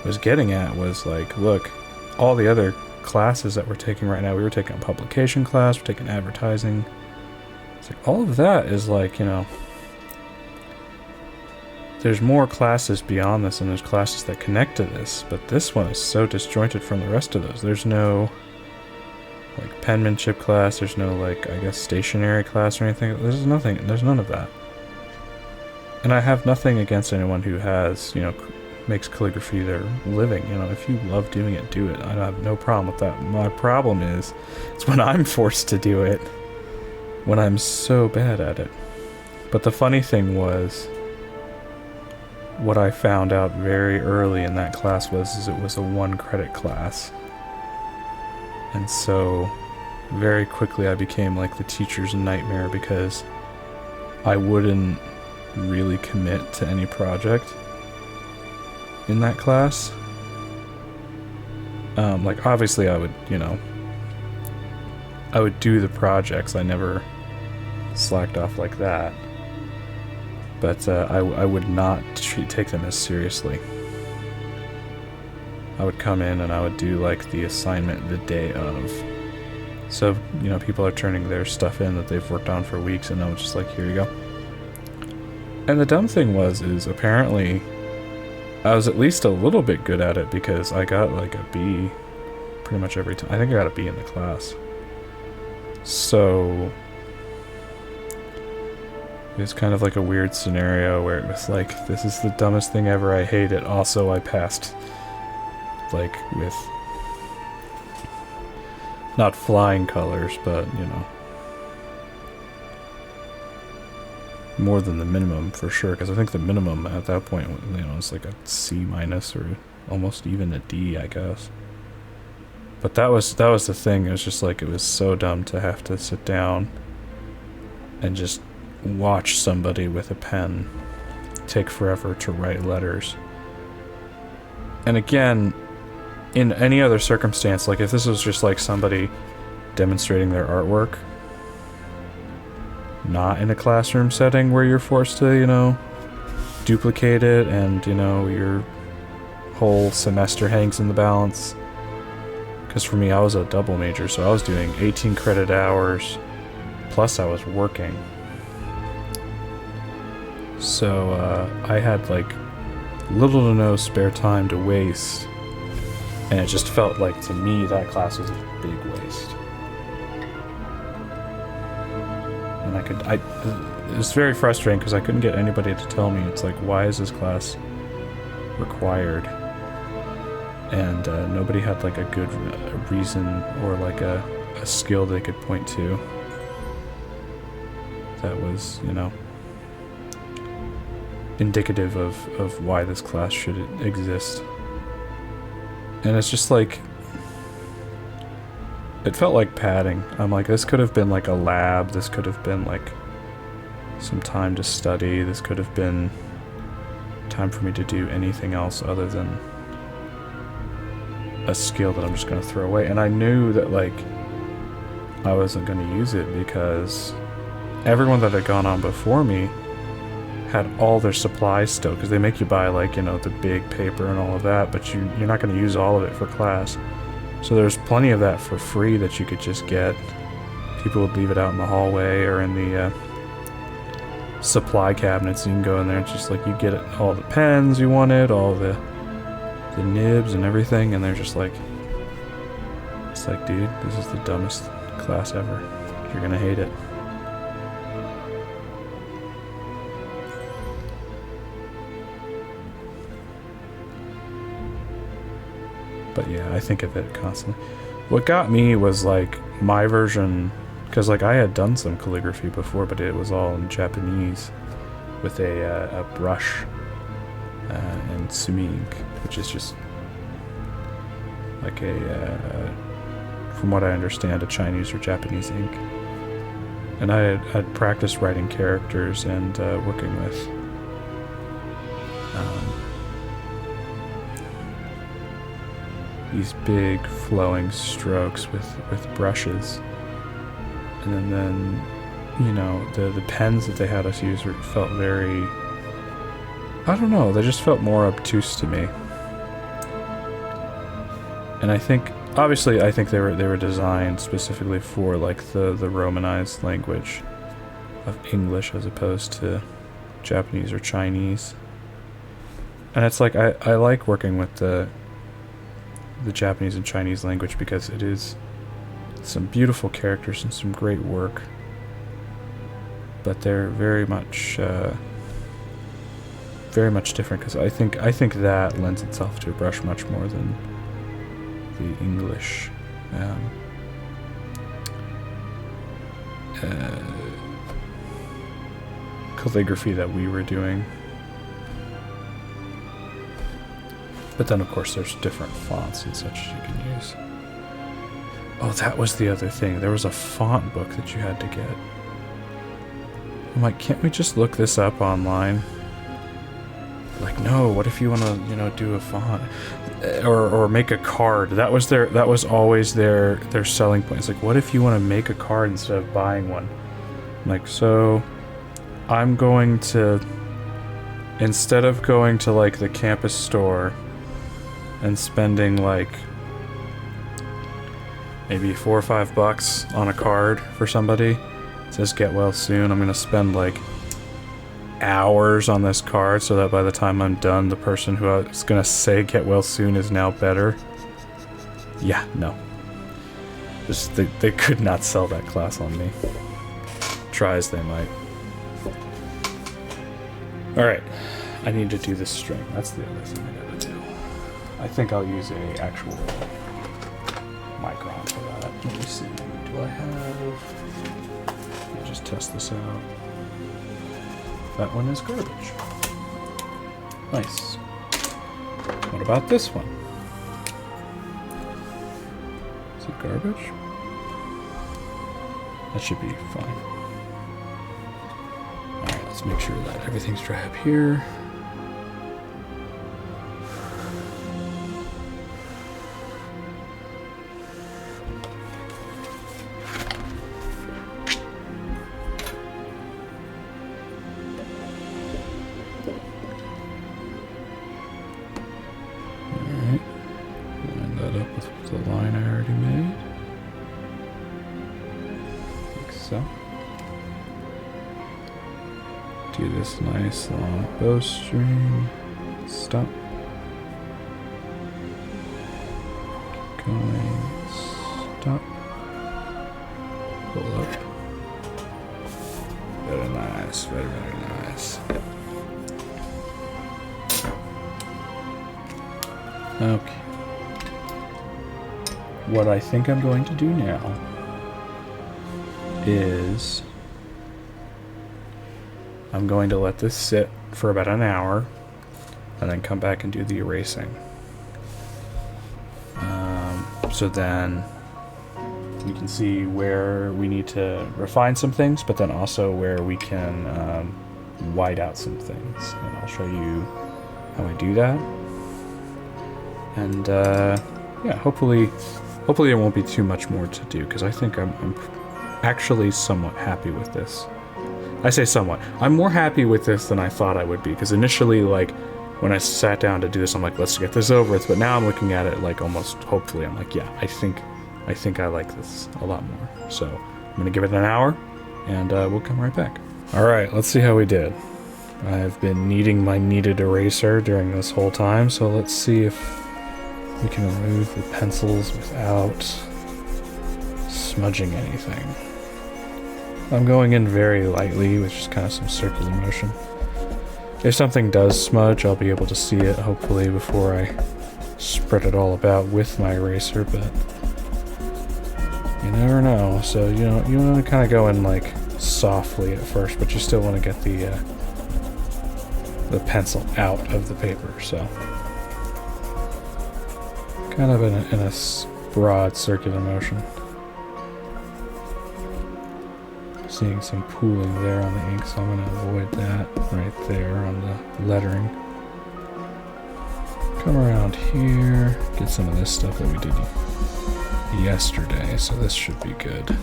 S2: was getting at, was like, look, all the other classes that we're taking right now, we were taking a publication class, we're taking advertising. It's like all of that is like, you know, there's more classes beyond this, and there's classes that connect to this, but this one is so disjointed from the rest of those. There's no, like, penmanship class, there's no, like, I guess, stationary class or anything. There's none of that. And I have nothing against anyone who has, you know, makes calligraphy their living. You know, if you love doing it, do it. I have no problem with that. My problem is, it's when I'm forced to do it, when I'm so bad at it. But the funny thing was, what I found out very early in that class was it was a 1-credit class. And so, very quickly I became like the teacher's nightmare because I wouldn't really commit to any project in that class. Like, obviously I would, you know, I would do the projects. I never slacked off like that. But I would not take them as seriously. I would come in and I would do, like, the assignment the day of. So, you know, people are turning their stuff in that they've worked on for weeks, and I was just like, here you go. And the dumb thing is apparently I was at least a little bit good at it because I got, like, a B pretty much every time. I think I got a B in the class. So it was kind of like a weird scenario where it was like, this is the dumbest thing ever, I hate it. Also, I passed, like, with not flying colors, but, you know, more than the minimum for sure, because I think the minimum at that point, you know, is like a C- or almost even a D, I guess. But that was the thing. It was just like, it was so dumb to have to sit down and just watch somebody with a pen take forever to write letters. And again, in any other circumstance, like if this was just like somebody demonstrating their artwork, not in a classroom setting where you're forced to, you know, duplicate it and, you know, your whole semester hangs in the balance. Because for me, I was a double major, so I was doing 18 credit hours, plus I was working. So I had, like, little to no spare time to waste, and it just felt like, to me, that class was a big waste. And it was very frustrating because I couldn't get anybody to tell me, it's like, why is this class required? And nobody had, like, a good reason or, like, a skill they could point to that was, you know, indicative of why this class should exist. And it's just like, it felt like padding. I'm like, this could have been like a lab, this could have been like some time to study, this could have been time for me to do anything else other than a skill that I'm just going to throw away. And I knew that, like, I wasn't going to use it because everyone that had gone on before me had all their supplies still, because they make you buy, like, you know, the big paper and all of that, but you're not going to use all of it for class. So there's plenty of that for free that you could just get. People would leave it out in the hallway or in the supply cabinets. You can go in there and just, like, you get it, all the pens you wanted, all the nibs and everything, and they're just like, it's like, dude, this is the dumbest class ever. You're gonna hate it. But yeah, I think of it constantly. What got me was, like, my version, because, like, I had done some calligraphy before, but it was all in Japanese with a brush and sumi ink, which is just like from what I understand, a Chinese or Japanese ink. And I had practiced writing characters and working with these big flowing strokes with brushes. And then you know, the pens that they had us use felt very, I don't know, they just felt more obtuse to me. And I think, obviously, I think they were designed specifically for, like, the Romanized language of English as opposed to Japanese or Chinese. And it's like, I like working with the Japanese and Chinese language because it is some beautiful characters and some great work. But they're very much different, because I think that lends itself to a brush much more than the English calligraphy that we were doing. But then, of course, there's different fonts and such you can use. Oh, that was the other thing. There was a font book that you had to get. I'm like, can't we just look this up online? Like, no, what if you want to, you know, do a font? Or make a card. That was always their selling point. It's like, what if you want to make a card instead of buying one? I'm like, so I'm going to, instead of going to like the campus store and spending like maybe $4 or $5 on a card for somebody, it says get well soon, I'm gonna spend like hours on this card so that by the time I'm done, the person who I was gonna say get well soon is now better. Yeah, no. Just, they could not sell that class on me. Try as they might. Alright, I need to do this string. That's the other thing I gotta do. I think I'll use a actual micron for that. Let me see, do I have... Let me just test this out. That one is garbage. Nice. What about this one? Is it garbage? That should be fine. Alright, let's make sure that everything's dry up here. Do this nice long bowstring. Stop. Keep going. Stop. Pull up. Very nice. Very, very nice. Okay. What I think I'm going to do now is I'm going to let this sit for about an hour and then come back and do the erasing. So then we can see where we need to refine some things, but then also where we can white out some things. And I'll show you how I do that. And yeah, hopefully there won't be too much more to do, because I think I'm actually somewhat happy with this. I say somewhat. I'm more happy with this than I thought I would be, because initially, like, when I sat down to do this, I'm like, let's get this over with. But now I'm looking at it like almost, hopefully, I'm like, yeah, I think I like this a lot more. So I'm gonna give it an hour, and we'll come right back. All right, let's see how we did. I've been needing my kneaded eraser during this whole time, so let's see if we can remove the pencils without smudging anything. I'm going in very lightly with just kind of some circular motion. If something does smudge, I'll be able to see it, hopefully, before I spread it all about with my eraser, but you never know. So, you know, you want to kind of go in, like, softly at first, but you still want to get the pencil out of the paper, so. Kind of in a broad circular motion. Seeing some pooling there on the ink, so I'm going to avoid that right there on the lettering. Come around here, get some of this stuff that we did yesterday, so this should be good.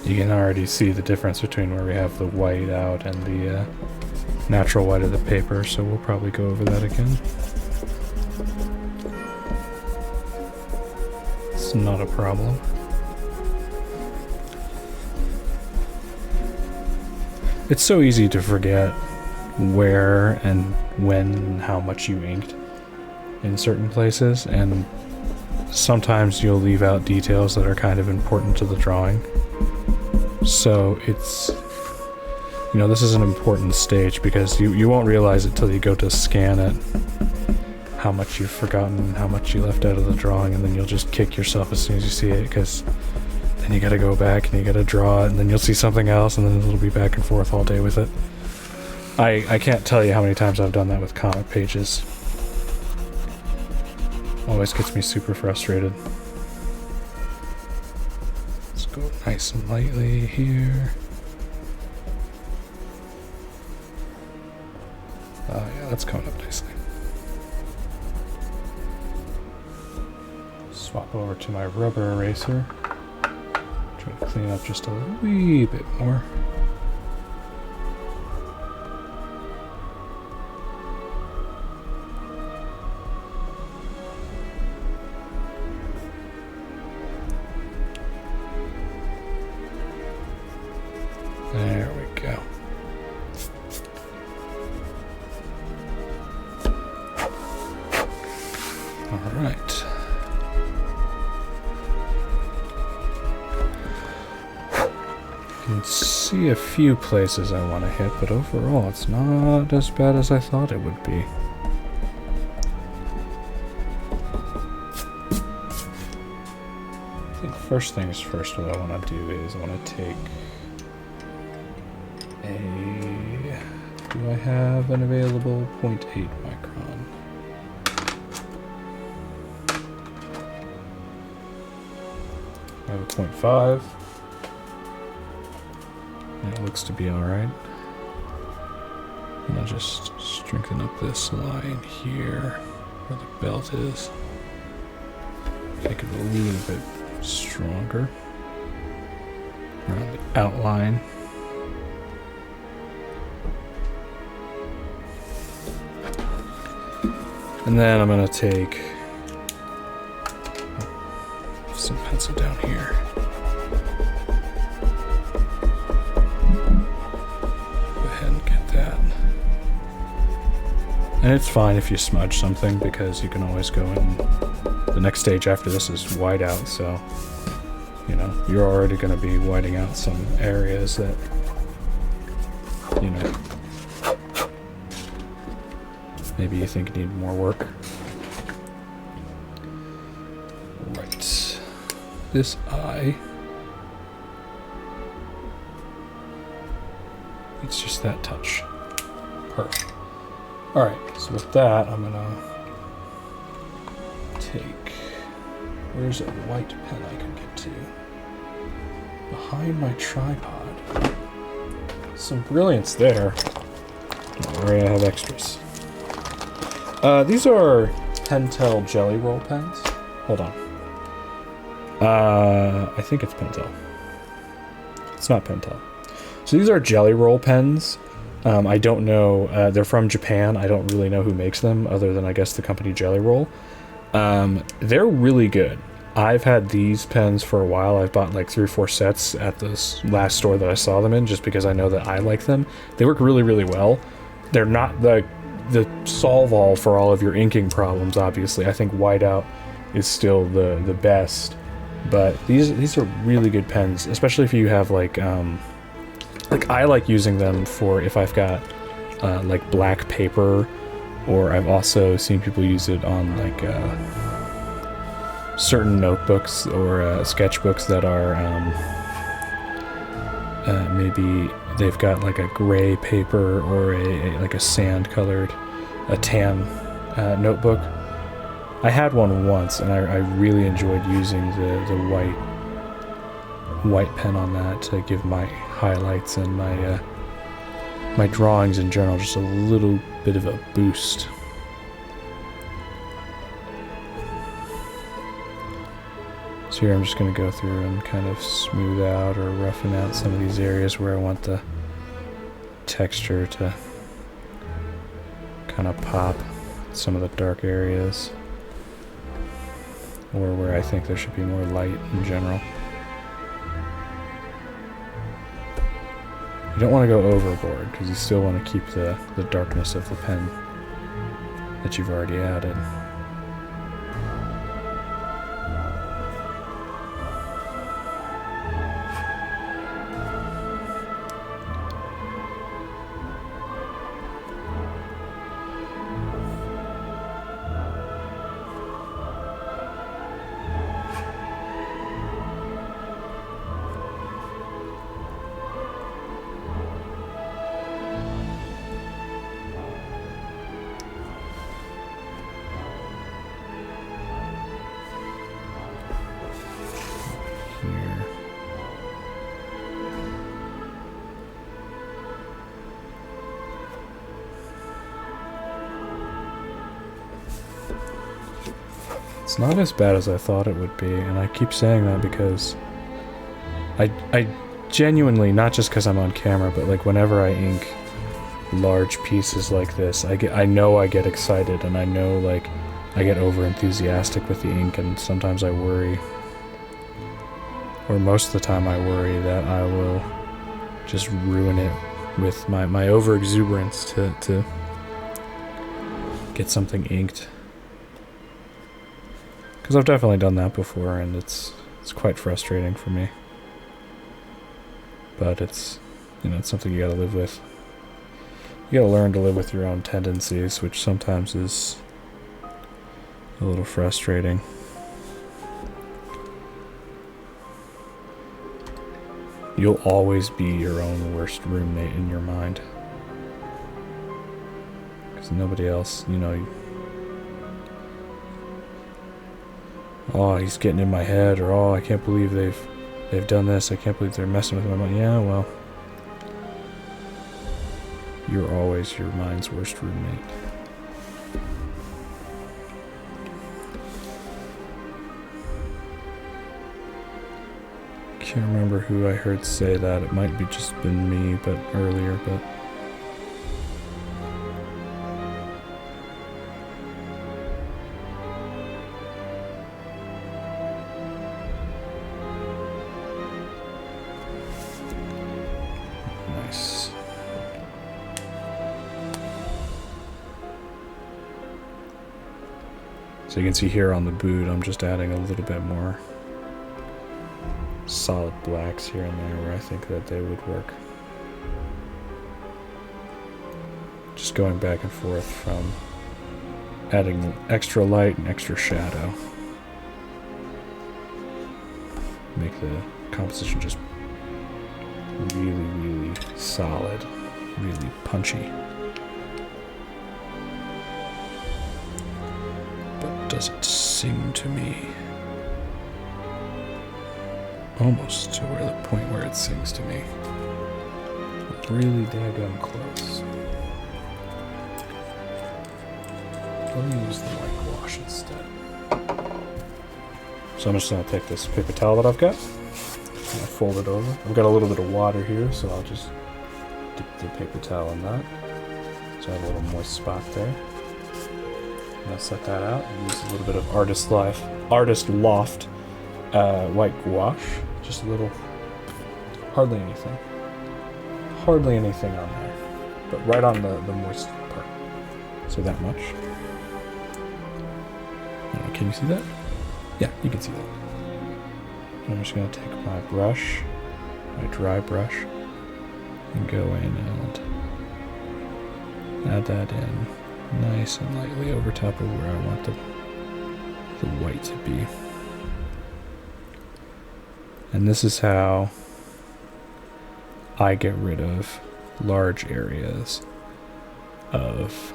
S2: You can already see the difference between where we have the white out and the natural white of the paper, so we'll probably go over that again. Not a problem. it's so easy to forget where and when and how much you inked in certain places, and sometimes you'll leave out details that are kind of important to the drawing. So it's, you know, this is an important stage because you won't realize it till you go to scan it, how much you've forgotten, how much you left out of the drawing, and then you'll just kick yourself as soon as you see it, because then you gotta go back and you gotta draw it, and then you'll see something else, and then it'll be back and forth all day with it. I can't tell you how many times I've done that with comic pages. Always gets me super frustrated. Let's go nice and lightly here. Oh yeah, that's coming up nicely. Swap over to my rubber eraser. Try to clean up just a wee bit more. There we go. All right. I can see a few places I want to hit, but overall it's not as bad as I thought it would be. I think first things first, what I want to do is I want to take do I have an available 0.8 micron? I have a 0.5. It looks to be alright. And I'll just strengthen up this line here where the belt is. Make it a little bit stronger around the outline. And then I'm going to take some pencil down here. Go ahead and get that. And it's fine if you smudge something, because you can always go in. The next stage after this is whiteout, so you know, you're already going to be whiting out some areas that, you know, maybe you think need more work. Right. This eye. It's just that touch. Perfect. Alright, so with that, I'm gonna take... Where's a white pen I can get to? Behind my tripod. Some brilliance there. Don't worry, I have extras. These are Pentel Jelly Roll pens. Hold on. I think it's Pentel. It's not Pentel. So these are Jelly Roll pens. I don't know. They're from Japan. I don't really know who makes them, other than I guess the company Jelly Roll. They're really good. I've had these pens for a while. I've bought like 3 or 4 sets at this last store that I saw them in, just because I know that I like them. They work really, really well. They're not the solve-all for all of your inking problems, obviously. I think whiteout is still the best, but these are really good pens, especially if you have like I like using them for if I've got like black paper, or I've also seen people use it on like certain notebooks or sketchbooks that are maybe they've got like a gray paper or like a sand colored, a tan notebook. I had one once and I really enjoyed using the white pen on that to give my highlights and my drawings in general just a little bit of a boost. So here I'm just going to go through and kind of smooth out or roughen out some of these areas where I want the texture to kind of pop, some of the dark areas, or where I think there should be more light in general. You don't want to go overboard, because you still want to keep the darkness of the pen that you've already added. It's not as bad as I thought it would be, and I keep saying that because I genuinely, not just because I'm on camera, but like whenever I ink large pieces like this, I know I get excited, and I know like I get over enthusiastic with the ink, and sometimes I worry, or most of the time I worry that I will just ruin it with my over exuberance to get something inked. Because I've definitely done that before, and it's quite frustrating for me. But it's, you know, it's something you gotta live with. You gotta learn to live with your own tendencies, which sometimes is a little frustrating. You'll always be your own worst roommate in your mind. Because nobody else, you know... Oh, he's getting in my head, or oh, I can't believe they've done this, I can't believe they're messing with him. I'm like, yeah, well, you're always your mind's worst roommate. Can't remember who I heard say that. It might be just been me, but earlier, but... So you can see here on the boot, I'm just adding a little bit more solid blacks here and there where I think that they would work. Just going back and forth from adding extra light and extra shadow. Make the composition just really, really solid, really punchy. Does it seem to me almost to where the point where it sings to me, really daggum close. Let me use the white wash instead. So I'm just going to take this paper towel that I've got and I'll fold it over. I've got a little bit of water here, so I'll just dip the paper towel in that, so I have a little moist spot there. I'm gonna set that out and use a little bit of Artist Loft white gouache. Just a little, hardly anything on there, but right on the moist part. So that much. Can you see that? Yeah, you can see that. I'm just gonna take my brush, my dry brush, and go in and add that in. Nice and lightly over top of where I want the white to be. And this is how I get rid of large areas of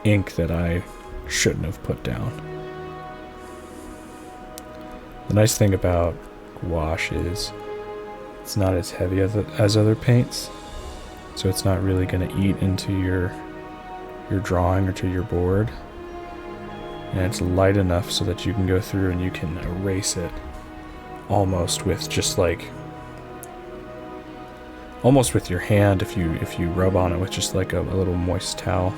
S2: ink that I shouldn't have put down. The nice thing about gouache is it's not as heavy as other paints, so it's not really going to eat into your drawing or to your board, and it's light enough so that you can go through and you can erase it almost with just like almost with your hand if you rub on it with just like a little moist towel.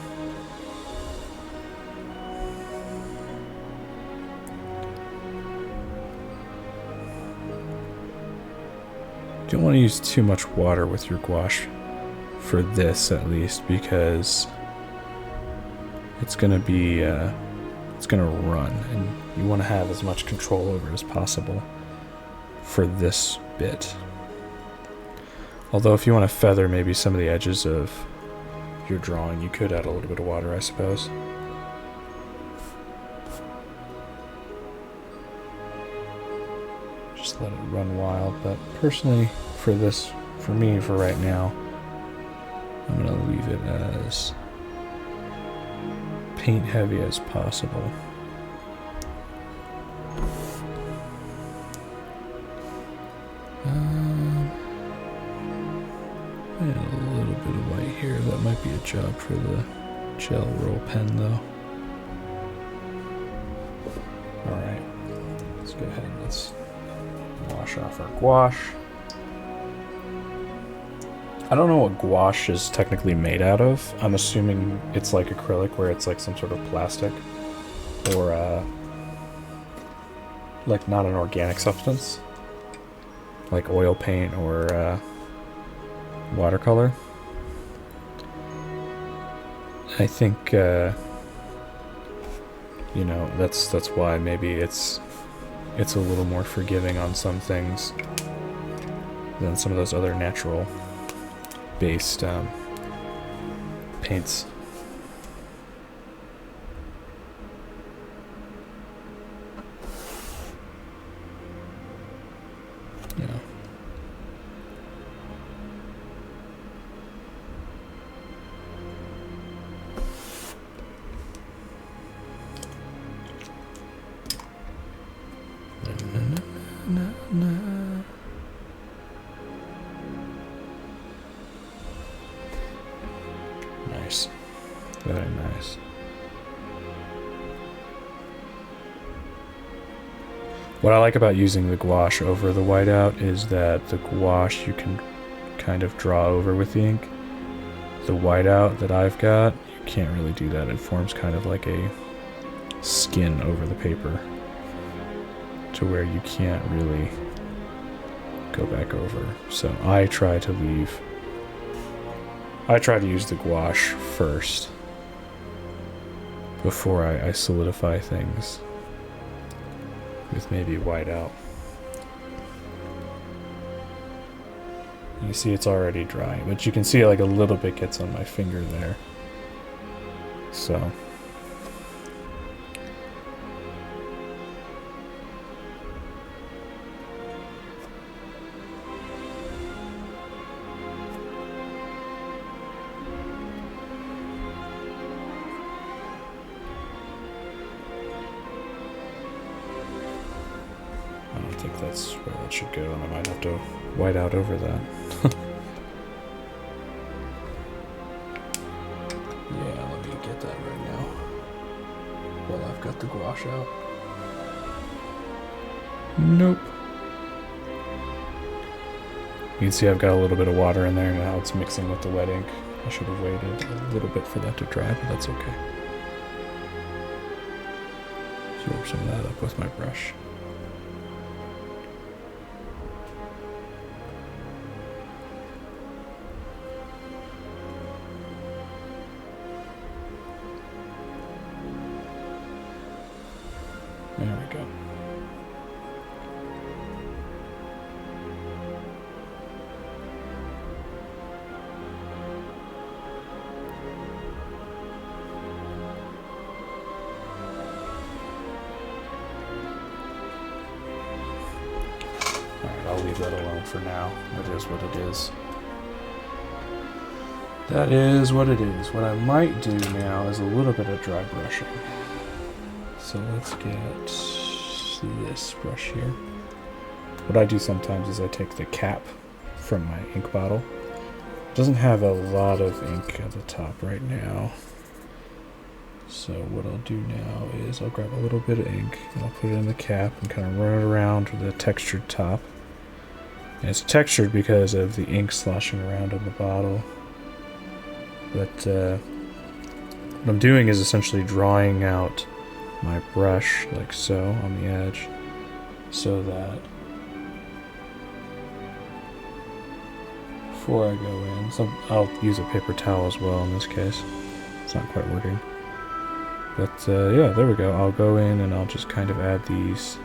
S2: You don't want to use too much water with your gouache, for this at least, because it's going to be, it's going to run, and you want to have as much control over it as possible for this bit. Although if you want to feather maybe some of the edges of your drawing, you could add a little bit of water, I suppose. Just let it run wild, but personally, for this, for me, for right now, I'm going to leave it as paint heavy as possible. And a little bit of white here. That might be a job for the gel roll pen, though. Alright, let's go ahead and let's wash off our gouache. I don't know what gouache is technically made out of. I'm assuming it's like acrylic, where it's like some sort of plastic, or like not an organic substance, like oil paint or watercolor. I think you know, that's why maybe it's a little more forgiving on some things than some of those other natural based paints. Yeah. Nice. Very nice. What I like about using the gouache over the whiteout is that the gouache you can kind of draw over with the ink. The whiteout that I've got, you can't really do that. It forms kind of like a skin over the paper, to where you can't really go back over. So I try to use the gouache first before I solidify things with maybe whiteout. You see it's already drying, but you can see like a little bit gets on my finger there. So I think that's where that should go, and I might have to white out over that. Yeah, let me get that right now while I've got the gouache out. Nope. You can see I've got a little bit of water in there, now it's mixing with the wet ink. I should have waited a little bit for that to dry, but that's okay. Absorb some of that up with my brush. There we go. Alright, I'll leave that alone for now. It is what it is. That is what it is. What I might do now is a little bit of dry brushing. So let's get this brush here. What I do sometimes is I take the cap from my ink bottle. It doesn't have a lot of ink at the top right now. So what I'll do now is I'll grab a little bit of ink and I'll put it in the cap and kind of run it around with a textured top. And it's textured because of the ink sloshing around in the bottle. But what I'm doing is essentially drawing out my brush like so on the edge, so that before I go in, so I'll use a paper towel as well in this case. It's not quite working. But yeah, there we go. I'll go in and I'll just kind of add these.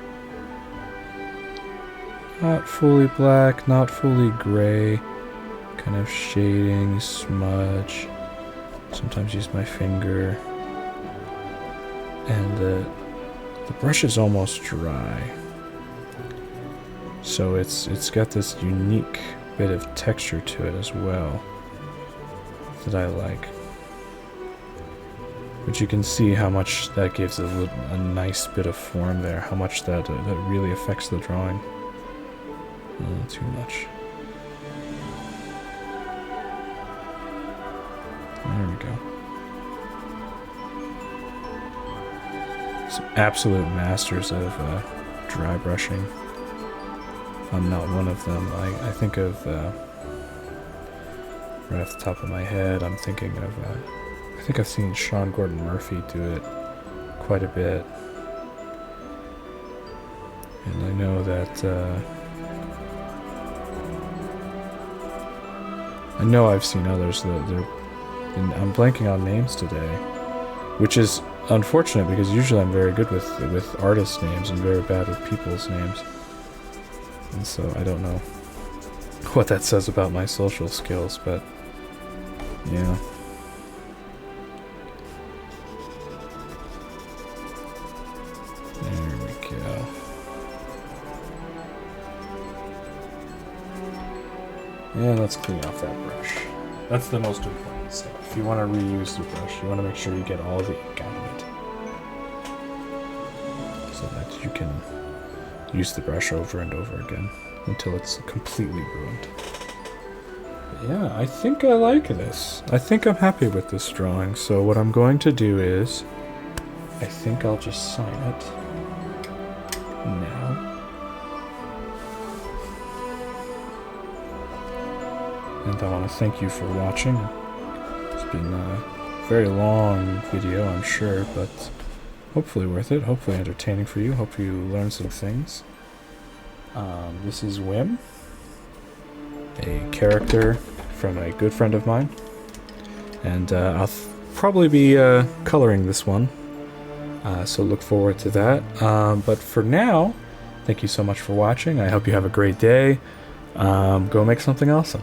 S2: Not fully black, not fully gray. Kind of shading, smudge. Sometimes use my finger. And the brush is almost dry. So it's got this unique bit of texture to it as well that I like. But you can see how much that gives a nice bit of form there, how much that really affects the drawing. Not too much. There we go. Some absolute masters of dry brushing. I'm not one of them. I think of, right off the top of my head, I'm thinking of, I think I've seen Sean Gordon Murphy do it quite a bit. And I know that, I know I've seen others that and I'm blanking on names today, which is unfortunate because usually I'm very good with artist names and very bad with people's names. And so I don't know what that says about my social skills, but yeah. There we go. And let's clean off that brush. That's the most important step. If you want to reuse the brush, you want to make sure you get all the ink out of it, so that you can use the brush over and over again until it's completely ruined. But yeah, I think I like this. I think I'm happy with this drawing, so what I'm going to do is, I think I'll just sign it now. And I want to thank you for watching. It's been a very long video, I'm sure, but hopefully worth it, hopefully entertaining for you, hope you learn some things. This is Whim, a character from a good friend of mine, and I'll probably be coloring this one, so look forward to that. But for now, thank you so much for watching. I hope you have a great day. Go make something awesome.